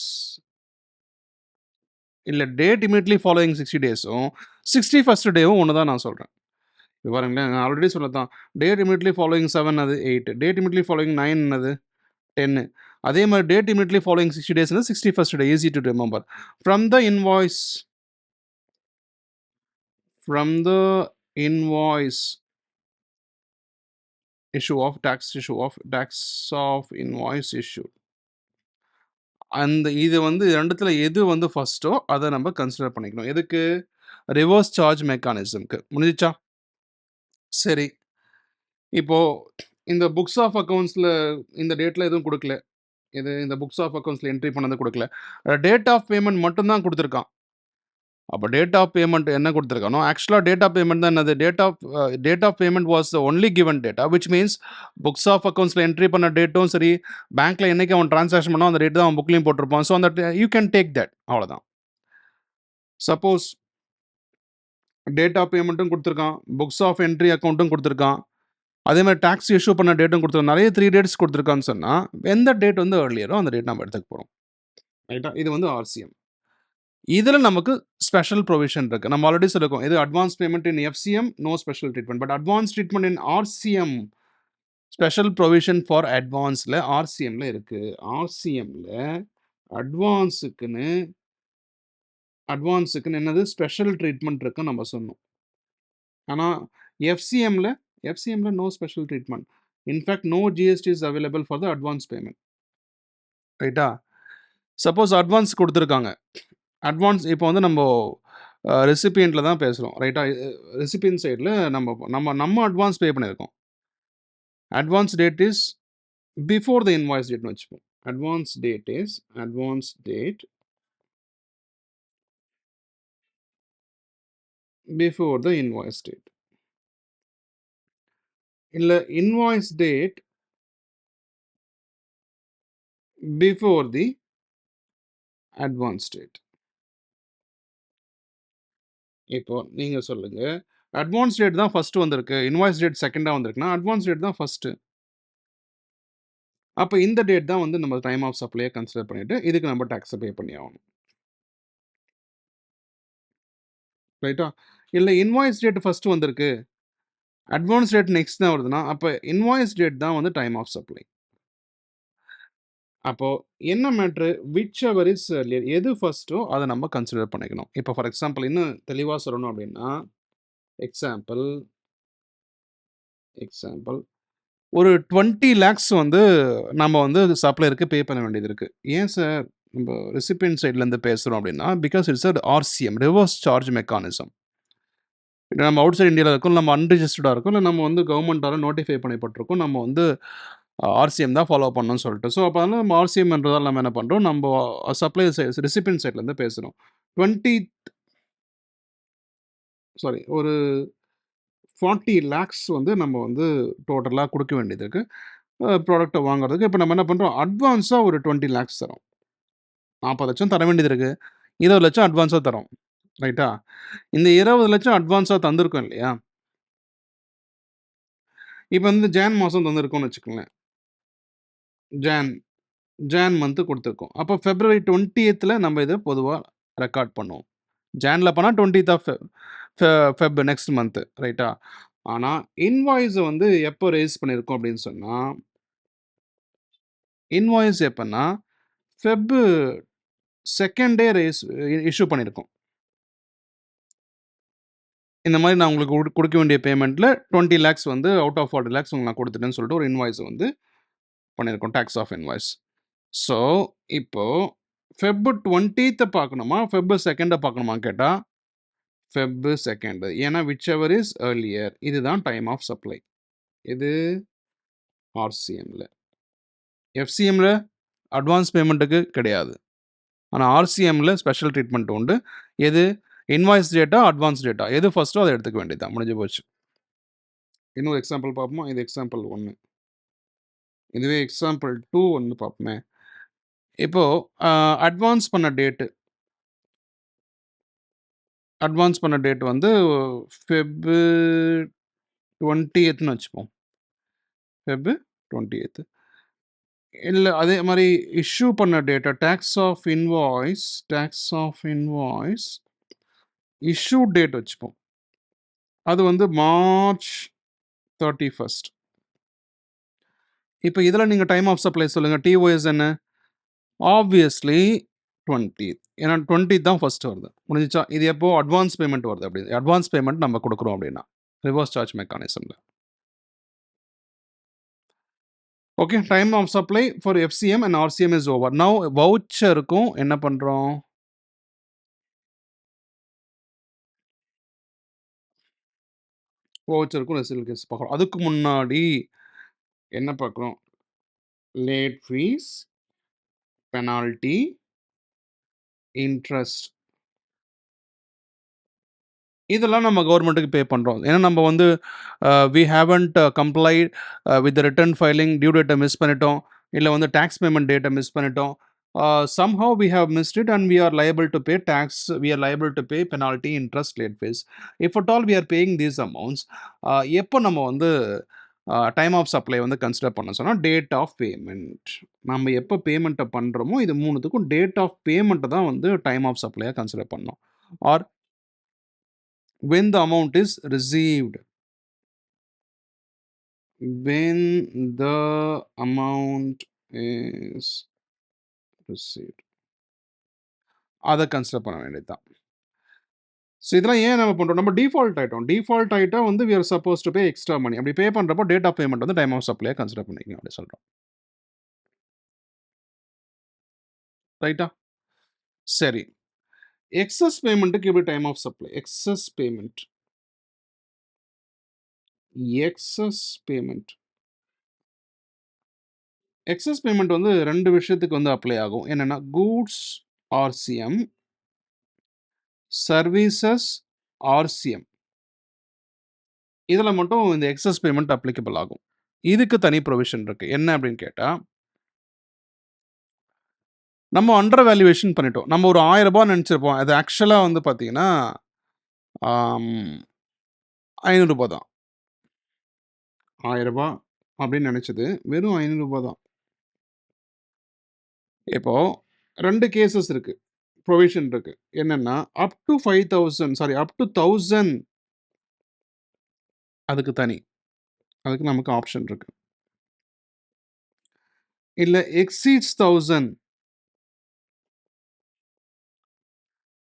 இல்லை, டேட் இமீடியட்லி ஃபாலோயிங் 60 days-ம் 61st டேவும் ஒன்று தான் நான் சொல்கிறேன். பாருங்களேன், நான் ஆல்ரெடி சொல்லத்தான். டேட் இமீடியட்லி ஃபாலோயிங் 7 அது 8, டேட் இமீடியட்லி ஃபாலோயிங் 9 என்னது 10. அதே மாதிரி date immediately following 60 days 61st day. Easy to remember. From the invoice issue of tax of invoice issue. அந்த இது வந்து ரெண்டுத்துல எது வந்து ஃபர்ஸ்ட்டோ அதை நம்ம கன்சிடர் பண்ணிக்கணும். எதுக்கு? ரிவர்ஸ் சார்ஜ் மெக்கானிசம்க்கு. முடிஞ்சிச்சா? சரி, இப்போ இந்த புக்ஸ் ஆஃப் அக்கௌண்ட்ஸில் இந்த டேட்டில் எதுவும் கொடுக்கல. இந்த புக்ஸ் ஆஃப் அக்கௌண்ட்ஸில் என்ட்ரி பண்ணது கொடுக்கல. டேட் ஆஃப் பேமெண்ட் மட்டும்தான் கொடுத்துருக்கான். அப்போ டேட் ஆஃப் பேமெண்ட் என்ன கொடுத்துருக்கானோ, ஆக்சுவலாக டேட் ஆஃப் பேமெண்ட் தான் என்னது, date of payment was only given டேட்டா, விச் மீன்ஸ் புக்ஸ் ஆஃப் அக்கௌண்ட்ஸில் என்ட்ரி பண்ண டேட்டும் சரி, பேங்க்கில் என்னைக்கு அவன் ட்ரான்சாக்ஷன் பண்ணோ அந்த டேட் தான் அவன் புக்லையும் போட்டிருப்பான். ஸோ அந்த யூ கேன் டேக் தட், அவ்வளோதான். சப்போஸ் டேட் ஆஃப் பேமெண்ட்டும் கொடுத்துருக்கான், புக்ஸ் ஆஃப் என்ட்ரி அக்கௌண்ட்டும் கொடுத்துருக்கான், அதே மாதிரி டேக்ஸ் இஷ்யூ பண்ண டேட்டும் கொடுத்துருக்கான், நிறைய 3 dates கொடுத்துருக்கான்னு சொன்னால் எந்த டேட் வந்து ஏர்லியரோ அந்த டேட் நம்ம எடுத்துக்க போகிறோம். ரைட்டா? இது வந்து RCM. இதில் நமக்கு ஸ்பெஷல் ப்ரொவிஷன் இருக்குது. நம்ம ஆல்ரெடி சொல்லியிருக்கோம், இது advance payment in FCM no special treatment, but advance treatment in RCM special provision for அட்வான்ஸில் RCMல இருக்குது. RCMல அட்வான்ஸுக்குன்னு என்னது ஸ்பெஷல் ட்ரீட்மெண்ட் இருக்குன்னு நம்ம சொன்னோம். ஆனால் FCMல no special treatment. In fact no GST is available for the advance payment. ரைட்டா? சப்போஸ் அட்வான்ஸ் கொடுத்துருக்காங்க, அட்வான்ஸ் இப்போ வந்து நம்ம ரெசிபியண்ட்டில் தான் பேசுகிறோம். ரைட்டா? ரெசிபியன்ட் சைடில் நம்ம அட்வான்ஸ் பே பண்ணியிருக்கோம். Advance date is before the invoice டேட்னு வச்சுப்போம். Advance date is advance date before the invoice date. இல்ல invoice date before the advance date. இப்போ நீங்க சொல்லுங்க. அட்வான்ஸ் டேட் தான் ஃபர்ஸ்ட் வந்திருக்கு. இன்வாய்ஸ் டேட் செகண்டா வந்திருக்குன்னா, அட்வான்ஸ் டேட் தான் ஃபர்ஸ்ட். அப்ப இந்த டேட் தான் வந்து நம்ம டைம் ஆஃப் சப்ளையா கன்சிடர் பண்ணிட்டு, இதுக்கு நம்ம டாக்ஸ பே பண்ணி ஆகணும். ரைட்டா? இல்ல இன்வாய்ஸ் டேட் ஃபர்ஸ்ட் வந்திருக்கு. அட்வான்ஸ் டேட் நெக்ஸ்ட் தான் வருதுன்னா, அப்ப இன்வாய்ஸ் டேட் தான் வந்து டைம் ஆஃப் சப்ளை. அப்போ என்ன மேட்ரு விச் எவர் இஸ் எர்லியர் எது ஃபர்ஸ்ட்டோ அத நம்ம கன்சிடர் பண்ணிக்கணும். இப்போ ஃபார் எக்ஸாம்பிள் இன்னும் தெளிவா சொல்லணும் அப்படின்னா, எக்ஸாம்பிள் எக்ஸாம்பிள் ஒரு 20 லேக்ஸ் வந்து நம்ம வந்து சப்ளையருக்கு பே பண்ண வேண்டியது இருக்கு. ஏன் சார் நம்ம ரெசிபியன்ட் சைட்லேருந்து பேசுகிறோம் அப்படின்னா, because it's RCM reverse charge mechanism. நம்ம அவுட் சைட் இந்தியாவில் இருக்கோம், நம்ம அன்ரிஜிஸ்டர்டாக இருக்கும், இல்லை நம்ம வந்து கவர்மெண்ட்டால் நோட்டிஃபை பண்ணப்பட்டிருக்கோம், நம்ம வந்து ஆர்சிஎம் தான் ஃபாலோ பண்ணணும்னு சொல்லிட்டு. ஸோ அப்போ வந்து நம்ம ஆர்சிஎம்ன்றதால் நம்ம என்ன பண்ணுறோம், நம்ம சப்ளை சைட் ரெசிபியன்ட் சைட்லேருந்து பேசுகிறோம். 20 சாரி ஒரு 40 லேக்ஸ் வந்து நம்ம வந்து டோட்டலாக கொடுக்க வேண்டியது இருக்குது ப்ராடக்ட்டை வாங்குறதுக்கு. இப்போ நம்ம என்ன பண்ணுறோம், அட்வான்ஸாக ஒரு 20 லேக்ஸ் தரோம். 40 லட்சம் தர வேண்டியது இருக்குது, 20 லட்சம் அட்வான்ஸாக தரோம். ரைட்டா? இந்த 20 லட்சம் அட்வான்ஸாக தந்திருக்கோம் இல்லையா? இப்போ வந்து ஜான் மாதம் தந்திருக்கோம்னு வச்சுக்கோங்களேன். ஜான் மந்த்து கொடுத்துருக்கோம். அப்போ ஃபெப்ரவரி 20ல நம்ம இதை பொதுவாக ரெக்கார்ட் பண்ணுவோம். ஜானில் பண்ணால் 20th of Feb next month. ரைட்டா? ஆனால் இன்வாய்ஸை வந்து எப்போ ரேஸ் பண்ணியிருக்கோம் அப்படின்னு சொன்னால், இன்வாய்ஸ் எப்போன்னா ஃபெப்பு செகண்டே இஷ்யூ பண்ணியிருக்கோம். இந்த மாதிரி நான் உங்களுக்கு கொடுக்க வேண்டிய பேமெண்ட்டில் 20 லேக்ஸ் வந்து அவுட் ஆஃப் 40 லேக்ஸ் உங்களுக்கு நான் கொடுத்துட்டேன்னு சொல்லிட்டு ஒரு இன்வாய்ஸை வந்து பண்ணியிருக்கோம், டேக்ஸ் ஆஃப் இன்வாய்ஸ். ஸோ இப்போ ஃபெப் 20th பார்க்கணுமா, ஃபெப் 2nd பார்க்கணுமான்னு கேட்டால் ஃபெப் 2nd. ஏன்னா விச் எவர் இஸ் ஏர்லியர், இதுதான் டைம் ஆஃப் சப்ளை. இது ஆர்சிஎம்ல. எஃப்சிஎம்ல அட்வான்ஸ் பேமெண்ட்டுக்கு கிடையாது. ஆனால் ஆர்சிஎம்ல ஸ்பெஷல் ட்ரீட்மெண்ட் உண்டு. எது இன்வாய்ஸ் டேட்டா அட்வான்ஸ் டேட்டா எது ஃபர்ஸ்ட்டோ அதை எடுத்துக்க வேண்டியதுதான், முடிஞ்சு போச்சு. இன்னொரு எக்ஸாம்பிள் பார்ப்போமா? இது எக்ஸாம்பிள் 1. இதுவே எக்ஸாம்பிள் 2 ஒன்று பார்ப்போமே. இப்போது அட்வான்ஸ் பண்ண டேட்டு வந்து ஃபெப் 20th வச்சுப்போம். Feb 20th. இல்லை அதே மாதிரி இஷ்யூ பண்ண டேட்டா tax of invoice issue date வச்சுப்போம். அது வந்து மார்ச் 31st. இப்போ இதில் நீங்கள் டைம் ஆஃப் சப்ளை சொல்லுங்கள். டிஓஎஸ் என்ன? Obviously 20th. ஏன்னா 20th தான் ஃபர்ஸ்ட் வருது, முடிஞ்சிச்சா? இது எப்போ அட்வான்ஸ் பேமெண்ட் வருது, அப்படி அட்வான்ஸ் பேமெண்ட் நம்ம கொடுக்குறோம் அப்படின்னா ரிவர்ஸ் சார்ஜ் மெக்கானிசமில். Okay, time of supply for FCM and RCM is over. Now வவுச்சருக்கும் என்ன பண்ணுறோம், வவுச்சருக்கும் ரெசிடல் கேஸ் பார்க்குறோம். அதுக்கு முன்னாடி என்ன பார்க்குறோம், லேட் ஃபீஸ், பெனால்ட்டி, இன்ட்ரெஸ்ட், இதெல்லாம் நம்ம கவர்மெண்ட்டுக்கு பே பண்ணுறோம். ஏன்னா நம்ம வந்து we haven't complied with return filing, due டேட்டை மிஸ் பண்ணிட்டோம், இல்லை வந்து டேக்ஸ் பேமெண்ட் டேட்டை மிஸ் பண்ணிட்டோம். Somehow we have missed it and we are liable to pay tax, we are liable to pay penalty, interest, late fees. If at all we are paying these amounts, எப்போ நம்ம வந்து time of supply வந்து consider பண்ண சொன்னால் date of payment. நம்ம எப்போ பேமெண்ட்டை பண்ணுறோமோ இது மூணுத்துக்கும் டேட் ஆஃப் பேமெண்ட்டை தான் வந்து டைம் ஆஃப் சப்ளையாக கன்சிடர் பண்ணோம். Or when the amount is received. When the amount is received, அதை கன்சிடர் பண்ண வேண்டியது தான். ஸோ இதெல்லாம் ஏன் நம்ம பண்ணுறோம், நம்ம டிஃபால்ட் ஆகிட்டோம் வந்து we are supposed to pay extra money. அப்படி பே பண்ணுறப்போ டேட் ஆஃப் பேமெண்ட் வந்து டைம் ஆஃப் சப்ளையை கன்சிடர் பண்ணிக்கணும் அப்படி சொல்கிறோம். ரைட்டா? சரி, எக்ஸஸ் பேமெண்ட்டுக்கு எப்படி time of supply? Excess payment excess payment வந்து 2 விஷயத்துக்கு வந்து அப்ளை ஆகும். என்னன்னா, கூட்ஸ் ஆர்சிஎம், சர்வீசஸ் ஆர்சிஎம். இதுல மட்டும் இந்த எக்ஸஸ் பேமெண்ட் அப்ளிகபிள் ஆகும். இதுக்கு தனி ப்ரொவிஷன் இருக்கு. என்ன அப்படின்னு கேட்டா, நம்ம அண்டர் வேல்யூவேஷன் பண்ணிட்டோம். நம்ம ஒரு ரூ. 1000 நெனச்சிருப்போம். அது ஆக்சுவலா வந்து பார்த்தீங்கன்னா, ஆம் ரூ. 500 தான். ரூ. 1000 அப்படின்னு நெனச்சது, வெறும் ரூ. 500 தான். இப்போ 2 கேஸஸ் இருக்கு. ப்ரொவிஷன் இருக்கு. என்னன்னா, அப் டூ 5000 சாரி அப் டூ 1000 அதுக்கு தனி. அதுக்கு நமக்கு ஆப்ஷன் இருக்கு. இல்ல எக்ஸீட்ஸ் 1000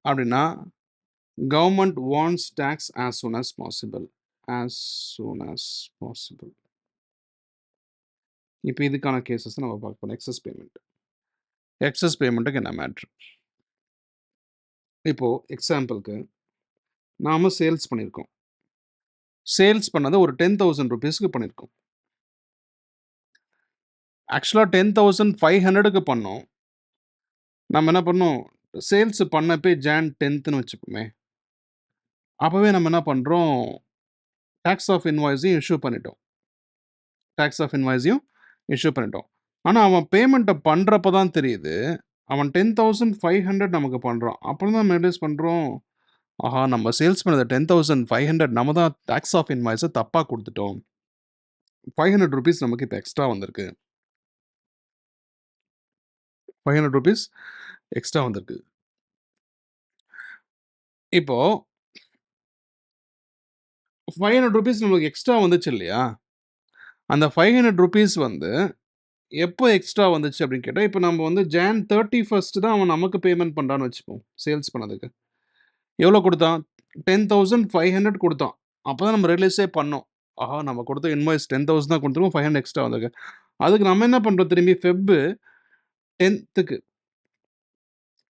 அப்படின்னா, government wants tax as soon as possible. As soon as possible. இப்ப இதுக்கான கேஸஸ் நம்ம பார்க்க போறோம். Excess payment. எக்ஸஸ் பேமெண்ட்டுக்கு என்ன மேட்ரு? இப்போ எக்ஸாம்பிள்க்கு நாம சேல்ஸ் பண்ணியிருக்கோம். சேல்ஸ் பண்ணது ஒரு ₹10,000க்கு பண்ணியிருக்கோம். ஆக்சுவலா 10,500க்கு பண்ணோம். நம்ம என்ன பண்ணோம், சேல்ஸ் பண்ணப்பயே ஜான் 10ன்னு வச்சுப்போமே. அப்பவே நம்ம என்ன பண்றோம், டாக்ஸ் ஆஃப் இன்வாய்ஸையும் இஷ்யூ பண்ணிட்டோம். டாக்ஸ் ஆஃப் இன்வாய்ஸையும் இஷ்யூ பண்ணிட்டோம். ஆனா, அவன் பேமெண்ட்ட பண்றப்ப தான் தெரியுது, அவன் 10,500 நமக்கு பண்றான். அப்புறம் தான் ரியலைஸ் பண்றோம், ஆஹா! நம்ம சேல்ஸ் பண்ணது 10,500 நம்ம தான் டாக்ஸ் ஆஃப் இன்வாய்ஸ தப்பா குடுத்துட்டோம். ₹500 நமக்கு இப்ப எக்ஸ்ட்ரா வந்திருக்கு. ₹500 எக்ஸ்ட்ரா வந்திருக்கு. இப்போ ₹500 நமக்கு எக்ஸ்ட்ரா வந்துச்சு இல்லையா? அந்த ₹500 வந்து எப்போ எக்ஸ்ட்ரா வந்துச்சு அப்படின்னு கேட்டா, இப்ப நம்ம வந்து ஜான் 31 தான் அவன் நமக்கு பேமெண்ட் பண்றான்னு வச்சுப்போம். சேல்ஸ் பண்ணதுக்கு. எவ்வளோ குடுத்தான்? 10,500 குடுத்தான். அப்பதான் நம்ம ரியலைஸே பண்ணோம். ஆஹா! நம்ம குடுத்த இன்வாய்ஸ் 10,000 தான் குடுத்துருக்கோம். 500 எக்ஸ்ட்ரா வந்திருக்கு. அதுக்கு நம்ம என்ன பண்றோம் திரும்பி ஃபெப் 10க்கு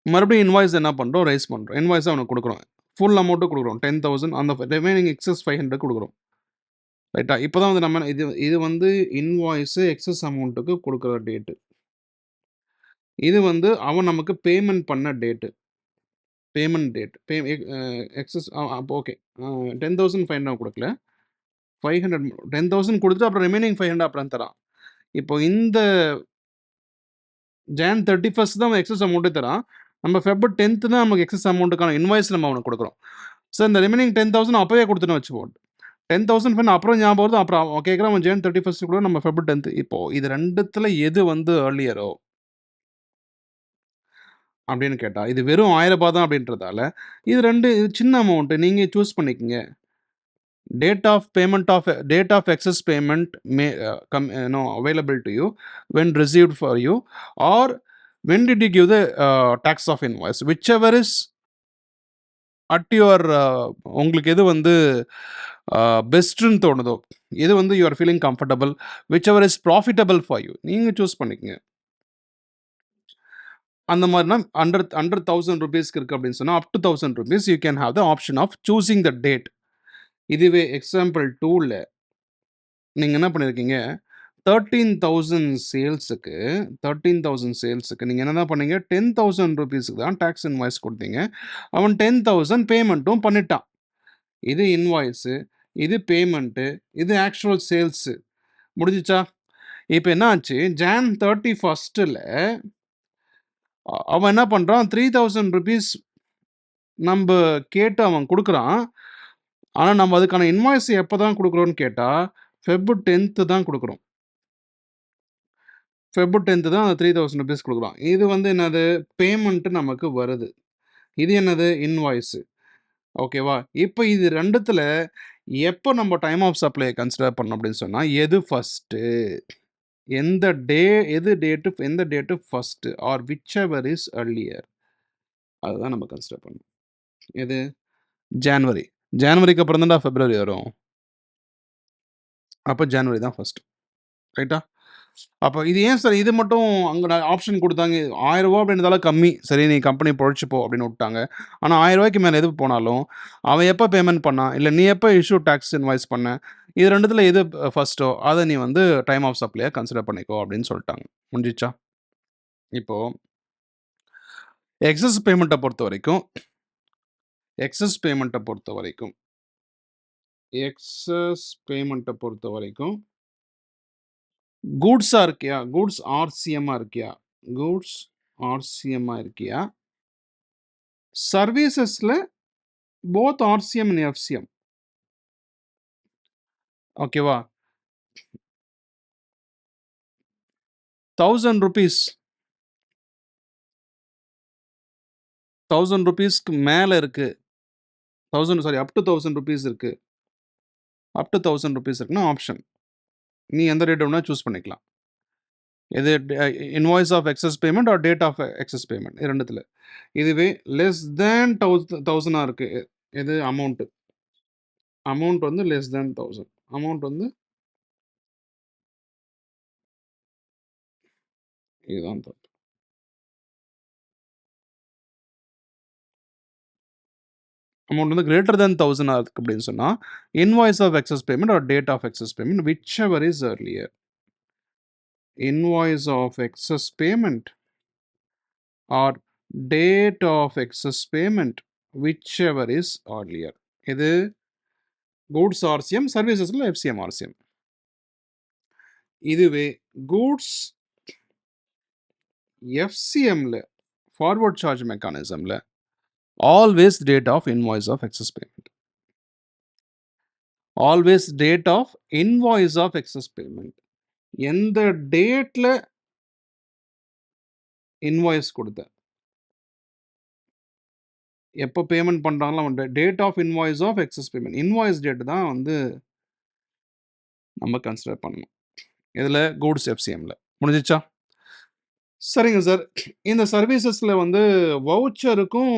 மறுபடியும் இன்வாய்ஸ் என்ன பண்றோம்? ரைஸ் பண்றோம். இன்வாய்ஸ அவனுக்கு குடுக்குறோம். ஃபுல் அமௌண்ட்டும் குடுக்குறோம். 10,000 அந்த ரிமைனிங் எக்ஸஸ் 500 குடுக்குறோம். ரைட்டா? இப்ப தான் வந்து நம்ம இது வந்து இன்வாய்ஸ் எக்ஸஸ் அமௌண்ட்டுக்கு குடுக்குற டேட்டு. இது வந்து அவன் நமக்கு பேமெண்ட் பண்ண டேட்டு. Payment date. எக்ஸஸ் அப்போ ஓகே. 10,500 குடுக்கல. 500 10,000 குடுத்துட்டு அப்புறம் ரிமைனிங் 500 அப்புறம் தரான். இப்போ இந்த ஜான் 31 தான் அவன் எக்ஸஸ் அமௌண்ட்டே தரான். நம்ம ஃபெப் 10th தான் நமக்கு எக்ஸஸ் அமௌண்ட்டுக்கான இன்வாய்ஸ் நம்ம அவனுக்கு குடுக்குறோம். ஸோ இந்த ரிமைனிங் 10,000 அப்பவே குடுத்துட்டோம்னு வச்சுப்போம். 10,000 ஃபைன் அப்புறம் ஞாபகம் வருது. அப்புறம் அவன் கேட்குறான் அவன் ஜான் 31 கூட நம்ம ஃபெப் 10th. இப்போ இது 2த்துல எது வந்து ஏர்லியரோ அப்படின்னு கேட்டா, இது வெறும் ரூ. 1000 தான் அப்படின்றதால, இது 2 சின்ன அமௌண்ட் நீங்க சூஸ் பண்ணிக்கங்க. Date of excess payment may available to you when received for you, or when did you give the tax of invoice, whichever is at your உங்களுக்கு எது வந்து பெஸ்ட்ன்னு தோணுதோ, எது வந்து you are feeling comfortable, whichever is profitable for you, நீங்க choose பண்ணிக்கங்க. அந்த மாதிரினா அண்டர் ₹1,000 இருக்கு அப்படின்னு சொன்னா, up to ₹1,000 you can have the option of choosing the date. இதுவே எக்ஸாம்பிள் 2ல நீங்க என்ன பண்ணியிருக்கீங்க, 13,000 சேல்ஸுக்கு 13,000 சேல்ஸுக்கு நீங்க என்னதான் பண்ணீங்க, ₹10,000க்கு தான் டாக்ஸ் இன்வாய்ஸ் குடுத்தீங்க. அவன் 10,000 பேமெண்ட்டும் பண்ணிட்டான். இது இன்வாய்ஸு, இது பேமெண்ட்டு, இது ஆக்சுவல் சேல்ஸு. முடிஞ்சுச்சா? இப்ப என்ன ஆச்சு, ஜான் 31ல அவன் என்ன பண்றான், ₹3,000 நம்ப கேட்டு அவன் குடுக்குறான். ஆனா, நம்ம அதுக்கான இன்வாய்ஸ் எப்ப தான் குடுக்குறோம்னு கேட்டா, ஃபெப் 10th தான் குடுக்குறோம். ஃபெப் 10th தான் அந்த ₹3,000 குடுக்குறோம். இது வந்து என்னது, பேமெண்ட் நமக்கு வருது. இது என்னது, இன்வாய்ஸு. ஓகேவா? இப்ப இது 2த்துல எப்போ நம்ம டைம் ஆஃப் சப்ளைய கன்சிடர் பண்ணணும் அப்படின்னு சொன்னா, எது ஃபர்ஸ்ட்டு? எந்த எந்த date first or whichever is earlier. அதுதான் நம்ம கன்சிடர் பண்ணணும். எது? ஜான்வரி. ஜான்வரிக்கு அப்புறம் தான்டா பிப்ரவரி வரும். அப்ப ஜான்வரி தான் ஃபர்ஸ்ட். ரைட்டா? அப்ப இது ஏன் சார் இது மட்டும் அங்க ஆப்ஷன் குடுத்தாங்க. ரூ. 1000 அப்படின்றதால கம்மி. சரி நீ கம்பெனி பொழச்சு போ அப்படின்னு விட்டாங்க. ஆனா ரூ. 1000க்கு மேல எது போனாலும், அவன் எப்ப பேமெண்ட் பண்ணான்? இல்ல நீ எப்ப இஷ்யூ டாக்ஸ் இன்வாய்ஸ் பண்ண? இது 2த்துல எது ஃபர்ஸ்ட்டோ, அத நீ வந்து டைம் ஆஃப் சப்ளையா கன்சிடர் பண்ணிக்கோ அப்படின்னு சொல்ட்டாங்க. முடிஞ்சிச்சா? இப்போ எக்ஸஸ் பேமெண்ட்ட பொறுத்தவரைக்கும் எக்ஸஸ் பேமெண்ட்ட பொறுத்தவரைக்கும் எக்ஸஸ் பேமெண்ட்ட பொறுத்தவரைக்கும் கூட்ஸா இருக்கியா? கூட்ஸ் ஆர்சிஎம்மா இருக்கியா? கூட்ஸ் ஆர்சிஎம்மா இருக்கியா? சர்வீசஸ்ல போத் ஆர்சிஎம் அண்ட் எஃப்சிஎம். ஓகேவா? ₹1000 ₹1000க்கு மேல இருக்கு. 1000 சாரி அப் டூ ₹1000 இருக்கு. அப் டூ ₹1000 இருக்குன்னா ஆப்ஷன். நீ எந்த ரேட் வேணா சூஸ் பண்ணிக்கலாம். எது invoice of excess payment or date of excess payment இது 2த்துல. இதுவே லெஸ் தேன் 1000 இருக்கு. எது அமௌண்ட். அமௌண்ட் வந்து லெஸ் தேன் 1000. அமௌண்ட் வந்து இதுதான் தப்பு. அமௌண்ட் வந்து கிரேட்டர் தேன் 1000 இருக்கு அப்படின்னு சொன்னா, invoice of excess payment or date of excess payment which ever is earlier. Invoice of excess payment or date of excess payment which ever is earlier. இது goods RCM, சர்வீசஸ்ல FCM RCM. இதுவே goods எஃப்சிஎம்ல forward charge மெக்கானிசம்ல always date of invoice of excess payment. Always date of invoice of excess payment. எந்த டேட்ல invoice கொடுத்த, எப்போ payment பண்றாங்களோ அவன் date of invoice of excess payment. Invoice date தான் வந்து நம்ம கன்சிடர் பண்ணணும். இதுல கூட்ஸ் எஃப்சிஎம்ல. முடிஞ்சிச்சா? சரிங்க சார். இந்த சர்வீசஸ்ல வந்து வவுச்சருக்கும்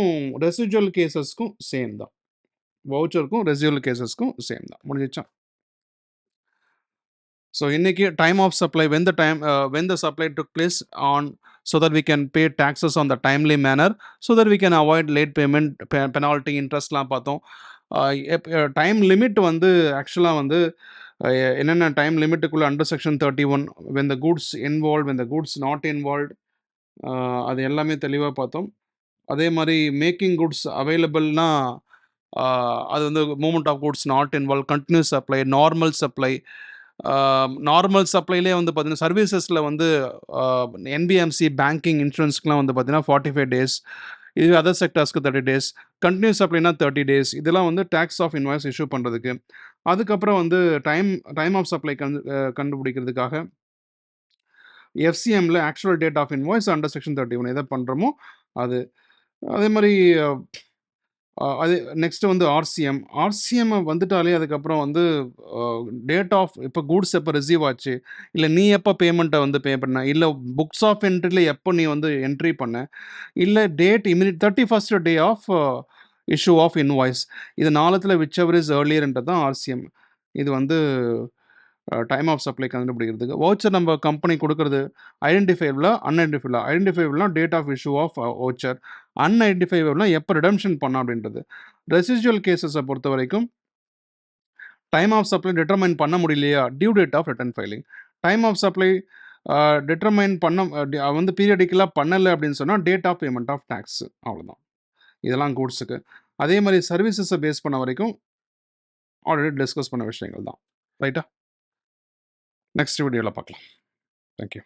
ரெசிடுவல் கேஸஸ்க்கும் சேம் தான். வவுச்சருக்கும் ரெசிடுவல் கேஸஸ்க்கும் சேம் தான். முடிஞ்சிச்சா? So இன்னைக்கு time of supply when the supply took place on so that we can pay taxes on the timely manner so that we can avoid late payment penalty interestலாம் பார்த்தோம். Time limit வந்து ஆக்சுவலா வந்து என்னென்ன time லிமிட்டுக்குள்ள under section 31 when the goods involved when the goods not involved அது எல்லாமே தெளிவா பார்த்தோம். அதே மாரி மேக்கிங் குட்ஸ் அவைலபிள்னா அது வந்து movement of goods not involve, continuous supply, normal supply. Normal சப்ளைலே வந்து பார்த்தீங்கன்னா சர்வீசஸில் வந்து என்பிஎம்சி பேங்கிங் இன்சூரன்ஸ்க்குலாம் வந்து பார்த்தீங்கன்னா 45 டேஸ். இது அதர் செக்டர்ஸ்க்கு 30 டேஸ். கண்டினியூஸ் சப்ளைனா 30 டேஸ். இதெல்லாம் வந்து டேக்ஸ் ஆஃப் இன்வாய்ஸ் இஷ்யூ பண்ணுறதுக்கு. அதுக்கப்புறம் வந்து டைம் ஆஃப் சப்ளை கண்டுபிடிக்கிறதுக்காக எஃப்சிஎம்ல actual date of invoice under section 31 எதை பண்ணுறோமோ அது. அதே மாதிரி அது நெக்ஸ்ட் வந்து ஆர்சிஎம் வந்துட்டாலே அதுக்கப்புறம் வந்து டேட் ஆஃப் இப்போ கூட்ஸ் எப்போ ரிசீவ் ஆச்சு, இல்லை நீ எப்போ பேமெண்ட்டை வந்து பே பண்ண, இல்லை புக்ஸ் ஆஃப் என்ட்ரியில் எப்போ நீ வந்து என்ட்ரி பண்ண, இல்லை date immediate 31st day of issue of invoice. இது நாலத்தில் விச் எவர் இஸ் ஏர்லியர்ன்றது தான் ஆர்சிஎம். இது வந்து டைம் ஆஃப் சப்ளை கண்டுபிடிக்கிறதுக்கு. வவுச்சர் நம்ம கம்பெனி கொடுக்குறது ஐடென்டிஃபைபிளா அன்ஐடென்டிஃபைபிளா. ஐடென்டிஃபைபிள்னா date of issue of voucher. அன்ஐடென்டிஃபைபிள்னா எப்போ ரிடம்ஷன் பண்ண அப்படின்றது. ரெசிஜுவல் கேசஸை பொறுத்த வரைக்கும் டைம் ஆஃப் சப்ளை டிட்டர்மைன் பண்ண முடியலையா, due date of return filing. Time of supply determine பண்ண வந்து பீரியடிக்கலாக பண்ணலை அப்படின்னு சொன்னால் date of payment of tax. அவ்வளோதான். இதெல்லாம் கூட்ஸுக்கு. அதே மாதிரி சர்வீசஸை பேஸ் பண்ண வரைக்கும் ஆல்ரெடி டிஸ்கஸ் பண்ண விஷயங்கள் தான். ரைட்டா? நெக்ஸ்ட் வீடியோவில் பார்க்கலாம். தேங்க்யூ.